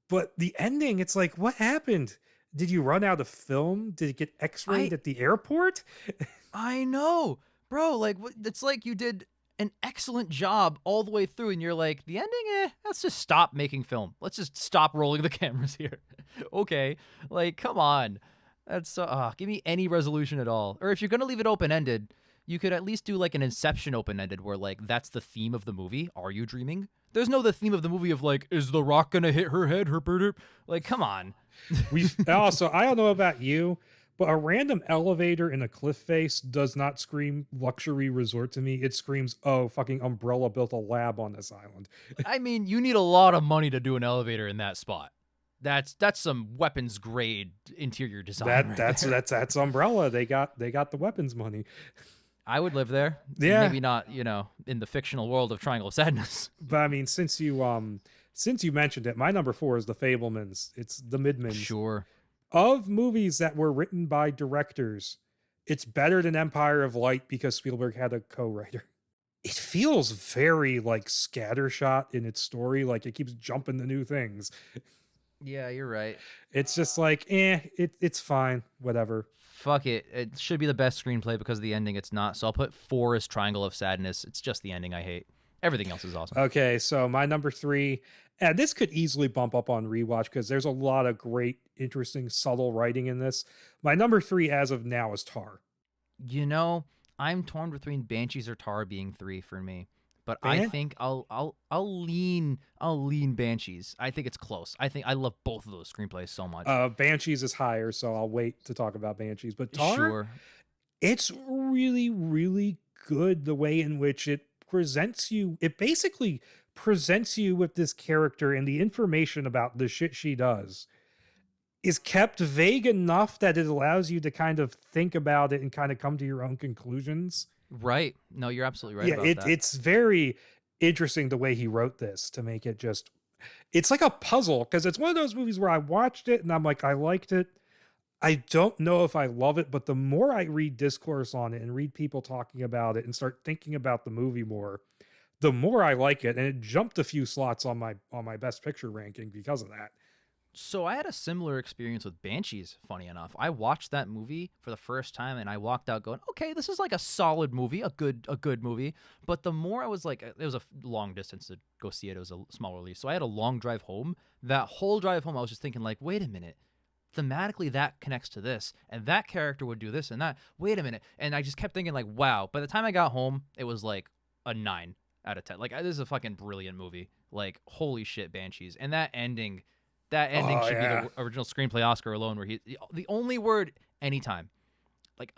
Speaker 2: But the ending, it's like, what happened? Did you run out of film? Did it get X-rayed at the airport?
Speaker 1: I know, bro. Like it's like you did an excellent job all the way through, and you're like, the ending, let's just stop making film. Let's just stop rolling the cameras here. Okay, like come on, that's give me any resolution at all. Or if you're gonna leave it open-ended, you could at least do like an Inception open-ended where like that's the theme of the movie. Are you dreaming? There's no the theme of the movie of like, is the rock gonna hit her head? Like, come on.
Speaker 2: Also, I don't know about you, but a random elevator in a cliff face does not scream luxury resort to me. It screams, oh, fucking Umbrella built a lab on this island.
Speaker 1: I mean, you need a lot of money to do an elevator in that spot. That's some weapons grade interior design.
Speaker 2: That's Umbrella. They got the weapons money.
Speaker 1: I would live there.
Speaker 2: Yeah.
Speaker 1: Maybe not, in the fictional world of Triangle of Sadness.
Speaker 2: But I mean, since you mentioned it, my number 4 is The Fabelmans. It's the Midmans.
Speaker 1: Sure.
Speaker 2: Of movies that were written by directors, it's better than Empire of Light because Spielberg had a co-writer. It feels very like scattershot in its story, like it keeps jumping to new things.
Speaker 1: Yeah, you're right.
Speaker 2: It's just like, it's fine, whatever.
Speaker 1: Fuck it. It should be the best screenplay because of the ending. It's not. So I'll put 4 as Triangle of Sadness. It's just the ending I hate. Everything else is awesome.
Speaker 2: Okay, so my number 3, and this could easily bump up on rewatch because there's a lot of great, interesting, subtle writing in this. My number 3 as of now is Tar.
Speaker 1: I'm torn between Banshees or Tar being 3 for me, but I think I'll lean Banshees. I think it's close. I love both of those screenplays so much.
Speaker 2: Banshees is higher, so I'll wait to talk about Banshees. But Tar,
Speaker 1: sure.
Speaker 2: It's really, really good the way in which it presents you. It basically presents you with this character, and the information about the shit she does is kept vague enough that it allows you to kind of think about it and kind of come to your own conclusions.
Speaker 1: Right. No, you're absolutely right about that.
Speaker 2: It's very, interesting the way he wrote this to make it just, it's like a puzzle, because it's one of those movies where I watched it and I'm like, I liked it. I don't know if I love it, but the more I read discourse on it and read people talking about it and start thinking about the movie more, the more I like it. And it jumped a few slots on my best picture ranking because of that.
Speaker 1: So I had a similar experience with Banshees, funny enough. I watched that movie for the first time and I walked out going, okay, this is like a solid movie, a good movie. But the more I was like, it was a long distance to go see it. It was a small release. So I had a long drive home. That whole drive home, I was just thinking like, wait a minute. Thematically, that connects to this, and that character would do this and that. Wait a minute. And I just kept thinking like, wow. By the time I got home, it was like a 9 out of 10. Like, this is a fucking brilliant movie. Like, holy shit, Banshees. And that ending should be the original screenplay Oscar alone, where the only word anytime, like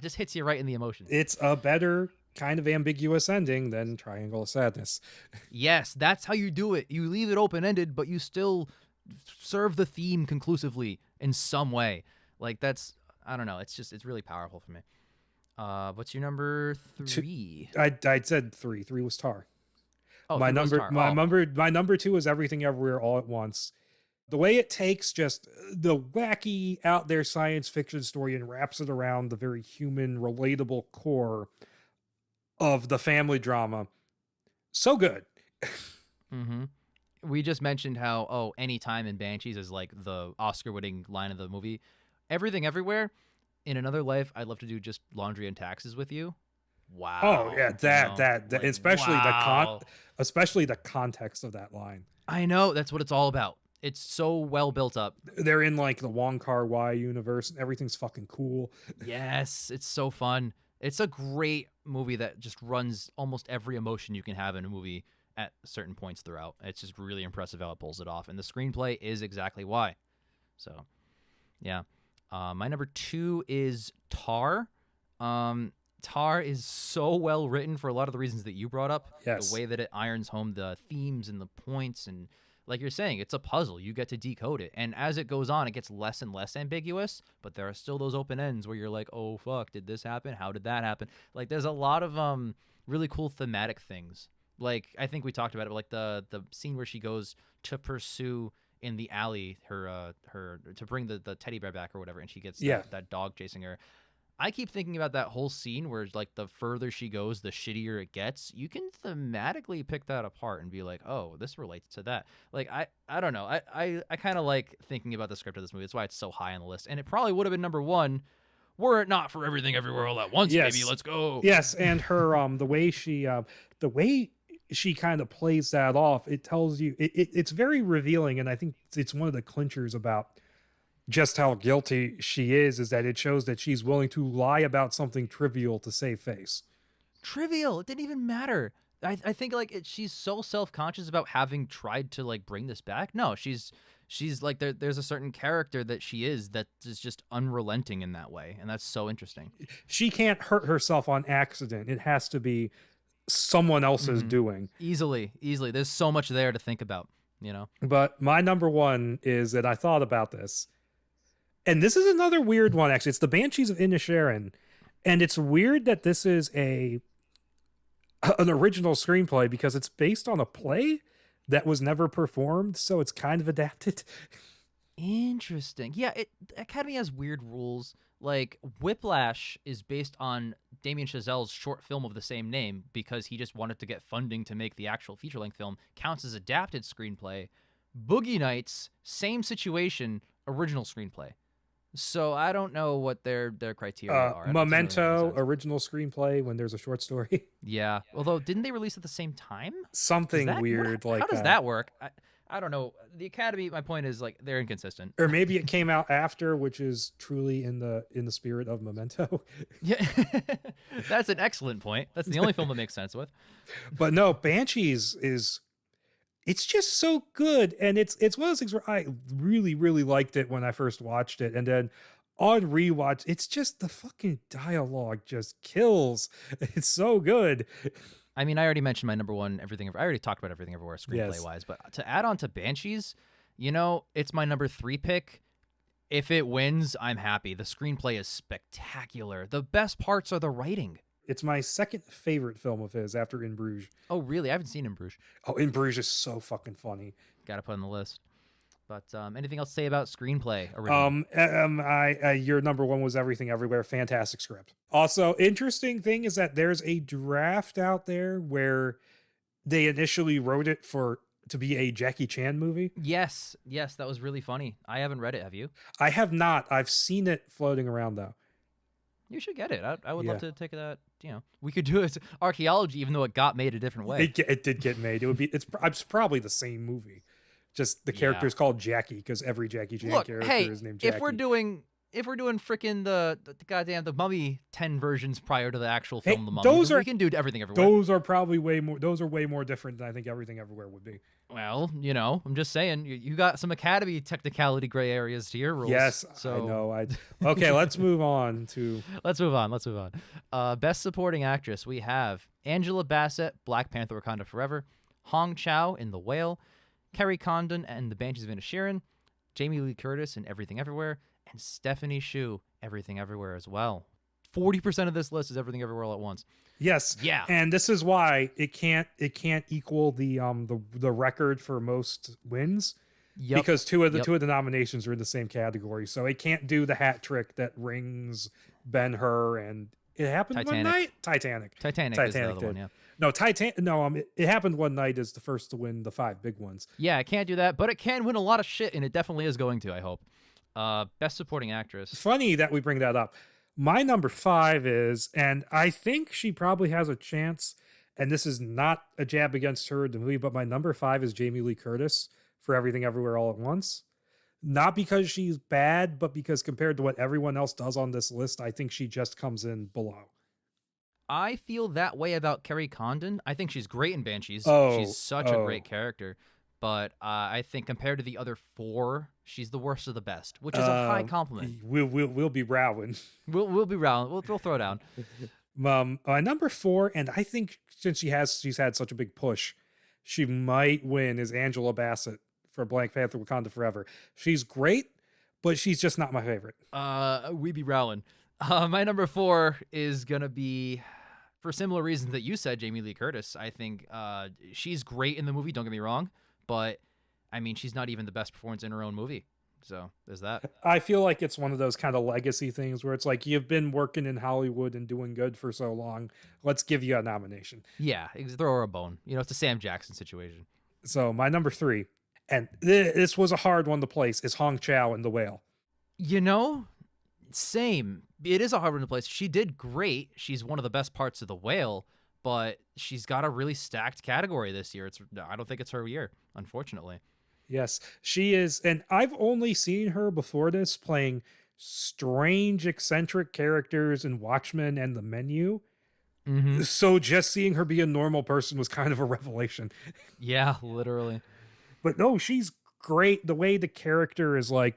Speaker 1: just hits you right in the emotions.
Speaker 2: It's a better kind of ambiguous ending than Triangle of Sadness.
Speaker 1: Yes, that's how you do it. You leave it open ended, but you still serve the theme conclusively in some way. Like, that's, I don't know. It's really powerful for me. What's your number 3?
Speaker 2: I said 3. 3 was Tar.
Speaker 1: Oh,
Speaker 2: my number,
Speaker 1: Tar.
Speaker 2: my number 2 is Everything Everywhere All at Once. The way it takes just the wacky out there science fiction story and wraps it around the very human, relatable core of the family drama. So good.
Speaker 1: Mm-hmm. We just mentioned how, anytime in Banshees is like the Oscar-winning line of the movie. Everything Everywhere. In another life, I'd love to do just laundry and taxes with you. Wow.
Speaker 2: Oh yeah, that like, especially
Speaker 1: wow.
Speaker 2: especially the context of that line.
Speaker 1: I know, that's what it's all about. It's so well built up.
Speaker 2: They're in like the Wong Kar-wai universe and everything's fucking cool.
Speaker 1: Yes, it's so fun. It's a great movie that just runs almost every emotion you can have in a movie at certain points throughout. It's just really impressive how it pulls it off. And the screenplay is exactly why. So, yeah. My number 2 is Tar. Tar is so well written for a lot of the reasons that you brought up.
Speaker 2: Yes.
Speaker 1: The way that it irons home the themes and the points, and like you're saying, it's a puzzle. You get to decode it. And as it goes on, it gets less and less ambiguous, but there are still those open ends where you're like, oh, fuck, did this happen? How did that happen? Like, there's a lot of really cool thematic things. Like, I think we talked about it, but like the scene where she goes to pursue in the alley her to bring the teddy bear back or whatever, and she gets that dog chasing her. I keep thinking about that whole scene where like the further she goes, the shittier it gets. You can thematically pick that apart and be like, oh, this relates to that. Like, I don't know. I kind of like thinking about the script of this movie. That's why it's so high on the list. And it probably would have been number 1 were it not for Everything Everywhere All at Once, baby. Let's go.
Speaker 2: Yes, and her the way she kind of plays that off, it tells you it's very revealing, and I think it's one of the clinchers about just how guilty she is that it shows that she's willing to lie about something trivial to save face.
Speaker 1: Trivial. It didn't even matter. I think like she's so self-conscious about having tried to like bring this back. No, she's like there's a certain character that she is that is just unrelenting in that way, and that's so interesting.
Speaker 2: She can't hurt herself on accident. It has to be someone else's doing.
Speaker 1: Easily. There's so much there to think about, you know?
Speaker 2: But my number 1 is that I thought about this. And this is another weird one, actually. It's The Banshees of Inisherin. And it's weird that this is an original screenplay because it's based on a play that was never performed, so it's kind of adapted.
Speaker 1: Interesting. Yeah, Academy has weird rules. Like, Whiplash is based on Damien Chazelle's short film of the same name because he just wanted to get funding to make the actual feature-length film. Counts as adapted screenplay. Boogie Nights, same situation, original screenplay. So I don't know what their criteria are.
Speaker 2: Memento, original screenplay when there's a short story.
Speaker 1: Yeah. Although, didn't they release at the same time?
Speaker 2: Something weird like that.
Speaker 1: How does that work? I don't know. The Academy, my point is, like, they're inconsistent.
Speaker 2: Or maybe it came out after, which is truly in the spirit of Memento.
Speaker 1: Yeah. That's an excellent point. That's the only film that makes sense with.
Speaker 2: But no, Banshees it's just so good, and it's one of those things where I really, really liked it when I first watched it, and then on rewatch, it's just the fucking dialogue just kills. It's so good.
Speaker 1: I mean, I already mentioned my number 1, I already talked about Everything Everywhere screenplay-wise, but to add on to Banshees, you know, it's my number 3 pick. If it wins, I'm happy. The screenplay is spectacular. The best parts are the writing.
Speaker 2: It's my second favorite film of his after In Bruges.
Speaker 1: Oh, really? I haven't seen In Bruges.
Speaker 2: Oh, In Bruges is so fucking funny.
Speaker 1: Got to put on the list. But anything else to say about screenplay? Original?
Speaker 2: Your number one was Everything Everywhere. Fantastic script. Also, interesting thing is that there's a draft out there where they initially wrote it to be a Jackie Chan movie.
Speaker 1: Yes, that was really funny. I haven't read it. Have you?
Speaker 2: I have not. I've seen it floating around though.
Speaker 1: You should get it. I would love to take that. We could do it archaeology, even though it got made a different way.
Speaker 2: It did get made. It's probably the same movie. Just the character is called Jackie because every Jackie Chan character is named Jackie.
Speaker 1: If we're doing freaking the goddamn the Mummy 10 versions prior to the actual film, The Mummy, we can do Everything Everywhere.
Speaker 2: Those are probably way more different than I think Everything Everywhere would be.
Speaker 1: Well, I'm just saying you got some Academy technicality gray areas to your rules.
Speaker 2: Yes,
Speaker 1: so...
Speaker 2: I know. Okay, let's move on to.
Speaker 1: Let's move on. Best Supporting Actress, we have Angela Bassett, Black Panther: Wakanda Forever, Hong Chow in The Whale, Kerry Condon and The Banshees of Inisherin, Jamie Lee Curtis in Everything Everywhere, and Stephanie Hsu, Everything Everywhere as well. 40% of this list is Everything Everywhere all at once.
Speaker 2: Yes.
Speaker 1: Yeah.
Speaker 2: And this is why it can't equal the record for most wins. Yep. Because two of the nominations are in the same category. So it can't do the hat trick that Rings, Ben-Hur, and it happened one night. Titanic is the other one, yeah. No, it happened one night is the first to win the 5 big ones.
Speaker 1: Yeah, it can't do that, but it can win a lot of shit, and it definitely is going to, I hope. Best Supporting Actress.
Speaker 2: Funny that we bring that up. My number 5 is, and I think she probably has a chance, and this is not a jab against her in the movie, but my number 5 is Jamie Lee Curtis for Everything Everywhere All at Once. Not because she's bad, but because compared to what everyone else does on this list, I think she just comes in below.
Speaker 1: I feel that way about Kerry Condon. I think she's great in Banshees. She's such a great character. But I think compared to the other 4, she's the worst of the best, which is a high compliment.
Speaker 2: We'll be rowing.
Speaker 1: We'll be rowing. We'll throw down.
Speaker 2: Number 4, and I think since she's had such a big push, she might win, is Angela Bassett for Black Panther: Wakanda Forever. She's great, but she's just not my favorite.
Speaker 1: We be rowing. My number 4 is gonna be, for similar reasons that you said, Jamie Lee Curtis. I think she's great in the movie, don't get me wrong, but I mean, she's not even the best performance in her own movie. So there's that.
Speaker 2: I feel like it's one of those kind of legacy things where it's like, you've been working in Hollywood and doing good for so long. Let's give you a nomination.
Speaker 1: Yeah, throw her a bone. It's a Sam Jackson situation.
Speaker 2: So my number 3, and this was a hard one to place, is Hong Chow in The Whale.
Speaker 1: Same. It is a hard one to place. She did great. She's one of the best parts of The Whale, but she's got a really stacked category this year. I don't think it's her year, unfortunately.
Speaker 2: Yes, she is. And I've only seen her before this playing strange, eccentric characters in Watchmen and The Menu. Mm-hmm. So just seeing her be a normal person was kind of a revelation.
Speaker 1: Yeah, literally.
Speaker 2: But no, she's great. The way the character is like,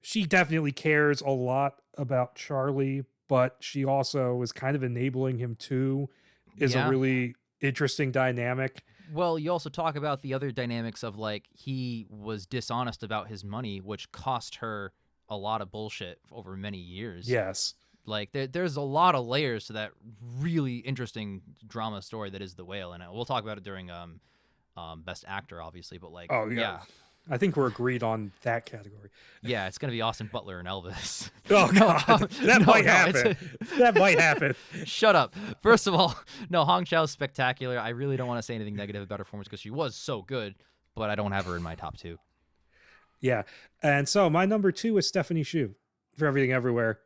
Speaker 2: she definitely cares a lot about Charlie, but she also is kind of enabling him too, is a really interesting dynamic.
Speaker 1: Well, you also talk about the other dynamics of, like, he was dishonest about his money, which cost her a lot of bullshit over many years.
Speaker 2: Yes.
Speaker 1: Like, there's a lot of layers to that really interesting drama story that is The Whale, and we'll talk about it during Best Actor, obviously, but, like, yeah.
Speaker 2: I think we're agreed on that category.
Speaker 1: Yeah, it's going to be Austin Butler and Elvis.
Speaker 2: Oh, God. That might happen. That might happen.
Speaker 1: Shut up. First of all, no, Hong Chow's spectacular. I really don't want to say anything negative about her performance because she was so good, but I don't have her in my top 2.
Speaker 2: Yeah. And so my number 2 is Stephanie Hsu for Everything Everywhere.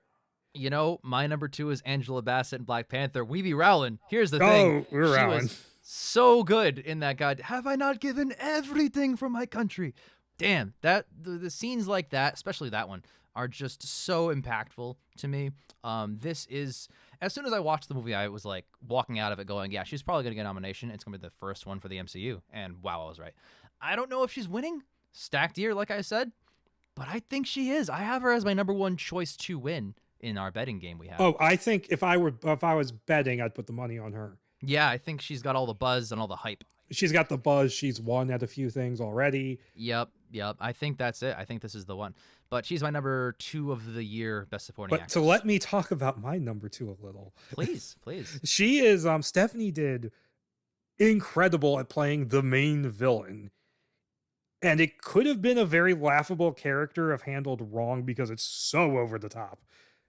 Speaker 1: My number 2 is Angela Bassett in Black Panther. We be rowling. Here's the thing.
Speaker 2: Oh, we're rowling.
Speaker 1: So good in that guy. Have I not given everything for my country? Damn, that the scenes like that, especially that one, are just so impactful to me. This is, as soon as I watched the movie, I was like walking out of it going, yeah, she's probably gonna get a nomination. It's gonna be the first one for the MCU, and wow, I was right. I don't know if she's winning. Stacked year, like I said, but I think she is. I have her as my number 1 choice to win in our betting game we have.
Speaker 2: Oh, I think if I was betting, I'd put the money on her.
Speaker 1: Yeah, I think she's got all the buzz and all the hype.
Speaker 2: she's got the buzz. She's won at a few things already.
Speaker 1: Yep. I think that's it. I think this is the one. But she's my number 2 of the year best supporting
Speaker 2: But
Speaker 1: actress.
Speaker 2: to let me talk about my number 2 a little.
Speaker 1: Please.
Speaker 2: She is, Stephanie did incredible at playing the main villain. And it could have been a very laughable character if handled wrong because it's so over the top.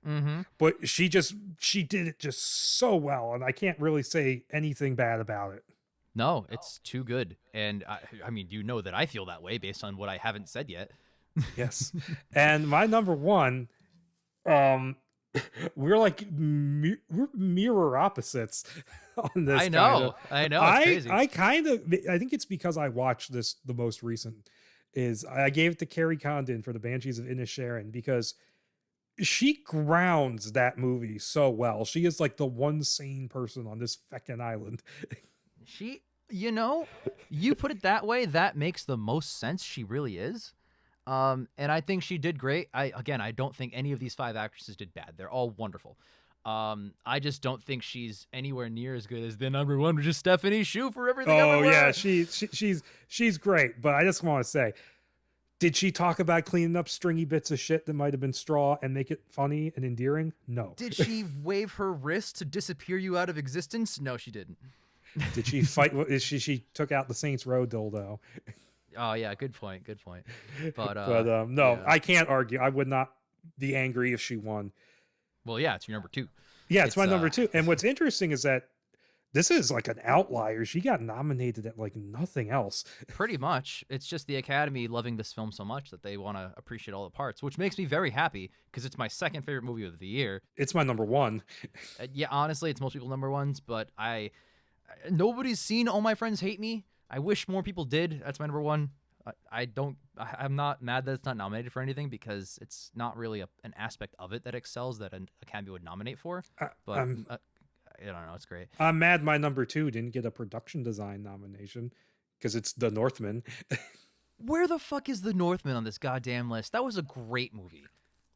Speaker 1: Mm-hmm.
Speaker 2: But she did it just so well. And I can't really say anything bad about it.
Speaker 1: No, it's too good. And I mean, you know that I feel that way based on what I haven't said yet.
Speaker 2: Yes. And my number 1, we're like we're mirror opposites on this.
Speaker 1: I know. It's crazy.
Speaker 2: I think it's because I watched this the most recent. Is I gave it to Carrie Condon for the Banshees of Inisherin because she grounds that movie so well. She is like the one sane person on this feckin' island.
Speaker 1: She, you put it that way, that makes the most sense. She really is. And I think she did great. I don't think any of these 5 actresses did bad. They're all wonderful. I just don't think she's anywhere near as good as the number 1, which is Stephanie Hsu for Everything Everywhere.
Speaker 2: Yeah, she's great. But I just want to say, did she talk about cleaning up stringy bits of shit that might have been straw and make it funny and endearing? No.
Speaker 1: Did she wave her wrist to disappear you out of existence? No, she didn't.
Speaker 2: Did she fight? She took out the Saints Row dildo.
Speaker 1: Oh yeah, good point. But
Speaker 2: no,
Speaker 1: yeah.
Speaker 2: I can't argue. I would not be angry if she won.
Speaker 1: Well, yeah, it's your number 2.
Speaker 2: Yeah, it's my number 2. And what's interesting is that this is like an outlier. She got nominated at like nothing else.
Speaker 1: Pretty much. It's just the Academy loving this film so much that they want to appreciate all the parts, which makes me very happy because it's my second favorite movie of the year.
Speaker 2: It's my number 1.
Speaker 1: Yeah, honestly, it's most people's number 1s, but nobody's seen All My Friends Hate Me. I wish more people did. That's my number 1. I'm not mad that it's not nominated for anything because it's not really an aspect of it that excels that an Academy would nominate for. But I don't know. It's great.
Speaker 2: I'm mad my number 2 didn't get a production design nomination because it's The Northman.
Speaker 1: Where the fuck is The Northman on this goddamn list? That was a great movie.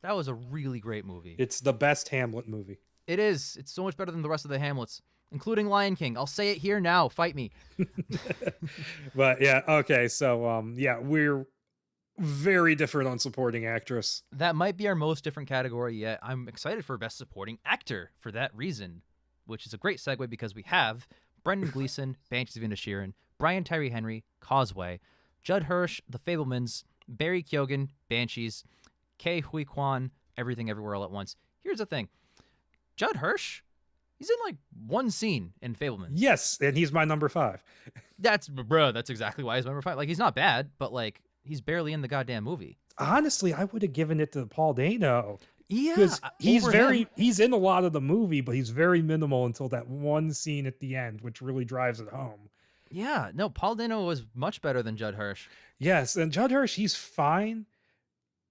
Speaker 1: That was a really great movie.
Speaker 2: It's the best Hamlet movie.
Speaker 1: It is. It's so much better than the rest of the Hamlets, including Lion King. I'll say it here now. Fight me.
Speaker 2: But yeah, okay. So yeah, we're very different on supporting actress.
Speaker 1: That might be our most different category yet. I'm excited for Best Supporting Actor for that reason, which is a great segue because we have Brendan Gleeson, Banshees of Inisherin, Brian Tyree Henry, Causeway, Judd Hirsch, The Fablemans, Barry Keoghan, Banshees, Ke Huy Quan, Everything Everywhere All at Once. Here's the thing. Judd Hirsch, he's in like one scene in Fablemans.
Speaker 2: Yes, and he's my number 5.
Speaker 1: That's exactly why he's my number 5. Like, he's not bad, but like, he's barely in the goddamn movie.
Speaker 2: Honestly, I would have given it to Paul Dano.
Speaker 1: Yeah,
Speaker 2: because he's in a lot of the movie, but he's very minimal until that one scene at the end, which really drives it home.
Speaker 1: Yeah, no, Paul Dano was much better than Judd Hirsch.
Speaker 2: Yes, and Judd Hirsch, he's fine.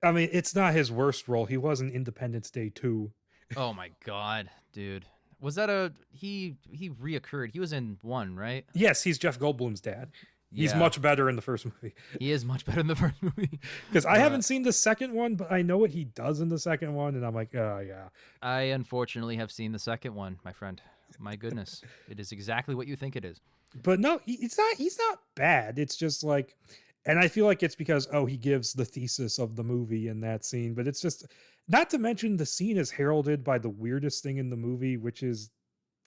Speaker 2: I mean, it's not his worst role. He was in Independence Day 2.
Speaker 1: Oh my god, dude. Was that he reoccurred? He was in 1, right?
Speaker 2: Yes, he's Jeff Goldblum's dad. He's
Speaker 1: Yeah.
Speaker 2: much better in the first movie.
Speaker 1: He is much better in the first movie.
Speaker 2: Because I haven't seen the second one, but I know what he does in the second one, and I'm like, oh, yeah.
Speaker 1: I unfortunately have seen the second one, my friend. My goodness. It is exactly what you think it is.
Speaker 2: But no, he's not bad. It's just like, and I feel like it's because, he gives the thesis of the movie in that scene, but it's just, not to mention the scene is heralded by the weirdest thing in the movie, which is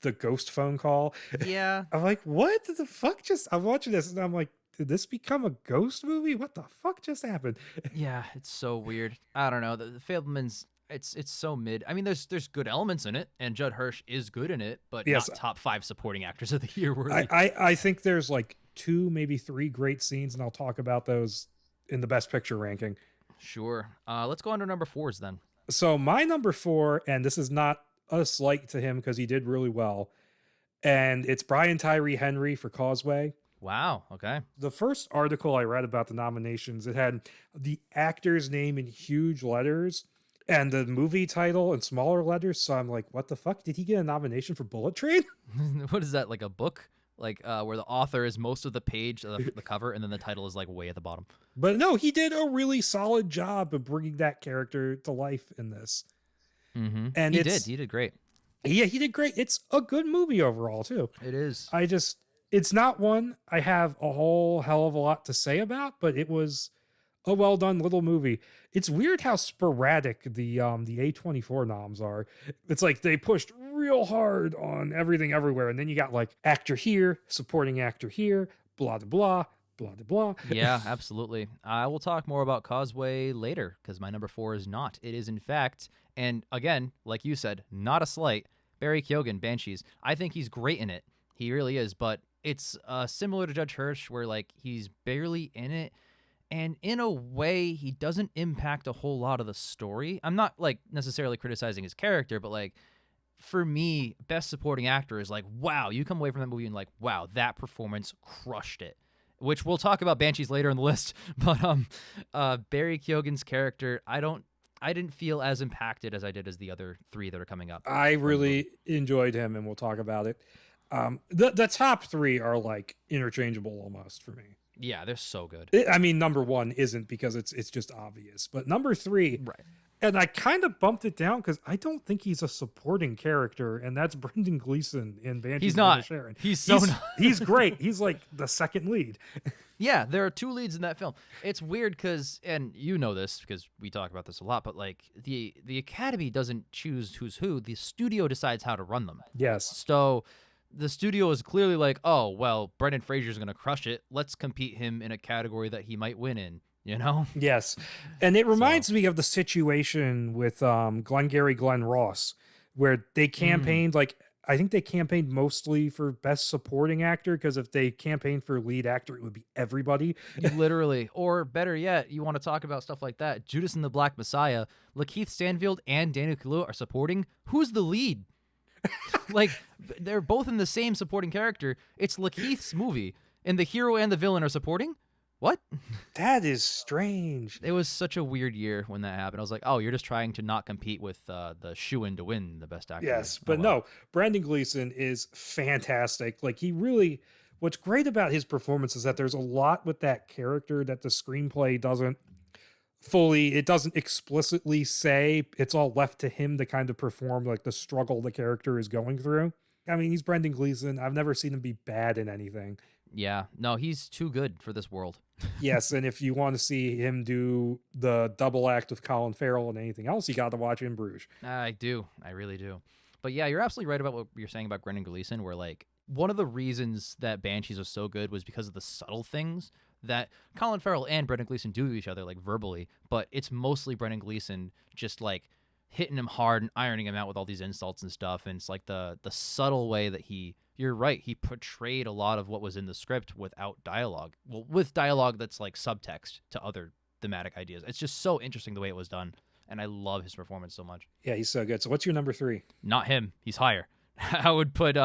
Speaker 2: the ghost phone call.
Speaker 1: Yeah.
Speaker 2: I'm like, what the fuck I'm watching this and I'm like, did this become a ghost movie? What the fuck just happened?
Speaker 1: Yeah, it's so weird. I don't know. The Fablemans, it's so mid. I mean, there's good elements in it, and Judd Hirsch is good in it, but
Speaker 2: yes,
Speaker 1: not top 5 supporting actors of the year.
Speaker 2: I think there's like 2, maybe 3 great scenes, and I'll talk about those in the best picture ranking.
Speaker 1: Sure. Let's go on to number 4s then.
Speaker 2: So my number 4, and this is not a slight to him because he did really well, and it's Brian Tyree Henry for Causeway.
Speaker 1: Wow. Okay.
Speaker 2: The first article I read about the nominations, it had the actor's name in huge letters and the movie title in smaller letters. So I'm like, what the fuck? Did he get a nomination for Bullet Train?
Speaker 1: What is that, like a book? Like where the author is most of the page of the cover, and then the title is like way at the bottom.
Speaker 2: But no, he did a really solid job of bringing that character to life in this.
Speaker 1: Mm-hmm.
Speaker 2: And
Speaker 1: he did great.
Speaker 2: Yeah, he did great. It's a good movie overall too.
Speaker 1: It is.
Speaker 2: It's not one I have a whole hell of a lot to say about, but it was a well done little movie. It's weird how sporadic the A24 noms are. It's like they pushed real hard on everything everywhere, and then you got like actor here, supporting actor here, blah blah blah blah blah.
Speaker 1: Yeah, absolutely. I will talk more about Causeway later because my number 4 is not. It is in fact, and again, like you said, not a slight. Barry Keoghan, Banshees. I think he's great in it. He really is, but it's similar to Judge Hirsch, where like he's barely in it. And in a way, he doesn't impact a whole lot of the story. I'm not like necessarily criticizing his character, but like for me, best supporting actor is like, wow, you come away from that movie and like, wow, that performance crushed it. Which we'll talk about Banshees later in the list. But Barry Keoghan's character, I didn't feel as impacted as I did as the other 3 that are coming up.
Speaker 2: I really enjoyed him, and we'll talk about it. The top 3 are like interchangeable almost for me.
Speaker 1: Yeah, they're so good.
Speaker 2: I mean, number 1 isn't because it's just obvious, but number 3,
Speaker 1: right?
Speaker 2: And I kind of bumped it down because I don't think he's a supporting character, and that's Brendan Gleeson in Banshees.
Speaker 1: He's not.
Speaker 2: Sharon.
Speaker 1: He's
Speaker 2: he's great. He's like the second lead.
Speaker 1: Yeah, there are 2 leads in that film. It's weird because, and you know this because we talk about this a lot, but like the Academy doesn't choose who's who. The studio decides how to run them.
Speaker 2: Yes.
Speaker 1: So the studio is clearly like, oh, well, Brendan Fraser's going to crush it. Let's compete him in a category that he might win in, you know?
Speaker 2: Yes. And it reminds me of the situation with Glenn Ross, where they campaigned, like, I think they campaigned mostly for best supporting actor, because if they campaigned for lead actor, it would be everybody.
Speaker 1: Literally. Or better yet, you want to talk about stuff like that. Judas and the Black Messiah, Lakeith Stanfield and Daniel Kaluuya are supporting. Who's the lead? Like, they're both in the same supporting character. It's Lakeith's movie, and the hero and the villain are supporting? What?
Speaker 2: That is strange.
Speaker 1: It was such a weird year when that happened. I was like, oh, you're just trying to not compete with the shoo-in to win the best actor.
Speaker 2: Yes, but no, Brendan Gleeson is fantastic. Like, he really, what's great about his performance is that there's a lot with that character that the screenplay doesn't explicitly say. It's all left to him to kind of perform like the struggle the character is going through. I mean, he's Brendan Gleeson. I've never seen him be bad in anything.
Speaker 1: Yeah, no, he's too good for this world.
Speaker 2: Yes, and if you want to see him do the double act with Colin Farrell and anything else, you got to watch In Bruges.
Speaker 1: I do. I really do. But yeah, you're absolutely right about what you're saying about Brendan Gleeson, where like one of the reasons that Banshees was so good was because of the subtle things that Colin Farrell and Brendan Gleeson do to each other, like verbally, but it's mostly Brendan Gleeson just like hitting him hard and ironing him out with all these insults and stuff. And it's like the subtle way that you're right, he portrayed a lot of what was in the script without dialogue. Well, with dialogue that's like subtext to other thematic ideas. It's just so interesting the way it was done. And I love his performance so much.
Speaker 2: Yeah, he's so good. So what's your number 3?
Speaker 1: Not him. He's higher. I would put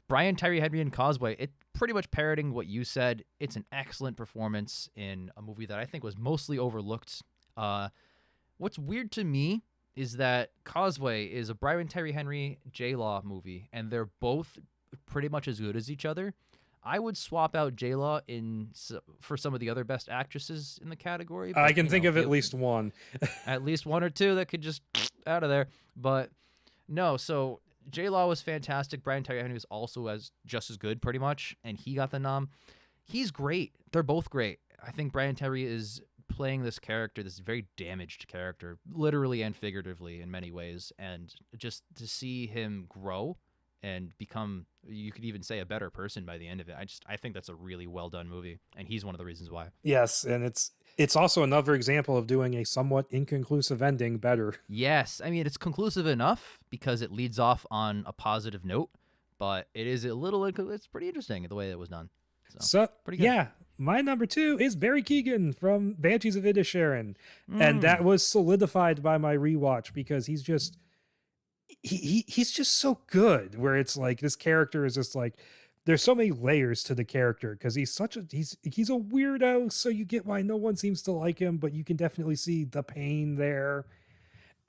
Speaker 1: Brian Tyree Henry in Causeway. It pretty much parroting what you said. It's an excellent performance in a movie that I think was mostly overlooked. What's weird to me is that Causeway is a Brian Tyree Henry J-Law movie, and they're both pretty much as good as each other. I would swap out J-Law for some of the other best actresses in the category. But,
Speaker 2: I can think of at least one.
Speaker 1: At least one or two that could just out of there. But no, so J-Law was fantastic. Brian Tyree Henry was also just as good, pretty much, and he got the nom. He's great. They're both great. I think Brian Tyree is playing this character, this very damaged character, literally and figuratively in many ways, and just to see him grow and become, you could even say, a better person by the end of it. I think that's a really well done movie, and he's one of the reasons why.
Speaker 2: Yes, and it's also another example of doing a somewhat inconclusive ending better.
Speaker 1: Yes, I mean, it's conclusive enough because it leads off on a positive note, but it is it's pretty interesting the way it was done.
Speaker 2: So
Speaker 1: pretty good.
Speaker 2: Yeah, my number 2 is Barry Keoghan from Banshees of Inisherin, and that was solidified by my rewatch because he's just so good. Where it's like this character is just like, there's so many layers to the character because he's a weirdo, so you get why no one seems to like him, but you can definitely see the pain there.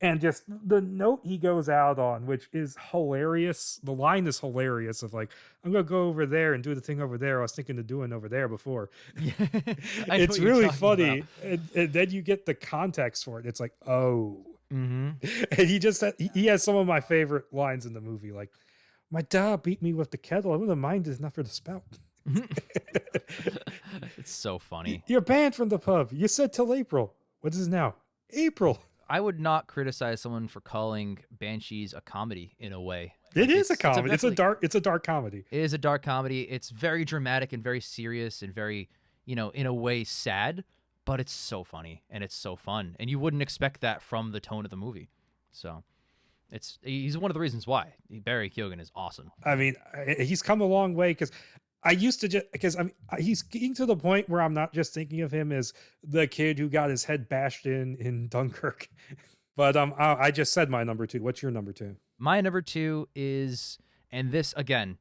Speaker 2: And just the note he goes out on, which is hilarious. The line is hilarious of like, I'm going to go over there and do the thing over there I was thinking of doing over there before. It's really funny. And then you get the context for it. It's like, oh. Mm-hmm. And he has some of my favorite lines in the movie. Like, my dad beat me with the kettle. I wouldn't mind enough for the spout.
Speaker 1: It's so funny.
Speaker 2: You're banned from the pub. You said till April. What is it now? April.
Speaker 1: I would not criticize someone for calling Banshees a comedy in a way.
Speaker 2: It is a comedy. It's a dark comedy.
Speaker 1: It is a dark comedy. It's very dramatic and very serious and very, in a way sad, but it's so funny and it's so fun. And you wouldn't expect that from the tone of the movie. So he's one of the reasons why Barry Keoghan is awesome.
Speaker 2: I mean, he's come a long way because he's getting to the point where I'm not just thinking of him as the kid who got his head bashed in Dunkirk. But I just said my number 2. What's your number 2?
Speaker 1: My number 2 is, and this again,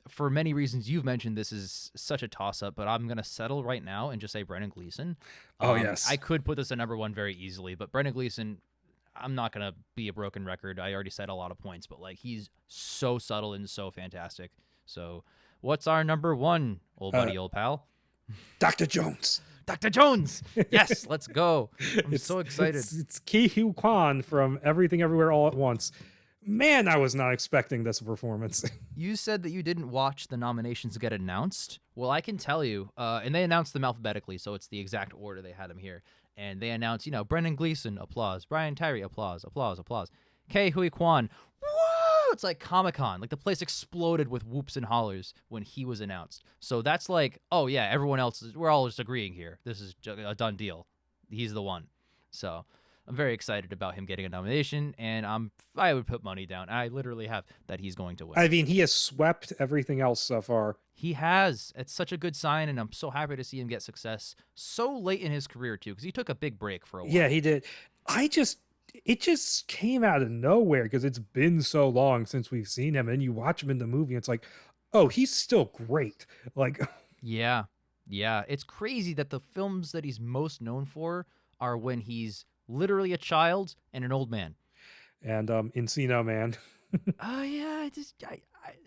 Speaker 1: for many reasons you've mentioned, this is such a toss-up, but I'm gonna settle right now and just say Brendan Gleeson.
Speaker 2: Oh yes,
Speaker 1: I could put this at number 1 very easily, but Brendan Gleeson, I'm not gonna be a broken record. I already said a lot of points, but like he's so subtle and so fantastic. So. What's our number 1, old buddy, old pal?
Speaker 2: Dr. Jones.
Speaker 1: Dr. Jones. Yes, let's go. I'm so excited.
Speaker 2: It's Ki Hu Kwan from Everything Everywhere All at Once. Man, I was not expecting this performance.
Speaker 1: You said that you didn't watch the nominations get announced. Well, I can tell you, and they announced them alphabetically, so it's the exact order they had them here. And they announced, Brendan Gleeson, applause. Brian Tyree, applause, applause, applause. Ke Huy Quan, woo! It's like Comic-Con. Like the place exploded with whoops and hollers when he was announced. So that's like, oh yeah, everyone else, we're all just agreeing here. This is a done deal. He's the one. So I'm very excited about him getting a nomination, and I would put money down. I literally have that he's going to win.
Speaker 2: I mean, he has swept everything else so far.
Speaker 1: He has. It's such a good sign, and I'm so happy to see him get success so late in his career too, because he took a big break for a while.
Speaker 2: Yeah, he did. It just came out of nowhere because it's been so long since we've seen him, and you watch him in the movie, and it's like, oh, he's still great. Like,
Speaker 1: yeah. It's crazy that the films that he's most known for are when he's literally a child and an old man.
Speaker 2: And Encino Man.
Speaker 1: Yeah.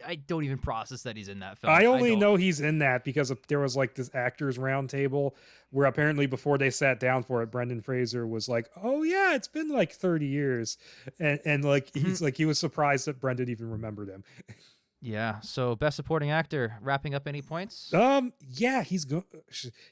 Speaker 1: I don't even process that he's in that film.
Speaker 2: I only know he's in that because there was like this actors roundtable where apparently before they sat down for it, Brendan Fraser was like, "Oh yeah, it's been like 30 years," and like he's like he was surprised that Brendan even remembered him.
Speaker 1: Yeah. So best supporting actor, wrapping up any points?
Speaker 2: Yeah,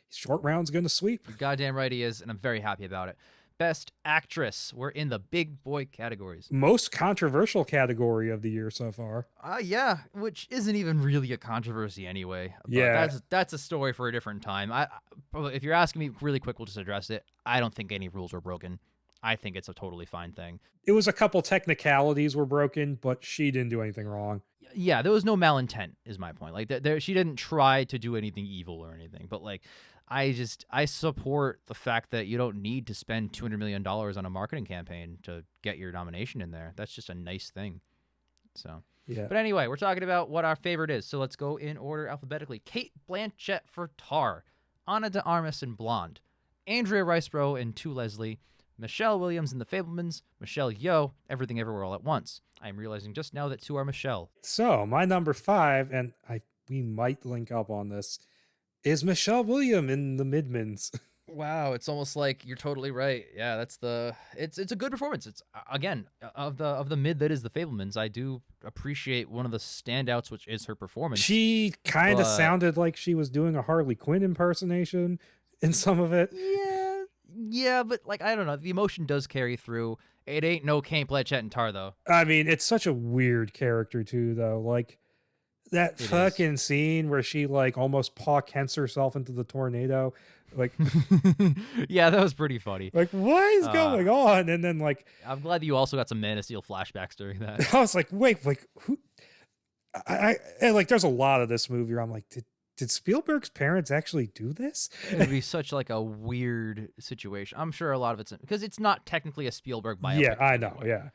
Speaker 2: short round's gonna sweep.
Speaker 1: You're goddamn right he is, and I'm very happy about it. Best actress, we're in the big boy categories.
Speaker 2: Most controversial category of the year so far.
Speaker 1: Yeah, which isn't even really a controversy anyway. But
Speaker 2: yeah,
Speaker 1: that's a story for a different time. If you're asking me really quick, we'll just address it. I don't think any rules were broken. I think it's a totally fine thing.
Speaker 2: It was a couple technicalities were broken, but she didn't do anything wrong.
Speaker 1: Yeah, there was no malintent, is my point. Like, she didn't try to do anything evil or anything. But like, I support the fact that you don't need to spend $200 million on a marketing campaign to get your nomination in there. That's just a nice thing. So,
Speaker 2: yeah.
Speaker 1: But anyway, we're talking about what our favorite is. So let's go in order alphabetically. Cate Blanchett for Tar, Ana de Armas in Blonde, Andrea Riseborough in To Leslie, Michelle Williams in The Fabelmans, Michelle Yeoh, Everything Everywhere All at Once. I'm realizing just now that 2 are Michelle.
Speaker 2: So my number 5, and we might link up on this, is Michelle Williams in The Midmans.
Speaker 1: Wow, it's almost like you're totally right. Yeah, it's a good performance. It's again of the mid that is The Fabelmans. I do appreciate one of the standouts, which is her performance.
Speaker 2: She kind of sounded like she was doing a Harley Quinn impersonation in some of it.
Speaker 1: Yeah, but like I don't know, the emotion does carry through. It ain't no Cate Blanchett and Tar though.
Speaker 2: I mean, it's such a weird character too, though. Like that fucking scene where she like almost paw Kents herself into the tornado. Like,
Speaker 1: yeah, that was pretty funny.
Speaker 2: Like, what is going on? And then like,
Speaker 1: I'm glad that you also got some Man of Steel flashbacks during that.
Speaker 2: I was like, wait, like who? And like, there's a lot of this movie where I'm like, did Spielberg's parents actually do this?
Speaker 1: It would be such like a weird situation. I'm sure a lot of it's because it's not technically a Spielberg biopic.
Speaker 2: Yeah, I know. Yeah,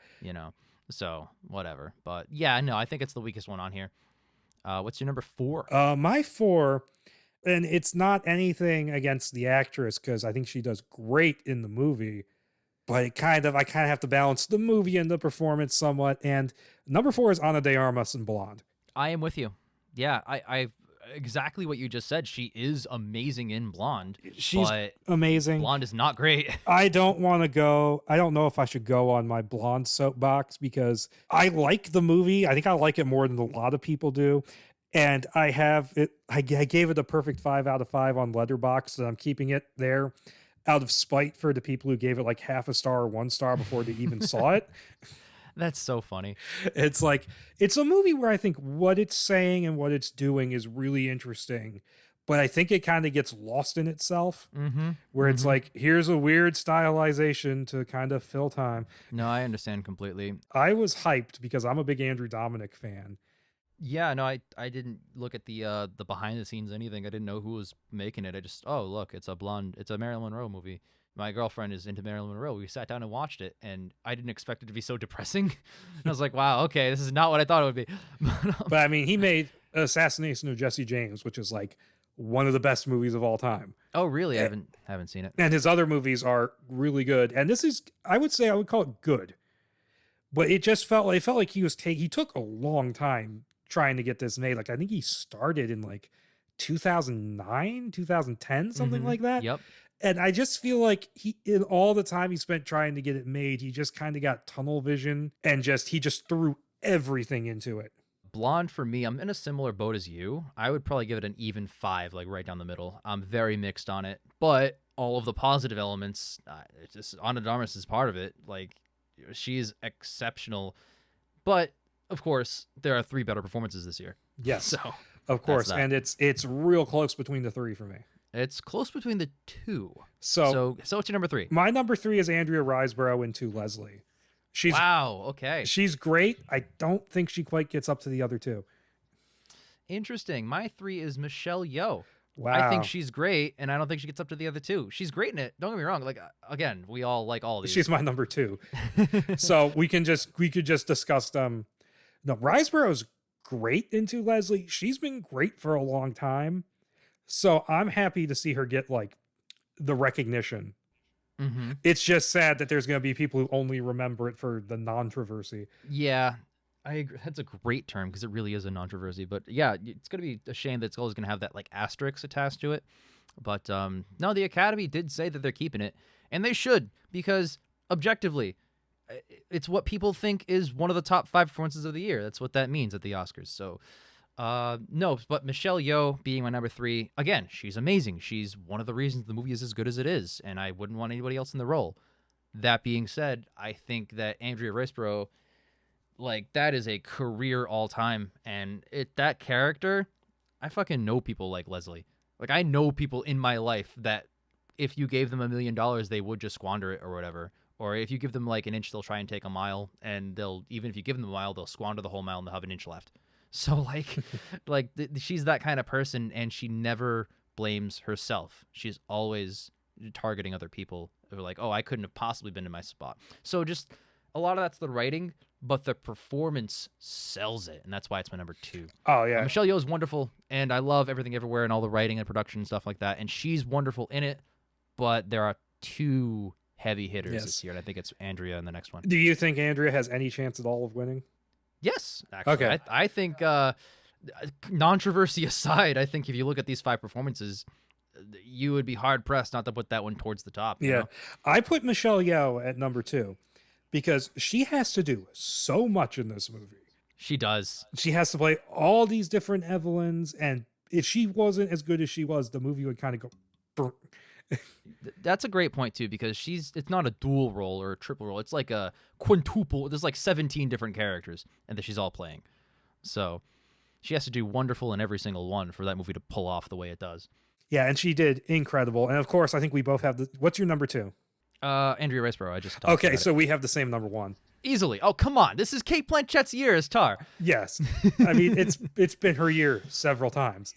Speaker 1: so whatever. But yeah, no, I think it's the weakest one on here. What's your number 4?
Speaker 2: My 4, and it's not anything against the actress because I think she does great in the movie, but I kind of have to balance the movie and the performance somewhat. And number 4 is Ana de Armas in Blonde.
Speaker 1: I am with you. Yeah, I exactly what you just said. She is amazing in Blonde.
Speaker 2: She's amazing.
Speaker 1: Blonde is not great.
Speaker 2: I don't know if I should go on my Blonde soapbox because I like the movie. I think I like it more than a lot of people do. And I have it. I gave it a perfect 5 out of 5 on Letterboxd, and I'm keeping it there out of spite for the people who gave it like half a star or 1 star before they even saw it.
Speaker 1: That's so funny.
Speaker 2: It's like, it's a movie where I think what it's saying and what it's doing is really interesting, but I think it kind of gets lost in itself, where it's like, here's a weird stylization to kind of fill time.
Speaker 1: No, I understand completely.
Speaker 2: I was hyped because I'm a big Andrew Dominic fan.
Speaker 1: Yeah, no, I didn't look at the behind the scenes anything. I didn't know who was making it. I just, oh, look, it's a Marilyn Monroe movie. My girlfriend is into Marilyn Monroe. We sat down and watched it, and I didn't expect it to be so depressing. And I was like, wow, okay, this is not what I thought it would be.
Speaker 2: But I mean, he made Assassination of Jesse James, which is like one of the best movies of all time.
Speaker 1: Oh, really? I haven't seen it.
Speaker 2: And his other movies are really good. And this is, I would call it good. But it felt like he took a long time trying to get this made. Like, I think he started in like 2009, 2010, something like that.
Speaker 1: Yep.
Speaker 2: And I just feel like in all the time he spent trying to get it made, he just kind of got tunnel vision and he just threw everything into it.
Speaker 1: Blonde, for me, I'm in a similar boat as you. I would probably give it an even 5, like right down the middle. I'm very mixed on it, but all of the positive elements, it's just Ana de Armas is part of it. Like, she is exceptional, but of course there are 3 better performances this year.
Speaker 2: Yes,
Speaker 1: so
Speaker 2: of course, and it's real close between the 3 for me.
Speaker 1: It's close between the 2.
Speaker 2: So
Speaker 1: what's your number 3?
Speaker 2: My number 3 is Andrea Riseborough into Leslie.
Speaker 1: Wow, okay.
Speaker 2: She's great. I don't think she quite gets up to the other 2.
Speaker 1: Interesting. My 3 is Michelle Yeoh.
Speaker 2: Wow.
Speaker 1: I think she's great, and I don't think she gets up to the other 2. She's great in it. Don't get me wrong. Like, again, we all like all these.
Speaker 2: She's my number 2. So we could just discuss them. No, Riseborough's great into Leslie. She's been great for a long time. So I'm happy to see her get like the recognition. It's just sad that there's going to be people who only remember it for the controversy.
Speaker 1: Yeah, I agree. That's a great term because it really is a controversy. But yeah, it's going to be a shame that it's always going to have that like asterisk attached to it. But no, the Academy did say that they're keeping it, and they should, because objectively, it's what people think is one of the top 5 performances of the year. That's what that means at the Oscars. So no, but Michelle Yeoh being my number 3, again, she's amazing. She's one of the reasons the movie is as good as it is, and I wouldn't want anybody else in the role. That being said, I think that Andrea Riseborough, like, that is a career all time, and that character, I fucking know people like Leslie. Like, I know people in my life that if you gave them $1 million, they would just squander it or whatever. Or if you give them like an inch, they'll try and take a mile, and even if you give them a mile, they'll squander the whole mile and they'll have an inch left. So like, she's that kind of person, and she never blames herself. She's always targeting other people who are like, oh, I couldn't have possibly been in my spot. So just a lot of that's the writing, but the performance sells it, and that's why it's my number 2.
Speaker 2: Oh yeah,
Speaker 1: Michelle Yeoh is wonderful, and I love Everything Everywhere and all the writing and production and stuff like that, and she's wonderful in it. But there are 2 heavy hitters this year, and I think it's Andrea in the next one.
Speaker 2: Do you think Andrea has any chance at all of winning?
Speaker 1: Yes, actually.
Speaker 2: Okay.
Speaker 1: I think, controversy aside, I think if you look at these 5 performances, you would be hard-pressed not to put that one towards the top. You know?
Speaker 2: I put Michelle Yeoh at number 2 because she has to do so much in this movie.
Speaker 1: She does.
Speaker 2: She has to play all these different Evelyns, and if she wasn't as good as she was, the movie would kind of go...
Speaker 1: That's a great point too, because it's not a dual role or a triple role. It's like a quintuple. There's like 17 different characters, and that she's all playing. So she has to do wonderful in every single one for that movie to pull off the way it does.
Speaker 2: Yeah, and she did incredible. And of course, I think we both have what's your number 2?
Speaker 1: Andrea Riseborough. I just talked about
Speaker 2: so
Speaker 1: it.
Speaker 2: We have the same number 1.
Speaker 1: Easily. Oh, come on. This is Kate Blanchett's year as Tar.
Speaker 2: Yes. I mean, it's been her year several times.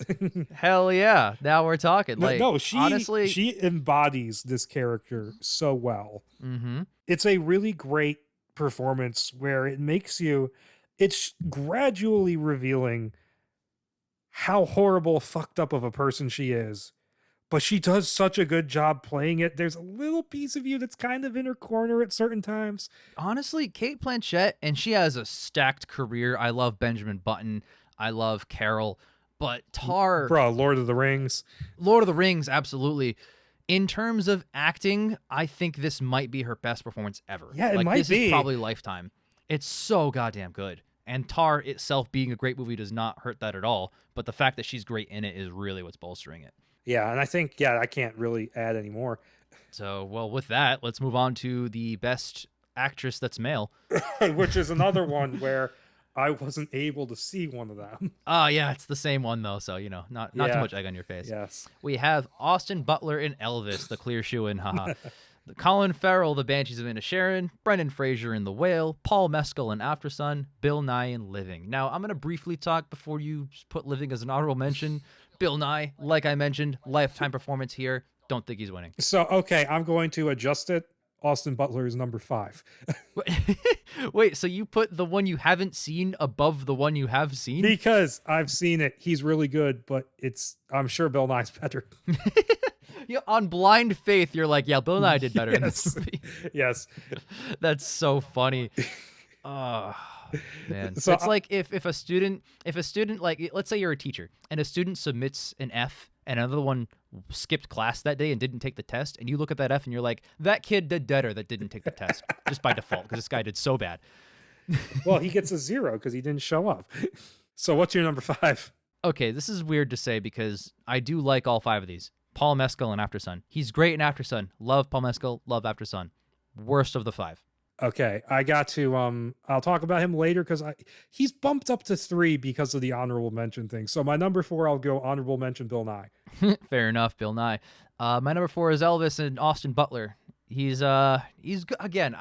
Speaker 1: Hell yeah. Now we're talking. Honestly,
Speaker 2: she embodies this character so well.
Speaker 1: Mm-hmm.
Speaker 2: It's a really great performance where it's gradually revealing how horrible, fucked up of a person she is. But she does such a good job playing it. There's a little piece of you that's kind of in her corner at certain times.
Speaker 1: Honestly, Kate Blanchett, and she has a stacked career. I love Benjamin Button. I love Carol. But Tar...
Speaker 2: Bro, Lord of the Rings.
Speaker 1: Lord of the Rings, absolutely. In terms of acting, I think this might be her best performance ever.
Speaker 2: Yeah, it might
Speaker 1: this
Speaker 2: be.
Speaker 1: Is probably Lifetime. It's so goddamn good. And Tar itself being a great movie does not hurt that at all. But the fact that she's great in it is really what's bolstering it.
Speaker 2: Yeah, and I think, I can't really add any more.
Speaker 1: So, well, with that, let's move on to the best actress that's male.
Speaker 2: Which is another one where I wasn't able to see one of them.
Speaker 1: Oh, yeah, it's the same one, though. So, not too much egg on your face.
Speaker 2: Yes.
Speaker 1: We have Austin Butler in Elvis, the clear shoe-in, haha. Colin Farrell, The Banshees of Inisherin, Brendan Fraser in The Whale, Paul Mescal in Aftersun, Bill Nye in Living. Now, I'm going to briefly talk before you put Living as an honorable mention. Bill Nye, like I mentioned, lifetime performance here. Don't think he's winning.
Speaker 2: So, okay, I'm going to adjust it. Austin Butler is number 5.
Speaker 1: Wait, so you put the one you haven't seen above the one you have seen?
Speaker 2: Because I've seen it. He's really good, but I'm sure Bill Nye's better.
Speaker 1: On blind faith, you're like, yeah, Bill Nye did better in this movie.
Speaker 2: Yes.
Speaker 1: That's so funny. Oh, man.
Speaker 2: So
Speaker 1: it's like if a student, like, let's say you're a teacher and a student submits an F and another one skipped class that day and didn't take the test, and you look at that F and you're like, that kid did better that didn't take the test just by default because this guy did so bad.
Speaker 2: Well, he gets a 0 because he didn't show up. So what's your number 5?
Speaker 1: Okay, this is weird to say because I do like all 5 of these. Paul Mescal in Aftersun. He's great in Aftersun. Love Paul Mescal. Love Aftersun. Worst of the 5.
Speaker 2: Okay, I got to I'll talk about him later because he's bumped up to 3 because of the honorable mention thing. So my number 4, I'll go honorable mention Bill Nye.
Speaker 1: Fair enough, Bill Nye. My number 4 is Elvis and Austin Butler. He's again,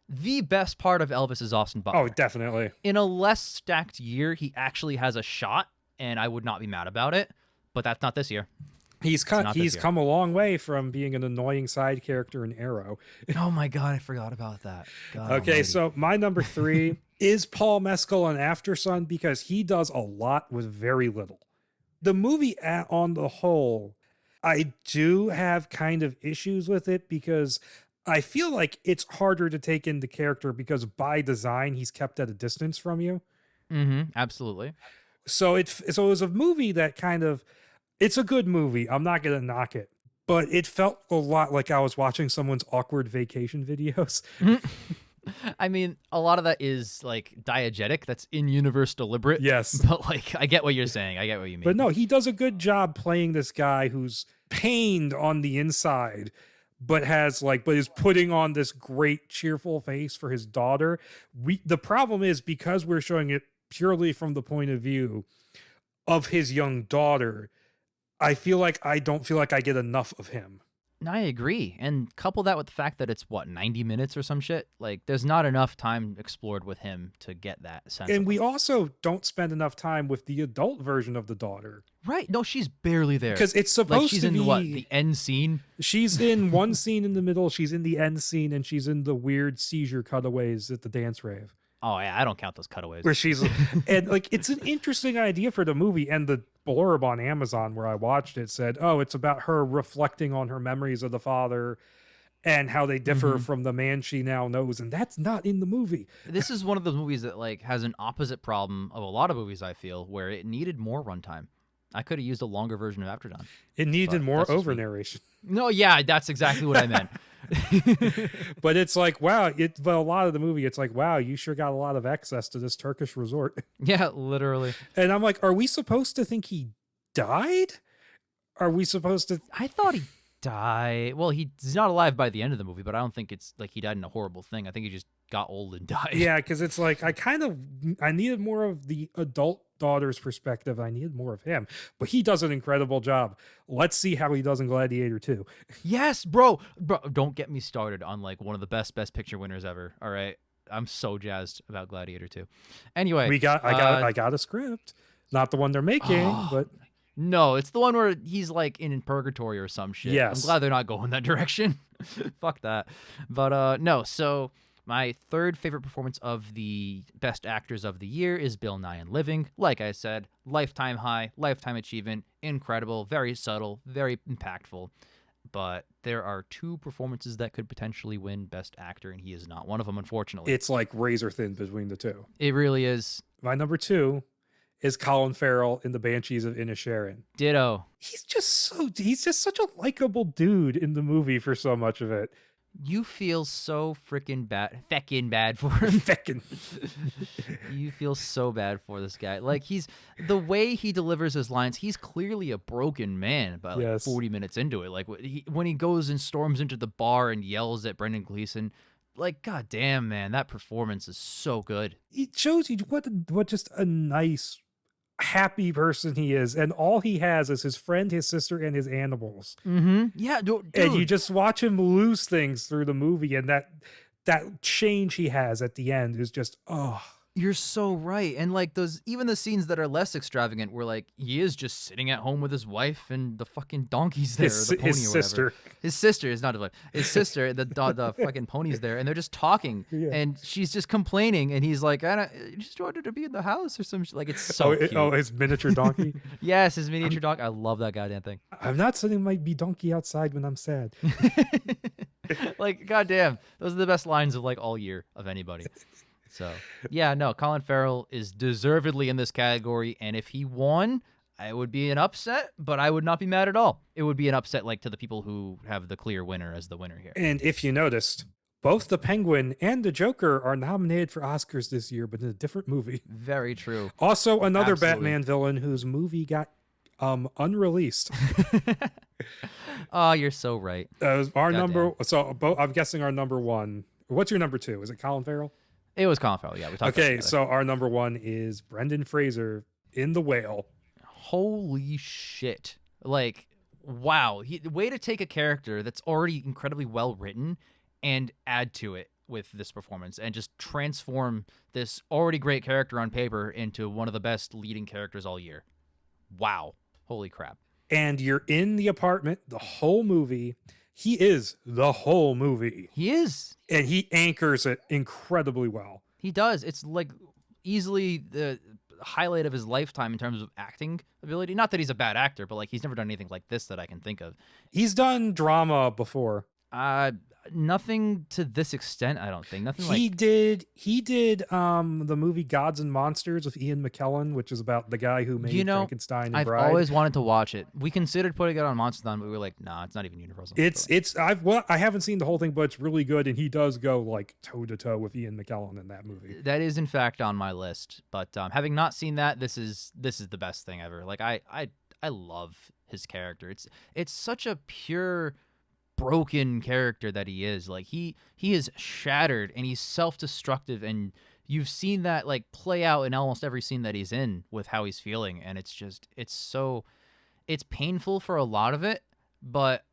Speaker 1: the best part of Elvis is Austin Butler.
Speaker 2: Oh, definitely.
Speaker 1: In a less stacked year, he actually has a shot, and I would not be mad about it. But that's not this year.
Speaker 2: He's come a long way from being an annoying side character in Arrow.
Speaker 1: Oh my God, I forgot about that. God
Speaker 2: okay,
Speaker 1: almighty.
Speaker 2: So my number 3 is Paul Mescal on Aftersun because he does a lot with very little. The movie on the whole, I do have kind of issues with it because I feel like it's harder to take into character because by design, he's kept at a distance from you.
Speaker 1: Mm-hmm, absolutely.
Speaker 2: So it was a movie that kind of, it's a good movie. I'm not going to knock it, but it felt a lot like I was watching someone's awkward vacation videos.
Speaker 1: I mean, a lot of that is like diegetic. That's in-universe deliberate.
Speaker 2: Yes.
Speaker 1: But like, I get what you're saying. I get what you mean.
Speaker 2: But no, he does a good job playing this guy who's pained on the inside, but is putting on this great cheerful face for his daughter. The problem is because we're showing it purely from the point of view of his young daughter, I don't feel like I get enough of him.
Speaker 1: I agree. And couple that with the fact that it's 90 minutes or some shit. Like there's not enough time explored with him to get that sense.
Speaker 2: And we also don't spend enough time with the adult version of the daughter.
Speaker 1: Right. No, she's barely there.
Speaker 2: Because it's supposed
Speaker 1: she's
Speaker 2: to be
Speaker 1: in the end scene.
Speaker 2: She's in one scene in the middle, she's in the end scene, and she's in the weird seizure cutaways at the dance rave.
Speaker 1: Oh yeah, I don't count those cutaways.
Speaker 2: Where she's and like it's an interesting idea for the movie, and the blurb on Amazon where I watched it said, "Oh, it's about her reflecting on her memories of the father and how they differ from the man she now knows," and that's not in the movie.
Speaker 1: This is one of those movies that like has an opposite problem of a lot of movies I feel, where it needed more runtime. I could have used a longer version of Afterdawn.
Speaker 2: It needed more over narration.
Speaker 1: No, yeah, that's exactly what I meant.
Speaker 2: But it's like, wow, but a lot of the movie, it's like, wow, you sure got a lot of access to this Turkish resort.
Speaker 1: Yeah, literally.
Speaker 2: And I'm like, are we supposed to think he died? Are we supposed to?
Speaker 1: I thought he died. Well, he's not alive by the end of the movie, but I don't think it's like he died in a horrible thing. I think he just got old and died.
Speaker 2: Yeah, because it's like, I needed more of the adult daughter's perspective. I needed more of him, but he does an incredible job. Let's see how he does in Gladiator 2.
Speaker 1: Yes, bro, don't get me started on like one of the best picture winners ever. All right, I'm so jazzed about Gladiator 2. Anyway,
Speaker 2: I got a script, not the one they're making, but
Speaker 1: no, it's the one where he's like in purgatory or some shit.
Speaker 2: Yes.
Speaker 1: I'm glad they're not going that direction. Fuck that. But no, so my third favorite performance of the best actors of the year is Bill Nye in Living. Like I said, lifetime high, lifetime achievement, incredible, very subtle, very impactful. But there are 2 performances that could potentially win Best Actor, and he is not one of them, unfortunately.
Speaker 2: It's like razor thin between the 2.
Speaker 1: It really is.
Speaker 2: My number 2 is Colin Farrell in The Banshees of Inisherin.
Speaker 1: Ditto.
Speaker 2: He's just such a likable dude in the movie for so much of it.
Speaker 1: You feel so freaking bad for him.
Speaker 2: Feckin'.
Speaker 1: You feel so bad for this guy. Like, the way he delivers his lines, he's clearly a broken man by like 40 minutes into it. Like when he goes and storms into the bar and yells at Brendan Gleeson, like, god damn, man, that performance is so good.
Speaker 2: It shows you what just a nice, happy person he is, and all he has is his friend, his sister, and his animals.
Speaker 1: Yeah, dude.
Speaker 2: And you just watch him lose things through the movie, and that change he has at the end is just, oh.
Speaker 1: You're so right. And like even the scenes that are less extravagant where like he is just sitting at home with his wife and the fucking donkey's there, or the pony
Speaker 2: his
Speaker 1: or
Speaker 2: sister.
Speaker 1: whatever. His sister is not his wife. His sister, the fucking pony's there, and they're just talking, and she's just complaining, and he's like, I just wanted to be in the house or some shit. Like, it's so cute.
Speaker 2: His miniature donkey.
Speaker 1: Yes, his miniature donkey. I love that goddamn thing.
Speaker 2: I'm not sitting my donkey outside when I'm sad.
Speaker 1: Like, goddamn, those are the best lines of like all year of anybody. So, yeah, no, Colin Farrell is deservedly in this category, and if he won, it would be an upset, but I would not be mad at all. It would be an upset like to the people who have the clear winner as the winner here.
Speaker 2: And if you noticed, both the Penguin and the Joker are nominated for Oscars this year, but in a different movie.
Speaker 1: Very true.
Speaker 2: Also, another Batman villain whose movie got unreleased.
Speaker 1: Oh, you're so right.
Speaker 2: I'm guessing our number one. What's your number two? Is it Colin Farrell?
Speaker 1: It was Colin Farrell, yeah. We talked
Speaker 2: Okay, so our number one is Brendan Fraser in The Whale.
Speaker 1: Holy shit. Like, wow. Way to take a character that's already incredibly well written and add to it with this performance and just transform this already great character on paper into one of the best leading characters all year. Wow. Holy crap.
Speaker 2: And you're in the apartment the whole movie. He is the whole movie.
Speaker 1: He is.
Speaker 2: And he anchors it incredibly well.
Speaker 1: He does. It's like easily the highlight of his lifetime in terms of acting ability. Not that he's a bad actor, but like he's never done anything like this that I can think of.
Speaker 2: He's done drama before.
Speaker 1: Nothing to this extent, I don't think. Nothing
Speaker 2: he did the movie Gods and Monsters with Ian McKellen, which is about the guy who made Frankenstein and Bride.
Speaker 1: I've always wanted to watch it. We considered putting it on Monsterthon, but we were like, nah, it's not even Universal.
Speaker 2: I haven't seen the whole thing, but it's really good, and he does go like toe to toe with Ian McKellen in that movie.
Speaker 1: That is in fact on my list, but having not seen that, this is the best thing ever. Like I love his character. It's such a pure broken character that he is. Like he is shattered and he's self-destructive, and you've seen that like play out in almost every scene that he's in with how he's feeling, and it's painful for a lot of it, but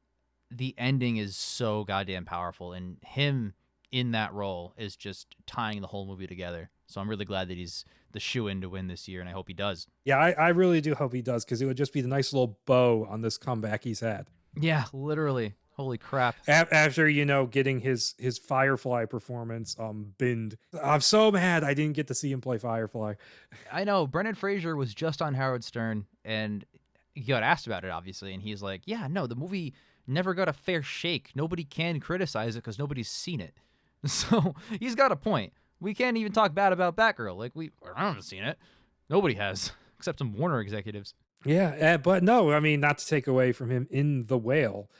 Speaker 1: the ending is so goddamn powerful, and him in that role is just tying the whole movie together. So I'm really glad that he's the shoe-in to win this year, and I hope he does.
Speaker 2: Yeah, I really do hope he does, because it would just be the nice little bow on this comeback he's had.
Speaker 1: Yeah, literally. Holy crap.
Speaker 2: After, getting his Firefly performance binned. I'm so mad I didn't get to see him play Firefly.
Speaker 1: I know. Brendan Fraser was just on Howard Stern, and he got asked about it, obviously, and he's like, yeah, no, the movie never got a fair shake. Nobody can criticize it because nobody's seen it. So he's got a point. We can't even talk bad about Batgirl. Like, I haven't seen it. Nobody has, except some Warner executives.
Speaker 2: Yeah, but no, I mean, not to take away from him in The Whale.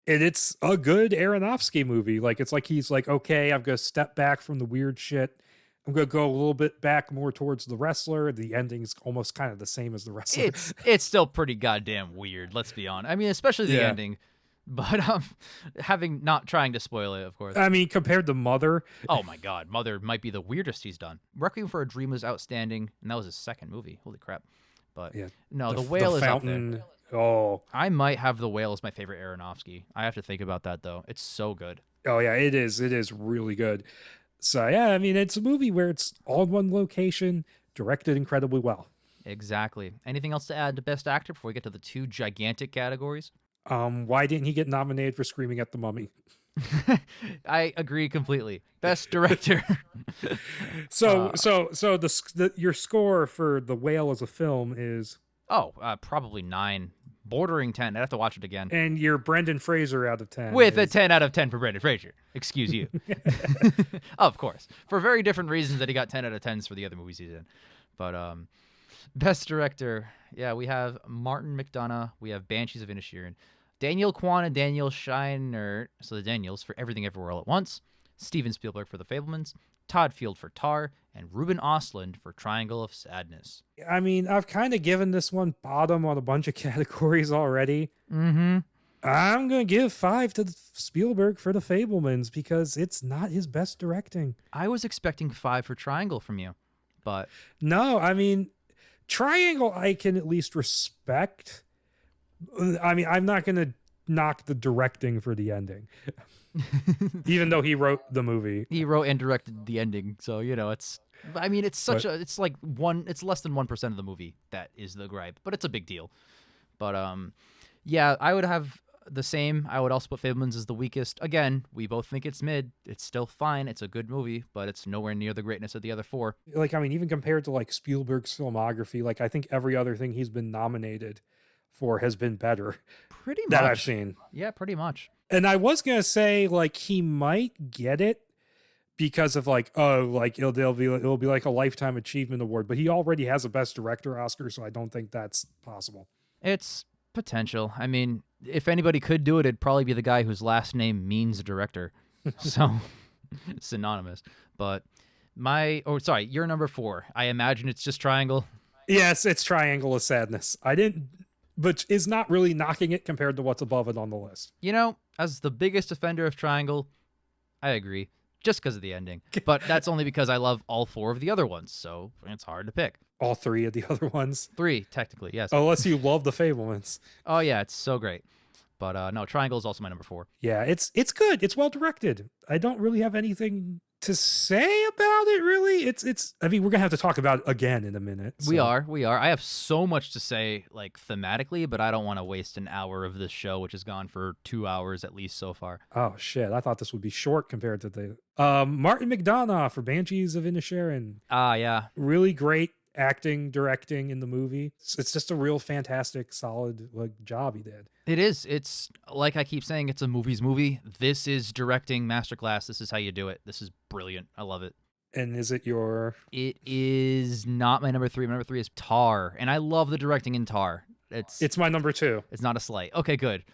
Speaker 2: And it's a good Aronofsky movie. Like, it's like he's like, okay, I'm going to step back from the weird shit. I'm going to go a little bit back more towards the wrestler. The ending is almost kind of the same as the wrestler.
Speaker 1: It's still pretty goddamn weird, let's be honest. I mean, especially the ending. But not trying to spoil it, of course.
Speaker 2: I mean, compared to Mother.
Speaker 1: Oh my God, Mother might be the weirdest he's done. Requiem for a Dream was outstanding, and that was his second movie. Holy crap. But no, The Whale is up there.
Speaker 2: Oh,
Speaker 1: I might have The Whale as my favorite Aronofsky. I have to think about that, though. It's so good.
Speaker 2: Oh, yeah, it is. It is really good. So, yeah, I mean, it's a movie where it's all in one location, directed incredibly well.
Speaker 1: Exactly. Anything else to add to Best Actor before we get to the two gigantic categories?
Speaker 2: Why didn't he get nominated for Screaming at the Mummy?
Speaker 1: I agree completely. Best Director.
Speaker 2: So your score for The Whale as a film is...
Speaker 1: probably 9, bordering 10. I'd have to watch it again.
Speaker 2: And your Brendan Fraser out of 10.
Speaker 1: With a 10 out of 10 for Brendan Fraser. Excuse you. Of course. For very different reasons that he got 10 out of 10s for the other movies he's in. But Best Director, yeah, we have Martin McDonagh. We have Banshees of Inisherin. Daniel Kwan and Daniel Scheinert, so the Daniels, for Everything Everywhere All at Once. Steven Spielberg for The Fablemans. Todd Field for Tar. And Ruben Östlund for Triangle of Sadness.
Speaker 2: I mean, I've kind of given this one bottom on a bunch of categories already.
Speaker 1: Mm-hmm.
Speaker 2: I'm going to give 5 to Spielberg for The Fablemans because it's not his best directing.
Speaker 1: I was expecting 5 for Triangle from you, but...
Speaker 2: No, I mean, Triangle I can at least respect. I mean, I'm not going to knock the directing for the ending. Even though he wrote the movie.
Speaker 1: He wrote and directed the ending, so, it's... I mean, it's such it's like it's less than 1% of the movie that is the gripe, but it's a big deal. But yeah, I would have the same. I would also put Fablemans as the weakest. Again, we both think it's mid. It's still fine. It's a good movie, but it's nowhere near the greatness of the other 4.
Speaker 2: Like, I mean, even compared to like Spielberg's filmography, like I think every other thing he's been nominated for has been better.
Speaker 1: Pretty much.
Speaker 2: That I've seen.
Speaker 1: Yeah, pretty much.
Speaker 2: And I was gonna say like he might get it because of like, oh, like it'll be like a lifetime achievement award, but he already has a best director Oscar, so I don't think that's possible.
Speaker 1: It's potential. I mean, if anybody could do it, it'd probably be the guy whose last name means director. So synonymous. But you're number 4. I imagine it's just Triangle.
Speaker 2: Yes, it's Triangle of Sadness. But is not really knocking it compared to what's above it on the list.
Speaker 1: As the biggest offender of Triangle, I agree. Just because of the ending. But that's only because I love all 4 of the other ones, so it's hard to pick.
Speaker 2: All 3 of the other ones?
Speaker 1: 3, technically, yes.
Speaker 2: Unless you love The Fablemans.
Speaker 1: Oh, yeah, it's so great. But no, Triangle is also my number 4.
Speaker 2: Yeah, it's good. It's well directed. I don't really have anything to say about it, really. I mean, we're gonna have to talk about it again in a minute. So.
Speaker 1: We are. I have so much to say, like, thematically, but I don't want to waste an hour of this show, which has gone for 2 hours at least so far.
Speaker 2: Oh shit! I thought this would be short compared to the Martin McDonagh for Banshees of Inisherin.
Speaker 1: Ah, yeah.
Speaker 2: Really great acting, directing in the movie. It's just a real fantastic, solid job he did.
Speaker 1: It is. It's like I keep saying, it's a movie's movie. This is directing masterclass. This is how you do it. This is brilliant. I love it.
Speaker 2: And is it your...
Speaker 1: It is not my number 3. My number 3 is Tar, and I love the directing in Tar.
Speaker 2: It's my number 2.
Speaker 1: It's not a slight. Okay, good.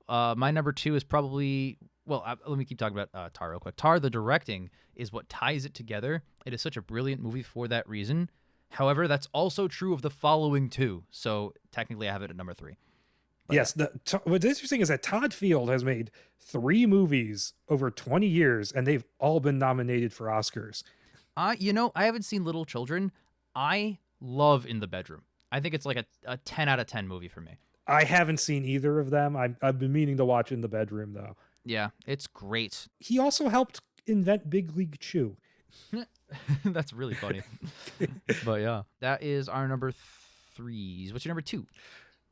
Speaker 1: My number 2 is probably... Well, let me keep talking about Tar real quick. Tar, the directing, is what ties it together. It is such a brilliant movie for that reason. However, that's also true of the following 2. So technically I have it at number 3. But
Speaker 2: yes. What's interesting is that Todd Field has made 3 movies over 20 years, and they've all been nominated for Oscars.
Speaker 1: I haven't seen Little Children. I love In the Bedroom. I think it's like a 10 out of 10 movie for me.
Speaker 2: I haven't seen either of them. I've been meaning to watch In the Bedroom, though.
Speaker 1: Yeah, it's great.
Speaker 2: He also helped invent Big League Chew.
Speaker 1: That's really funny. But yeah, that is our number 3s. What's your number 2?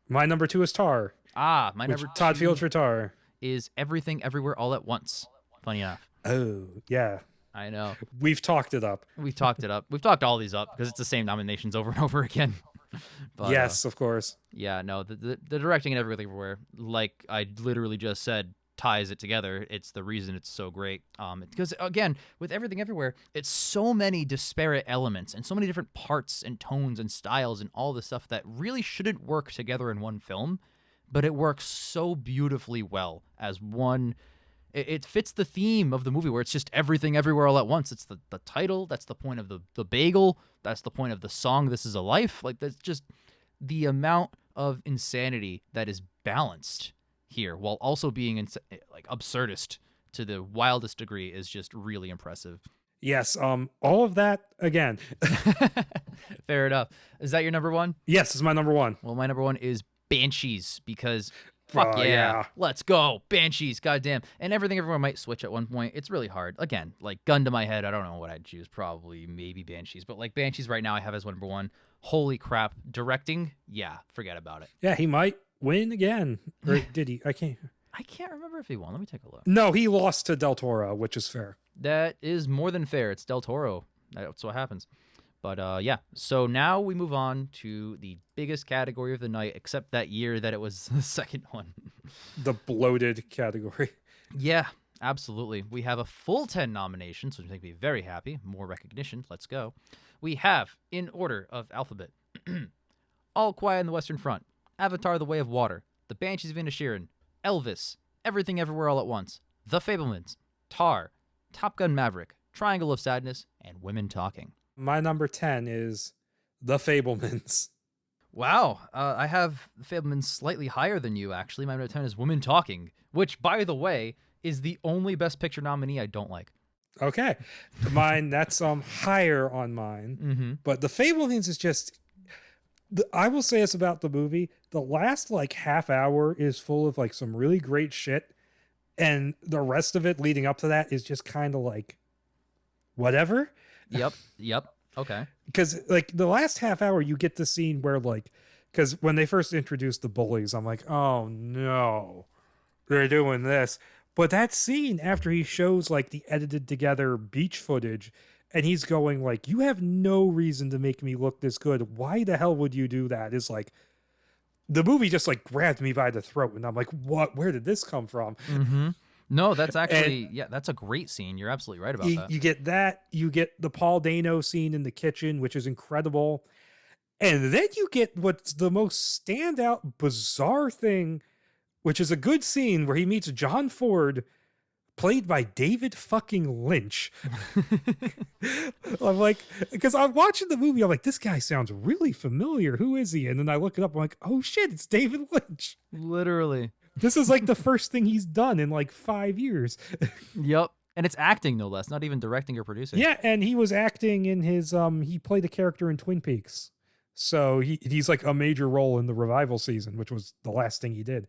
Speaker 2: My number 2 is Tar.
Speaker 1: My number 2
Speaker 2: Todd Field for Tar
Speaker 1: is Everything Everywhere All at Once. Funny enough.
Speaker 2: Oh, yeah.
Speaker 1: I know.
Speaker 2: We've talked it up.
Speaker 1: We've talked all these up because it's the same nominations over and over again. But,
Speaker 2: yes, of course.
Speaker 1: Yeah, no, the directing and Everything Everywhere, like I literally just said, ties it together. It's the reason it's so great. Because again, with Everything Everywhere, it's so many disparate elements and so many different parts and tones and styles and all this stuff that really shouldn't work together in one film, but it works so beautifully well as one. It fits the theme of the movie where it's just everything everywhere all at once. It's the title. That's the point of the bagel. That's the point of the song, This Is a Life. Like, that's just the amount of insanity that is balanced here while also being like absurdist to the wildest degree is just really impressive.
Speaker 2: Yes, all of that again.
Speaker 1: Fair enough. Is that your number 1?
Speaker 2: Yes, it's my number 1.
Speaker 1: Well, my number 1 is Banshees because fuck yeah, let's go Banshees, goddamn. And Everything Everywhere might switch at one point. It's really hard. Again, like gun to my head, I don't know what I'd choose. Probably maybe Banshees, but like Banshees right now I have as number 1. Holy crap, directing, yeah, forget about it.
Speaker 2: Yeah, he might win again, or did he? I can't
Speaker 1: remember if he won. Let me take a look.
Speaker 2: No, he lost to Del Toro, which is fair.
Speaker 1: That is more than fair. It's Del Toro. That's what happens. But yeah, so now we move on to the biggest category of the night, except that year that it was the second one.
Speaker 2: The bloated category.
Speaker 1: Yeah, absolutely. We have a full 10 nominations, which make me very happy. More recognition. Let's go. We have, in order of alphabet, All Quiet on the Western Front, Avatar: The Way of Water, The Banshees of Inisherin, Elvis, Everything Everywhere All at Once, The Fabelmans, Tar, Top Gun Maverick, Triangle of Sadness, and Women Talking.
Speaker 2: My number 10 is The Fabelmans.
Speaker 1: Wow, I have The Fabelmans slightly higher than you, actually. My number 10 is Women Talking, which, by the way, is the only Best Picture nominee I don't like.
Speaker 2: Okay. Mine, that's higher on mine.
Speaker 1: Mm-hmm.
Speaker 2: But The Fabelmans is just... I will say this about the movie. The last, like, half hour is full of, like, some really great shit. And the rest of it leading up to that is just kind of, like, whatever.
Speaker 1: Yep. Okay.
Speaker 2: Because, like, the last half hour, you get the scene where, like... Because when they first introduced the bullies, I'm like, oh, no. They're doing this. But that scene after he shows like the edited together beach footage and he's going like, you have no reason to make me look this good. Why the hell would you do that? Is like the movie just like grabbed me by the throat and I'm like, what? Where did this come from?
Speaker 1: Mm-hmm. No, that's actually, that's a great scene. You're absolutely right about that.
Speaker 2: You get that. You get the Paul Dano scene in the kitchen, which is incredible. And then you get what's the most standout, bizarre thing, which is a good scene where he meets John Ford, played by David fucking Lynch. I'm like, because I'm watching the movie, I'm like, this guy sounds really familiar. Who is he? And then I look it up, I'm like, oh shit, it's David Lynch.
Speaker 1: Literally.
Speaker 2: This is like the first thing he's done in like 5 years.
Speaker 1: Yep. And it's acting, no less, not even directing or producing.
Speaker 2: Yeah, and he was acting in his, he played a character in Twin Peaks. So he's like a major role in the revival season, which was the last thing he did.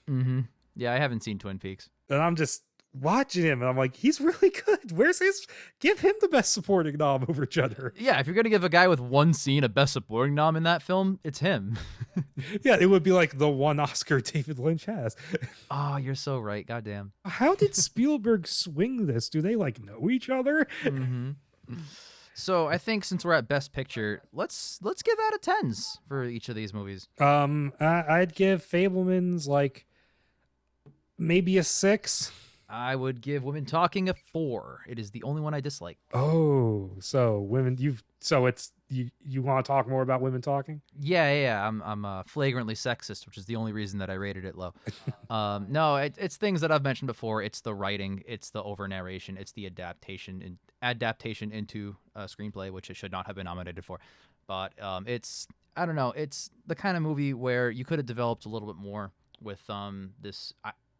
Speaker 1: Mm-hmm. Yeah, I haven't seen Twin Peaks.
Speaker 2: And I'm just watching him, and I'm like, he's really good. Where's his... Give him the best supporting nom over Judder.
Speaker 1: Yeah, if you're going to give a guy with one scene a best supporting nom in that film, it's him.
Speaker 2: Yeah, it would be like the one Oscar David Lynch has.
Speaker 1: Oh, you're so right. Goddamn.
Speaker 2: How did Spielberg swing this? Do they, like, know each other?
Speaker 1: Mm-hmm. So I think since we're at Best Picture, let's give out of 10s for each of these movies.
Speaker 2: I'd give Fabelmans like maybe a 6.
Speaker 1: I would give Women Talking a 4. It is the only one I dislike.
Speaker 2: Oh, so you want to talk more about Women Talking?
Speaker 1: Yeah. I'm flagrantly sexist, which is the only reason that I rated it low. No, it's things that I've mentioned before. It's the writing, it's the over narration, it's the adaptation into a screenplay, which it should not have been nominated for. But it's the kind of movie where you could have developed a little bit more with this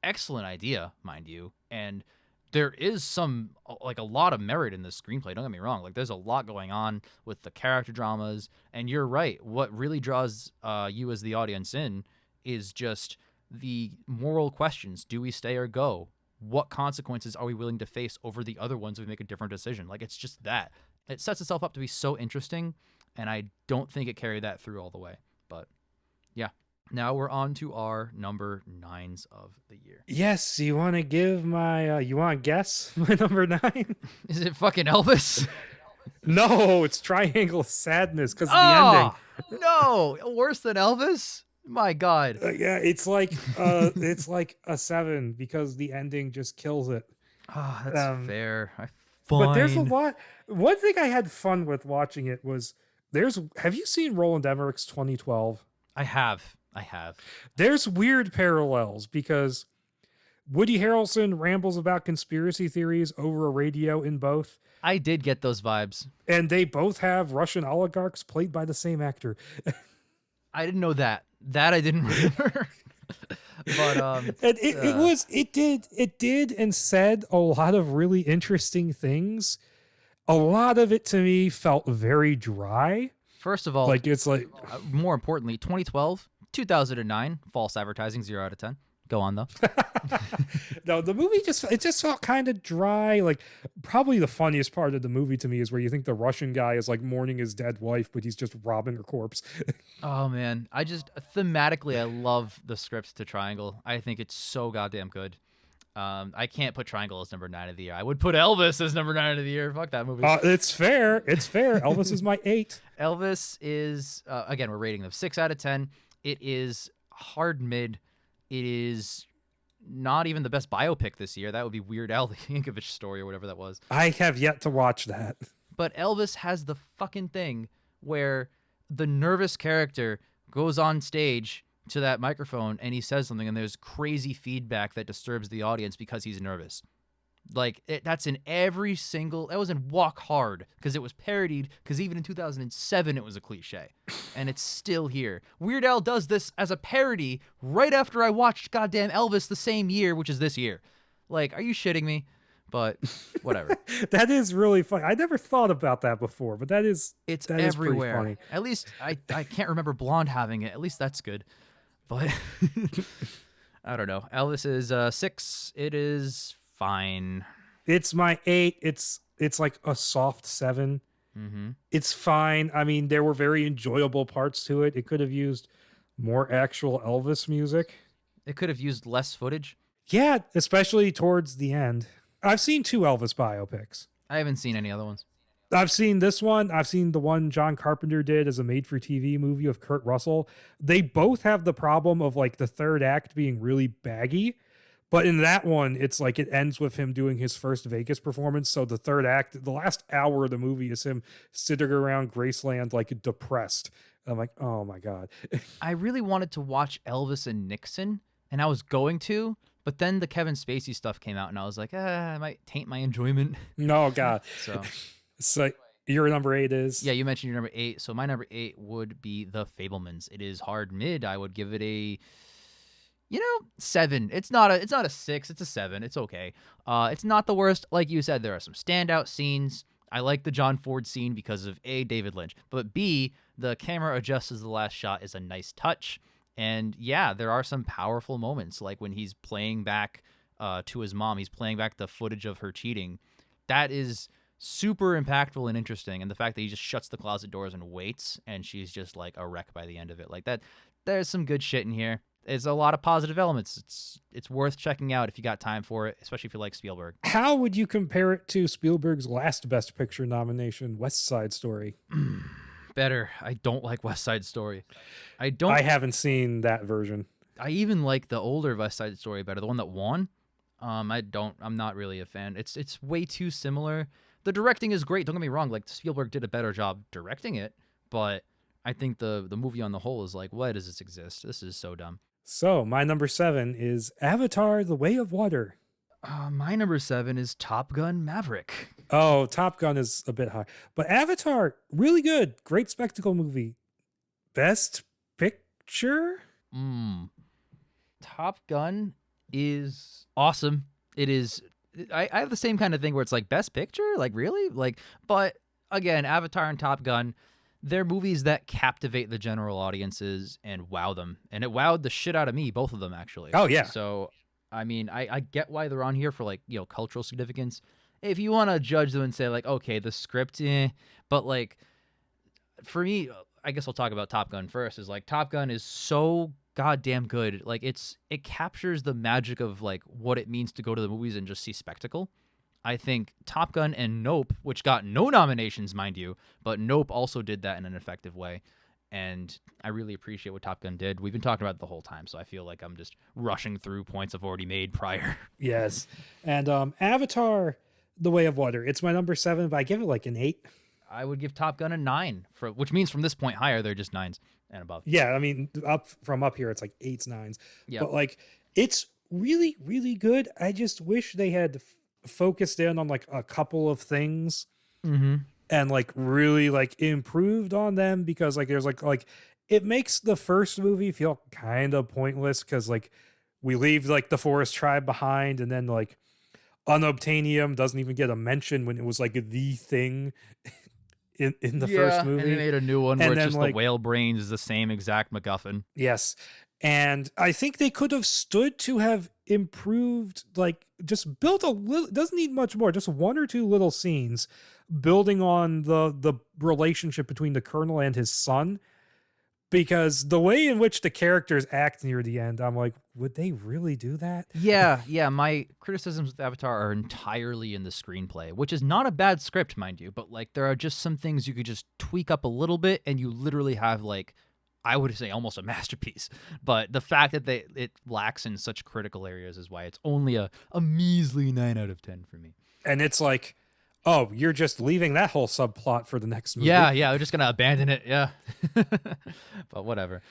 Speaker 1: excellent idea, mind you, and there is some like a lot of merit in this screenplay. Don't get me wrong. Like there's a lot going on with the character dramas, and you're right. What really draws you as the audience in is just the moral questions. Do we stay or go? What consequences are we willing to face over the other ones if we make a different decision? Like it's just that. It sets itself up to be so interesting, and I don't think it carried that through all the way. But yeah. Now we're on to our number 9s of the year.
Speaker 2: Yes, you want to give my... you want to guess my number 9?
Speaker 1: Is it fucking Elvis?
Speaker 2: No, it's Triangle of Sadness because of
Speaker 1: the
Speaker 2: ending.
Speaker 1: No, worse than Elvis? My God.
Speaker 2: Yeah, it's like a 7 because the ending just kills it.
Speaker 1: Oh, that's fair.
Speaker 2: But there's a lot. One thing I had fun with watching it was have you seen Roland Emmerich's 2012?
Speaker 1: I have.
Speaker 2: There's weird parallels because Woody Harrelson rambles about conspiracy theories over a radio in both.
Speaker 1: I did get those vibes. And
Speaker 2: they both have Russian oligarchs played by the same actor.
Speaker 1: I didn't know that. That I didn't remember. But
Speaker 2: it did and said a lot of really interesting things. A lot of it to me felt very dry.
Speaker 1: First of all,
Speaker 2: more
Speaker 1: importantly, 2012, 2009, false advertising, 0 out of 10. Go on though.
Speaker 2: No, the movie just felt kind of dry. Like probably the funniest part of the movie to me is where you think the Russian guy is like mourning his dead wife, but he's just robbing her corpse.
Speaker 1: Oh man, thematically I love the script to Triangle. I think it's so goddamn good. I can't put Triangle as number 9 of the year. I would put Elvis as number 9 of the year. Fuck that movie.
Speaker 2: It's fair. Elvis is my 8.
Speaker 1: Elvis is again, we're rating them 6 out of 10. It is hard mid. It is not even the best biopic this year. That would be Weird Al Yankovic story or whatever that was.
Speaker 2: I have yet to watch that.
Speaker 1: But Elvis has the fucking thing where the nervous character goes on stage to that microphone and he says something and there's crazy feedback that disturbs the audience because he's nervous. Like, that's in every single... That was in Walk Hard, because it was parodied, because even in 2007 it was a cliche. And it's still here. Weird Al does this as a parody right after I watched goddamn Elvis the same year, which is this year. Like, are you shitting me? But whatever.
Speaker 2: That is really funny. I never thought about that before, but that is
Speaker 1: everywhere.
Speaker 2: Is funny.
Speaker 1: At least, I can't remember Blonde having it. At least that's good. But, I don't know. Elvis is 6. It is... fine.
Speaker 2: It's my 8. It's like a soft 7.
Speaker 1: Mm-hmm.
Speaker 2: It's fine. I mean, there were very enjoyable parts to it. It could have used more actual Elvis music.
Speaker 1: It could have used less footage.
Speaker 2: Yeah, especially towards the end. I've seen 2 Elvis biopics.
Speaker 1: I haven't seen any other ones.
Speaker 2: I've seen this one. I've seen the one John Carpenter did as a made-for-TV movie of Kurt Russell. They both have the problem of like the third act being really baggy. But in that one, it's like it ends with him doing his first Vegas performance. So the third act, the last hour of the movie is him sitting around Graceland like depressed. I'm like, oh my God.
Speaker 1: I really wanted to watch Elvis and Nixon, and I was going to, but then the Kevin Spacey stuff came out, and I was like, I might taint my enjoyment.
Speaker 2: No, God.
Speaker 1: So
Speaker 2: your number 8 is?
Speaker 1: Yeah, you mentioned your number 8. So my number 8 would be The Fabelmans. It is hard mid. I would give it a... 7. It's not a 6. It's a 7. It's okay. It's not the worst. Like you said, there are some standout scenes. I like the John Ford scene because of A, David Lynch, but B, the camera adjusts as the last shot is a nice touch. And yeah, there are some powerful moments, like when he's playing back to his mom. He's playing back the footage of her cheating. That is super impactful and interesting. And the fact that he just shuts the closet doors and waits, and she's just like a wreck by the end of it. Like that, there's some good shit in here. There's a lot of positive elements. It's worth checking out if you got time for it, especially if you like Spielberg.
Speaker 2: How would you compare it to Spielberg's last Best Picture nomination, West Side Story?
Speaker 1: Better. I don't like West Side Story. I
Speaker 2: haven't seen that version.
Speaker 1: I even like the older West Side Story better, the one that won. I'm not really a fan. It's way too similar. The directing is great. Don't get me wrong. Like, Spielberg did a better job directing it, but I think the movie on the whole is like, why does this exist? This is so dumb.
Speaker 2: So my number 7 is Avatar: The Way of Water.
Speaker 1: My number 7 is Top Gun: Maverick.
Speaker 2: Oh, Top Gun is a bit high. But Avatar, really good. Great spectacle movie. Best Picture?
Speaker 1: Top Gun is awesome. It is... I have the same kind of thing where it's like, Best Picture? Like, really? Like, but again, Avatar and Top Gun... They're movies that captivate the general audiences and wow them. And it wowed the shit out of me, both of them, actually.
Speaker 2: Oh, yeah.
Speaker 1: So, I mean, I get why they're on here for, like, cultural significance. If you want to judge them and say, like, okay, the script, but, like, for me, I guess I'll talk about Top Gun first, is, like, Top Gun is so goddamn good. Like, it captures the magic of, like, what it means to go to the movies and just see spectacle. I think Top Gun and Nope, which got no nominations, mind you, but Nope also did that in an effective way. And I really appreciate what Top Gun did. We've been talking about it the whole time, so I feel like I'm just rushing through points I've already made prior.
Speaker 2: Yes. And Avatar: The Way of Water. It's my number 7, but I give it like an 8.
Speaker 1: I would give Top Gun a 9, which means from this point higher, they're just 9s and above.
Speaker 2: Yeah, I mean, up here, it's like 8s, 9s.
Speaker 1: Yep.
Speaker 2: But like, it's really, really good. I just wish they had focused in on like a couple of things and like really like improved on them, because like there's like it makes the first movie feel kind of pointless because like we leave like the forest tribe behind, and then like unobtainium doesn't even get a mention when it was like the thing in the first movie.
Speaker 1: And they made a new one where it's just
Speaker 2: like,
Speaker 1: the whale brains is the same exact MacGuffin.
Speaker 2: Yes. And I think they could have stood to have improved, like just built a little, doesn't need much more, just 1 or 2 little scenes building on the relationship between the colonel and his son. Because the way in which the characters act near the end, I'm like, would they really do that?
Speaker 1: Yeah. My criticisms with Avatar are entirely in the screenplay, which is not a bad script, mind you, but like there are just some things you could just tweak up a little bit, and you literally have like, I would say almost a masterpiece. But the fact that it lacks in such critical areas is why it's only a measly 9 out of 10 for me.
Speaker 2: And it's like, oh, you're just leaving that whole subplot for the next movie.
Speaker 1: Yeah, they're just going to abandon it, yeah. But whatever.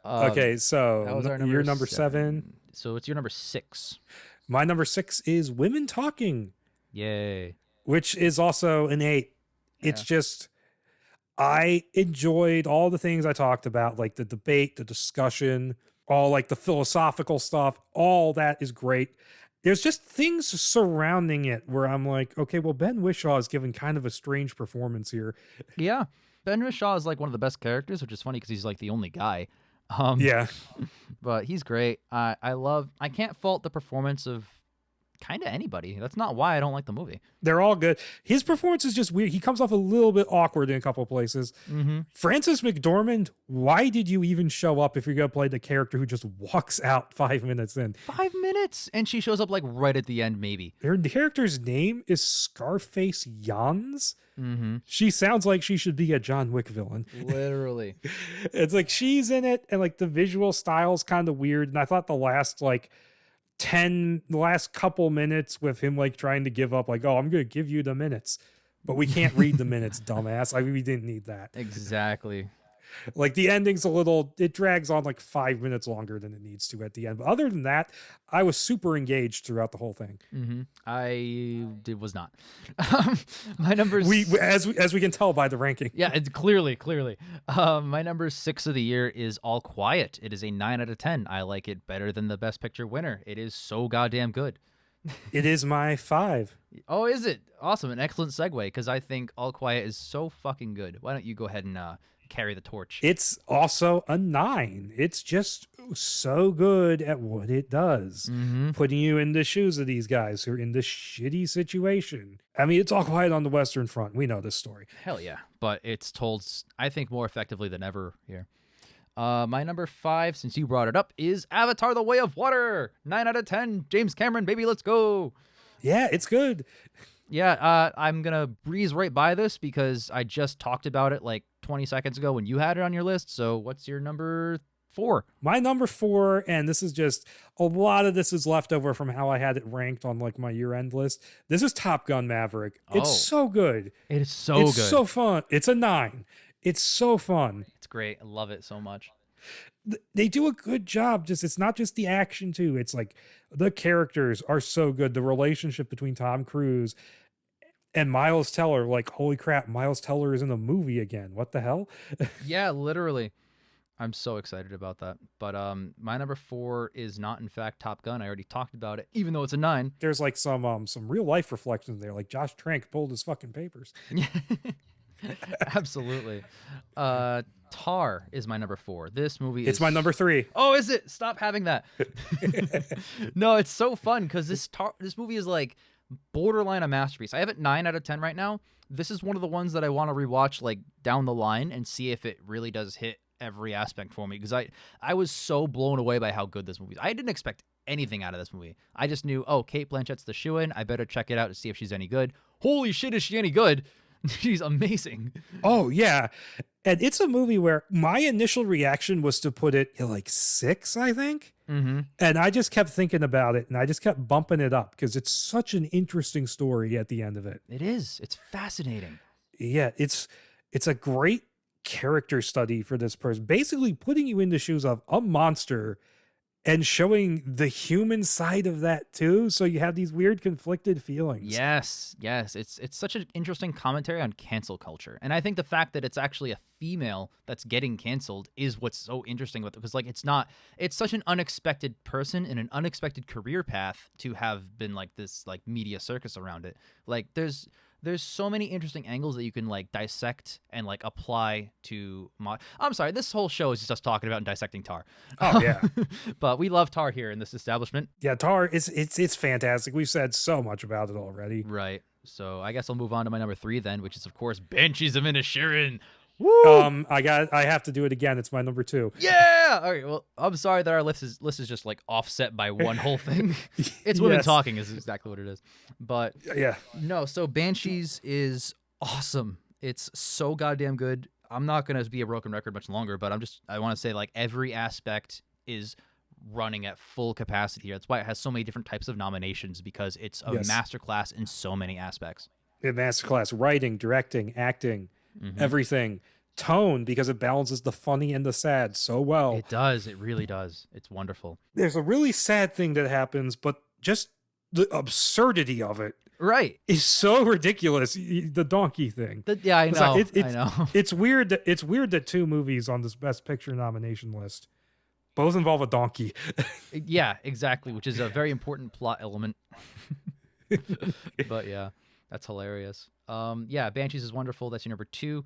Speaker 2: Okay,
Speaker 1: That was
Speaker 2: so
Speaker 1: our number
Speaker 2: you're number 7.
Speaker 1: So it's your number 6.
Speaker 2: My number 6 is Women Talking,
Speaker 1: Yay.
Speaker 2: which is also an 8. It's
Speaker 1: Yeah.
Speaker 2: just, I enjoyed all the things I talked about, like the debate, the discussion, all like the philosophical stuff. All that is great. There's just things surrounding it where I'm like, okay, well, Ben Whishaw is giving kind of a strange performance here.
Speaker 1: Yeah. Ben Shaw is like one of the best characters, which is funny because he's like the only guy.
Speaker 2: Yeah.
Speaker 1: But he's great. I can't fault the performance of kind of anybody. That's not why I don't like the movie.
Speaker 2: They're all good. His performance is just weird. He comes off a little bit awkward in a couple of places.
Speaker 1: Mm-hmm.
Speaker 2: Frances McDormand, why did you even show up if you're going to play the character who just walks out 5 minutes in?
Speaker 1: 5 minutes? And she shows up like right at the end, maybe.
Speaker 2: Her character's name is Scarface Yans.
Speaker 1: Mm-hmm.
Speaker 2: She sounds like she should be a John Wick villain.
Speaker 1: Literally.
Speaker 2: It's like she's in it, and like the visual style's kind of weird. And I thought the last couple minutes with him like trying to give up, like, oh, I'm going to give you the minutes, but we can't read the minutes, dumbass. We didn't need that.
Speaker 1: Exactly.
Speaker 2: Like the ending's it drags on like 5 minutes longer than it needs to at the end. But other than that, I was super engaged throughout the whole thing.
Speaker 1: Mm-hmm. Was not. My numbers.
Speaker 2: As we can tell by the ranking.
Speaker 1: Yeah, it's clearly. My number 6 of the year is All Quiet. It is a 9 out of 10. I like it better than the Best Picture winner. It is so goddamn good.
Speaker 2: It is my 5.
Speaker 1: Oh, is it? Awesome. An excellent segue, because I think All Quiet is so fucking good. Why don't you go ahead and carry the torch?
Speaker 2: It's also a 9. It's just so good at what it does.
Speaker 1: Mm-hmm.
Speaker 2: Putting you in the shoes of these guys who are in this shitty situation. I mean, it's All Quiet on the Western Front. We know this story.
Speaker 1: Hell yeah. But it's told, I think, more effectively than ever here. My number 5, since you brought it up, is Avatar: The Way of Water. 9 out of 10. James Cameron, baby, let's go.
Speaker 2: Yeah, it's good.
Speaker 1: Yeah, I'm going to breeze right by this because I just talked about it like 20 seconds ago when you had it on your list. So what's your number 4?
Speaker 2: My number 4, and this is just, a lot of this is left over from how I had it ranked on like my year-end list. This is Top Gun Maverick.
Speaker 1: Oh.
Speaker 2: It's so good.
Speaker 1: It is so good.
Speaker 2: It's so fun. It's a 9. It's so fun.
Speaker 1: It's great. I love it so much.
Speaker 2: They do a good job. It's not just the action too. It's like the characters are so good. The relationship between Tom Cruise and Miles Teller, like, holy crap, Miles Teller is in a movie again. What the hell?
Speaker 1: Yeah, literally. I'm so excited about that. But my number 4 is not, in fact, Top Gun. I already talked about it, even though it's a 9.
Speaker 2: There's like some real life reflections there. Like Josh Trank pulled his fucking papers.
Speaker 1: Absolutely. Tar is my number 4. This movie
Speaker 2: It's my number 3.
Speaker 1: Oh, is it? Stop having that. No, it's so fun because this movie is like borderline a masterpiece. I have it 9 out of 10 right now. This is one of the ones that I want to rewatch like down the line and see if it really does hit every aspect for me, because I was so blown away by how good this movie is. I didn't expect anything out of this movie. I just knew, oh, Kate Blanchett's the shoo-in. I better check it out to see if she's any good. Holy shit, is she any good? She's amazing.
Speaker 2: Oh, yeah. And it's a movie where my initial reaction was to put it at like 6, I think.
Speaker 1: Mm-hmm.
Speaker 2: And I just kept thinking about it, and I just kept bumping it up because it's such an interesting story at the end of it.
Speaker 1: It is. It's fascinating.
Speaker 2: Yeah, it's a great character study for this person, basically putting you in the shoes of a monster and showing the human side of that too, so you have these weird conflicted feelings.
Speaker 1: Yes. It's such an interesting commentary on cancel culture, and I think the fact that it's actually a female that's getting canceled is what's so interesting with it, because like it's such an unexpected person and an unexpected career path to have been like this like media circus around it. Like there's so many interesting angles that you can like dissect and like apply to I'm sorry, this whole show is just us talking about and dissecting Tar.
Speaker 2: Oh yeah.
Speaker 1: But we love Tar here in this establishment.
Speaker 2: Yeah, Tar it's fantastic. We've said so much about it already.
Speaker 1: Right. So I guess I'll move on to my number 3 then, which is of course Banshees of Inisherin. Woo!
Speaker 2: I have to do it again. It's my number 2.
Speaker 1: Yeah. All right. Well, I'm sorry that our list is just like offset by one whole thing. It's women
Speaker 2: Yes.
Speaker 1: talking is exactly what it is. But
Speaker 2: Yeah.
Speaker 1: no. So Banshees is awesome. It's so goddamn good. I'm not gonna be a broken record much longer, but I want to say like every aspect is running at full capacity here. That's why it has so many different types of nominations, because it's a masterclass in so many aspects.
Speaker 2: In masterclass, writing, directing, acting, everything. tone because it balances the funny and the sad so well.
Speaker 1: It does. It really does. It's wonderful.
Speaker 2: There's a really sad thing that happens, but just the absurdity of it
Speaker 1: Right.
Speaker 2: is so ridiculous. The donkey thing.
Speaker 1: Yeah, I know. I know.
Speaker 2: It's weird that two movies on this Best Picture nomination list both involve a donkey.
Speaker 1: Yeah, exactly, which is a very important plot element. But yeah, that's hilarious. Yeah, Banshees is wonderful. That's your number 2.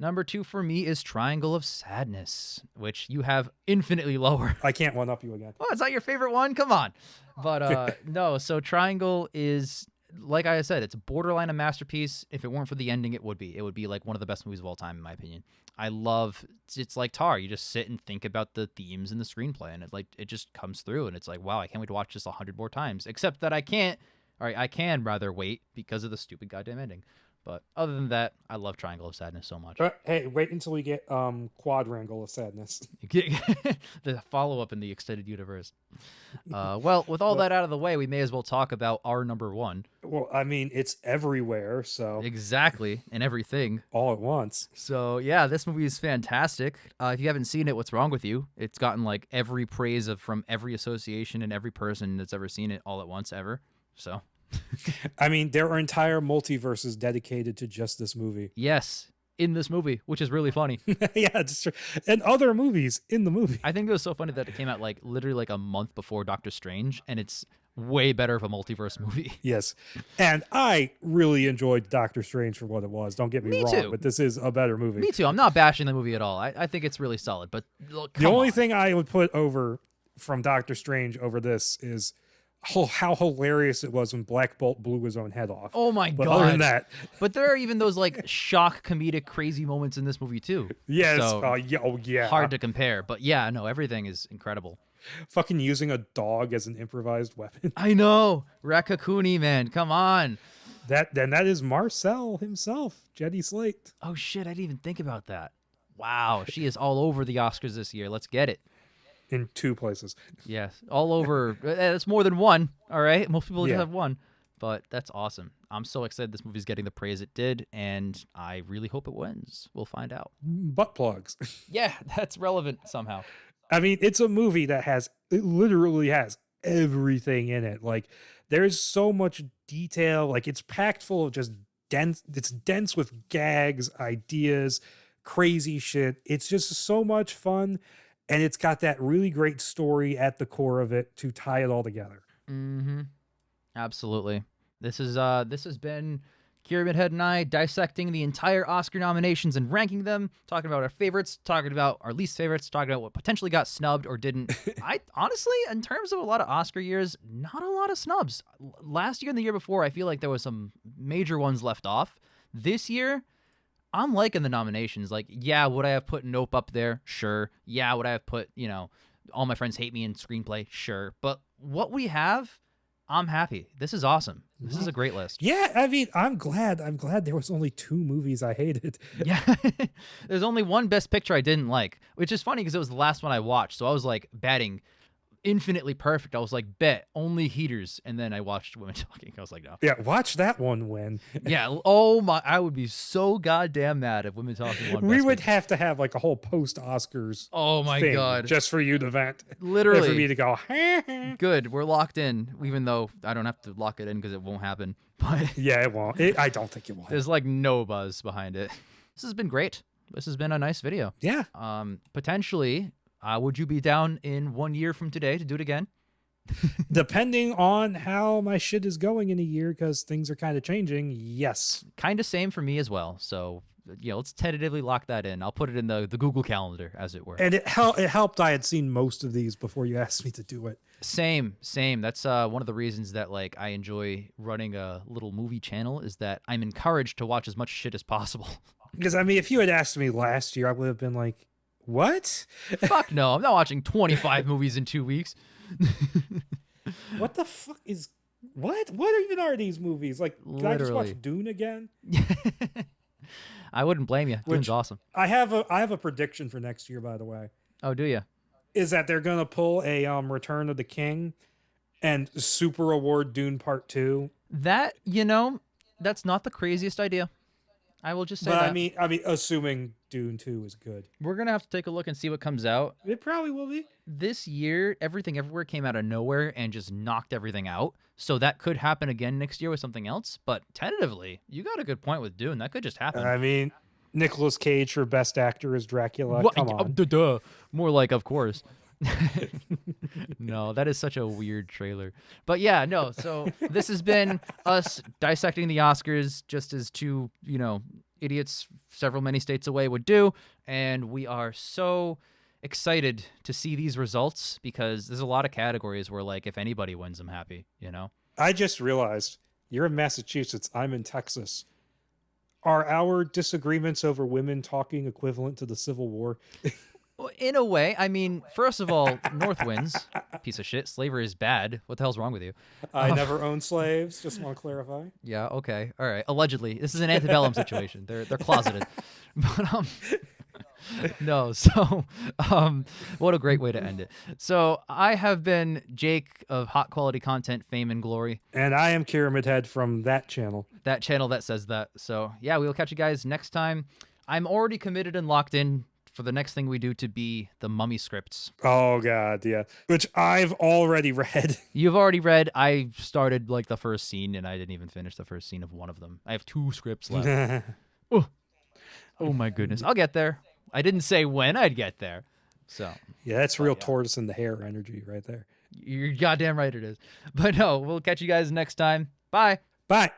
Speaker 1: Number 2 for me is Triangle of Sadness, which you have infinitely lower.
Speaker 2: I can't one up you again.
Speaker 1: Oh, it's not your favorite one? Come on. But no, so Triangle is, like I said, it's borderline a masterpiece. If it weren't for the ending, it would be. It would be like one of the best movies of all time, in my opinion. I love, it's like Tar. You just sit and think about the themes in the screenplay, and it just comes through, and it's like, wow, I can't wait to watch this 100 more times. Except that I can't, or I can rather wait because of the stupid goddamn ending. But other than that, I love Triangle of Sadness so much.
Speaker 2: Hey, wait until we get Quadrangle of Sadness.
Speaker 1: The follow-up in the extended universe. Well, with all that out of the way, we may as well talk about our number 1.
Speaker 2: Well, I mean, it's everywhere, so...
Speaker 1: Exactly, and everything.
Speaker 2: All at once.
Speaker 1: So, yeah, this movie is fantastic. If you haven't seen it, what's wrong with you? It's gotten, like, every praise from every association and every person that's ever seen it all at once ever. So...
Speaker 2: I mean, there are entire multiverses dedicated to just this movie.
Speaker 1: Yes, in this movie, which is really funny.
Speaker 2: Yeah, it's true. And other movies in the movie.
Speaker 1: I think it was so funny that it came out like literally like a month before Doctor Strange, and it's way better of a multiverse movie.
Speaker 2: Yes. And I really enjoyed Doctor Strange for what it was. Don't get me wrong,
Speaker 1: too.
Speaker 2: But this is a better movie.
Speaker 1: Me too. I'm not bashing the movie at all. I think it's really solid. But look,
Speaker 2: the only thing I would put over from Doctor Strange over this is how hilarious it was when Black Bolt blew his own head off.
Speaker 1: Oh my
Speaker 2: but
Speaker 1: god!
Speaker 2: Other than that,
Speaker 1: but there are even those like shock comedic crazy moments in this movie too.
Speaker 2: Yes.
Speaker 1: So,
Speaker 2: yeah.
Speaker 1: Hard to compare, but yeah, no, everything is incredible.
Speaker 2: Fucking using a dog as an improvised weapon.
Speaker 1: I know, Rakakuni, man, come on.
Speaker 2: That is Marcel himself, Jetty Slate.
Speaker 1: Oh shit, I didn't even think about that. Wow, she is all over the Oscars this year. Let's get it.
Speaker 2: In 2 places.
Speaker 1: Yes, all over. That's more than one, all right? Most people just
Speaker 2: Yeah.
Speaker 1: have one, but that's awesome. I'm so excited this movie's getting the praise it did, and I really hope it wins. We'll find out.
Speaker 2: Butt plugs.
Speaker 1: Yeah, that's relevant somehow.
Speaker 2: I mean, it's a movie that it literally has everything in it. Like, there's so much detail. Like, it's packed full of just it's dense with gags, ideas, crazy shit. It's just so much fun. And it's got that really great story at the core of it to tie it all together.
Speaker 1: Mm-hmm. Absolutely. This has been KiramidHead and I dissecting the entire Oscar nominations and ranking them, talking about our favorites, talking about our least favorites, talking about what potentially got snubbed or didn't. I honestly, in terms of a lot of Oscar years, not a lot of snubs. Last year and the year before, I feel like there was some major ones left off. This year, I'm liking the nominations. Like, yeah, would I have put Nope up there? Sure. Yeah, would I have put, All My Friends Hate Me in screenplay? Sure. But what we have, I'm happy. This is awesome. This is a great list.
Speaker 2: Yeah, I mean, I'm glad there was only 2 movies I hated.
Speaker 1: Yeah. There's only one Best Picture I didn't like, which is funny because it was the last one I watched. So I was like batting infinitely perfect. I was like, bet only heaters. And then I watched Women Talking. I was like, no.
Speaker 2: Yeah, watch that one win.
Speaker 1: Yeah. Oh my, I would be so goddamn mad if Women Talking won.
Speaker 2: We would have to have like a whole post Oscars.
Speaker 1: Oh my
Speaker 2: thing
Speaker 1: God.
Speaker 2: Just for you to vent.
Speaker 1: Literally.
Speaker 2: For me to go,
Speaker 1: good. We're locked in, even though I don't have to lock it in because it won't happen. But
Speaker 2: yeah, it won't. I don't think it will.
Speaker 1: There's like no buzz behind it. This has been great. This has been a nice video.
Speaker 2: Yeah.
Speaker 1: Potentially, would you be down in 1 year from today to do it again?
Speaker 2: Depending on how my shit is going in a year, because things are kind of changing. Yes.
Speaker 1: Kind of same for me as well. So, let's tentatively lock that in. I'll put it in the Google Calendar, as it were.
Speaker 2: And it helped I had seen most of these before you asked me to do it.
Speaker 1: Same. That's one of the reasons that like I enjoy running a little movie channel is that I'm encouraged to watch as much shit as possible.
Speaker 2: Because, I mean, if you had asked me last year, I would have been like, what?
Speaker 1: Fuck no, I'm not watching 25 movies in 2 weeks.
Speaker 2: What the fuck is... What even are these movies? Like, can I just watch Dune again?
Speaker 1: I wouldn't blame you. Dune's awesome.
Speaker 2: I have a prediction for next year, by the way.
Speaker 1: Oh, do you?
Speaker 2: Is that they're going to pull a Return of the King and super award Dune Part 2.
Speaker 1: That, that's not the craziest idea. I will just say
Speaker 2: But
Speaker 1: that.
Speaker 2: I mean, assuming Dune 2 is good,
Speaker 1: We're gonna have to take a look and see what comes out.
Speaker 2: it probably will be.
Speaker 1: This year, Everything Everywhere came out of nowhere and just knocked everything out. So that could happen again next year with something else. But tentatively, you got a good point with Dune. That could just happen.
Speaker 2: I mean, Nicolas Cage for Best Actor as Dracula.
Speaker 1: What?
Speaker 2: Come on.
Speaker 1: Duh. More like, of course. No, that is such a weird trailer. But yeah, no. So this has been us dissecting the Oscars just as two, idiots many states away would do. And we are so excited to see these results because there's a lot of categories where, like, if anybody wins, I'm happy,
Speaker 2: I just realized you're in Massachusetts. I'm in Texas. Are our disagreements over women talking equivalent to the Civil War?
Speaker 1: In a way, I mean, first of all, North wins. Piece of shit. Slavery is bad. What the hell's wrong with you?
Speaker 2: I never owned slaves. Just want to clarify.
Speaker 1: Yeah. Okay. All right. Allegedly, this is an antebellum situation. They're closeted. But no. So what a great way to end it. So I have been Jake of Hot Quality Content Fame and Glory.
Speaker 2: And I am KiramidHead from that channel.
Speaker 1: That channel that says that. So yeah, we will catch you guys next time. I'm already committed and locked in for the next thing we do to be the Mummy scripts.
Speaker 2: Oh God, yeah. Which I've already read.
Speaker 1: You've already read. I started like the first scene and I didn't even finish the first scene of one of them. I have 2 scripts left. Oh my goodness. I'll get there. I didn't say when I'd get there. So
Speaker 2: yeah, that's real tortoise in the hair energy right there.
Speaker 1: You're goddamn right it is. But no, we'll catch you guys next time. Bye.
Speaker 2: Bye.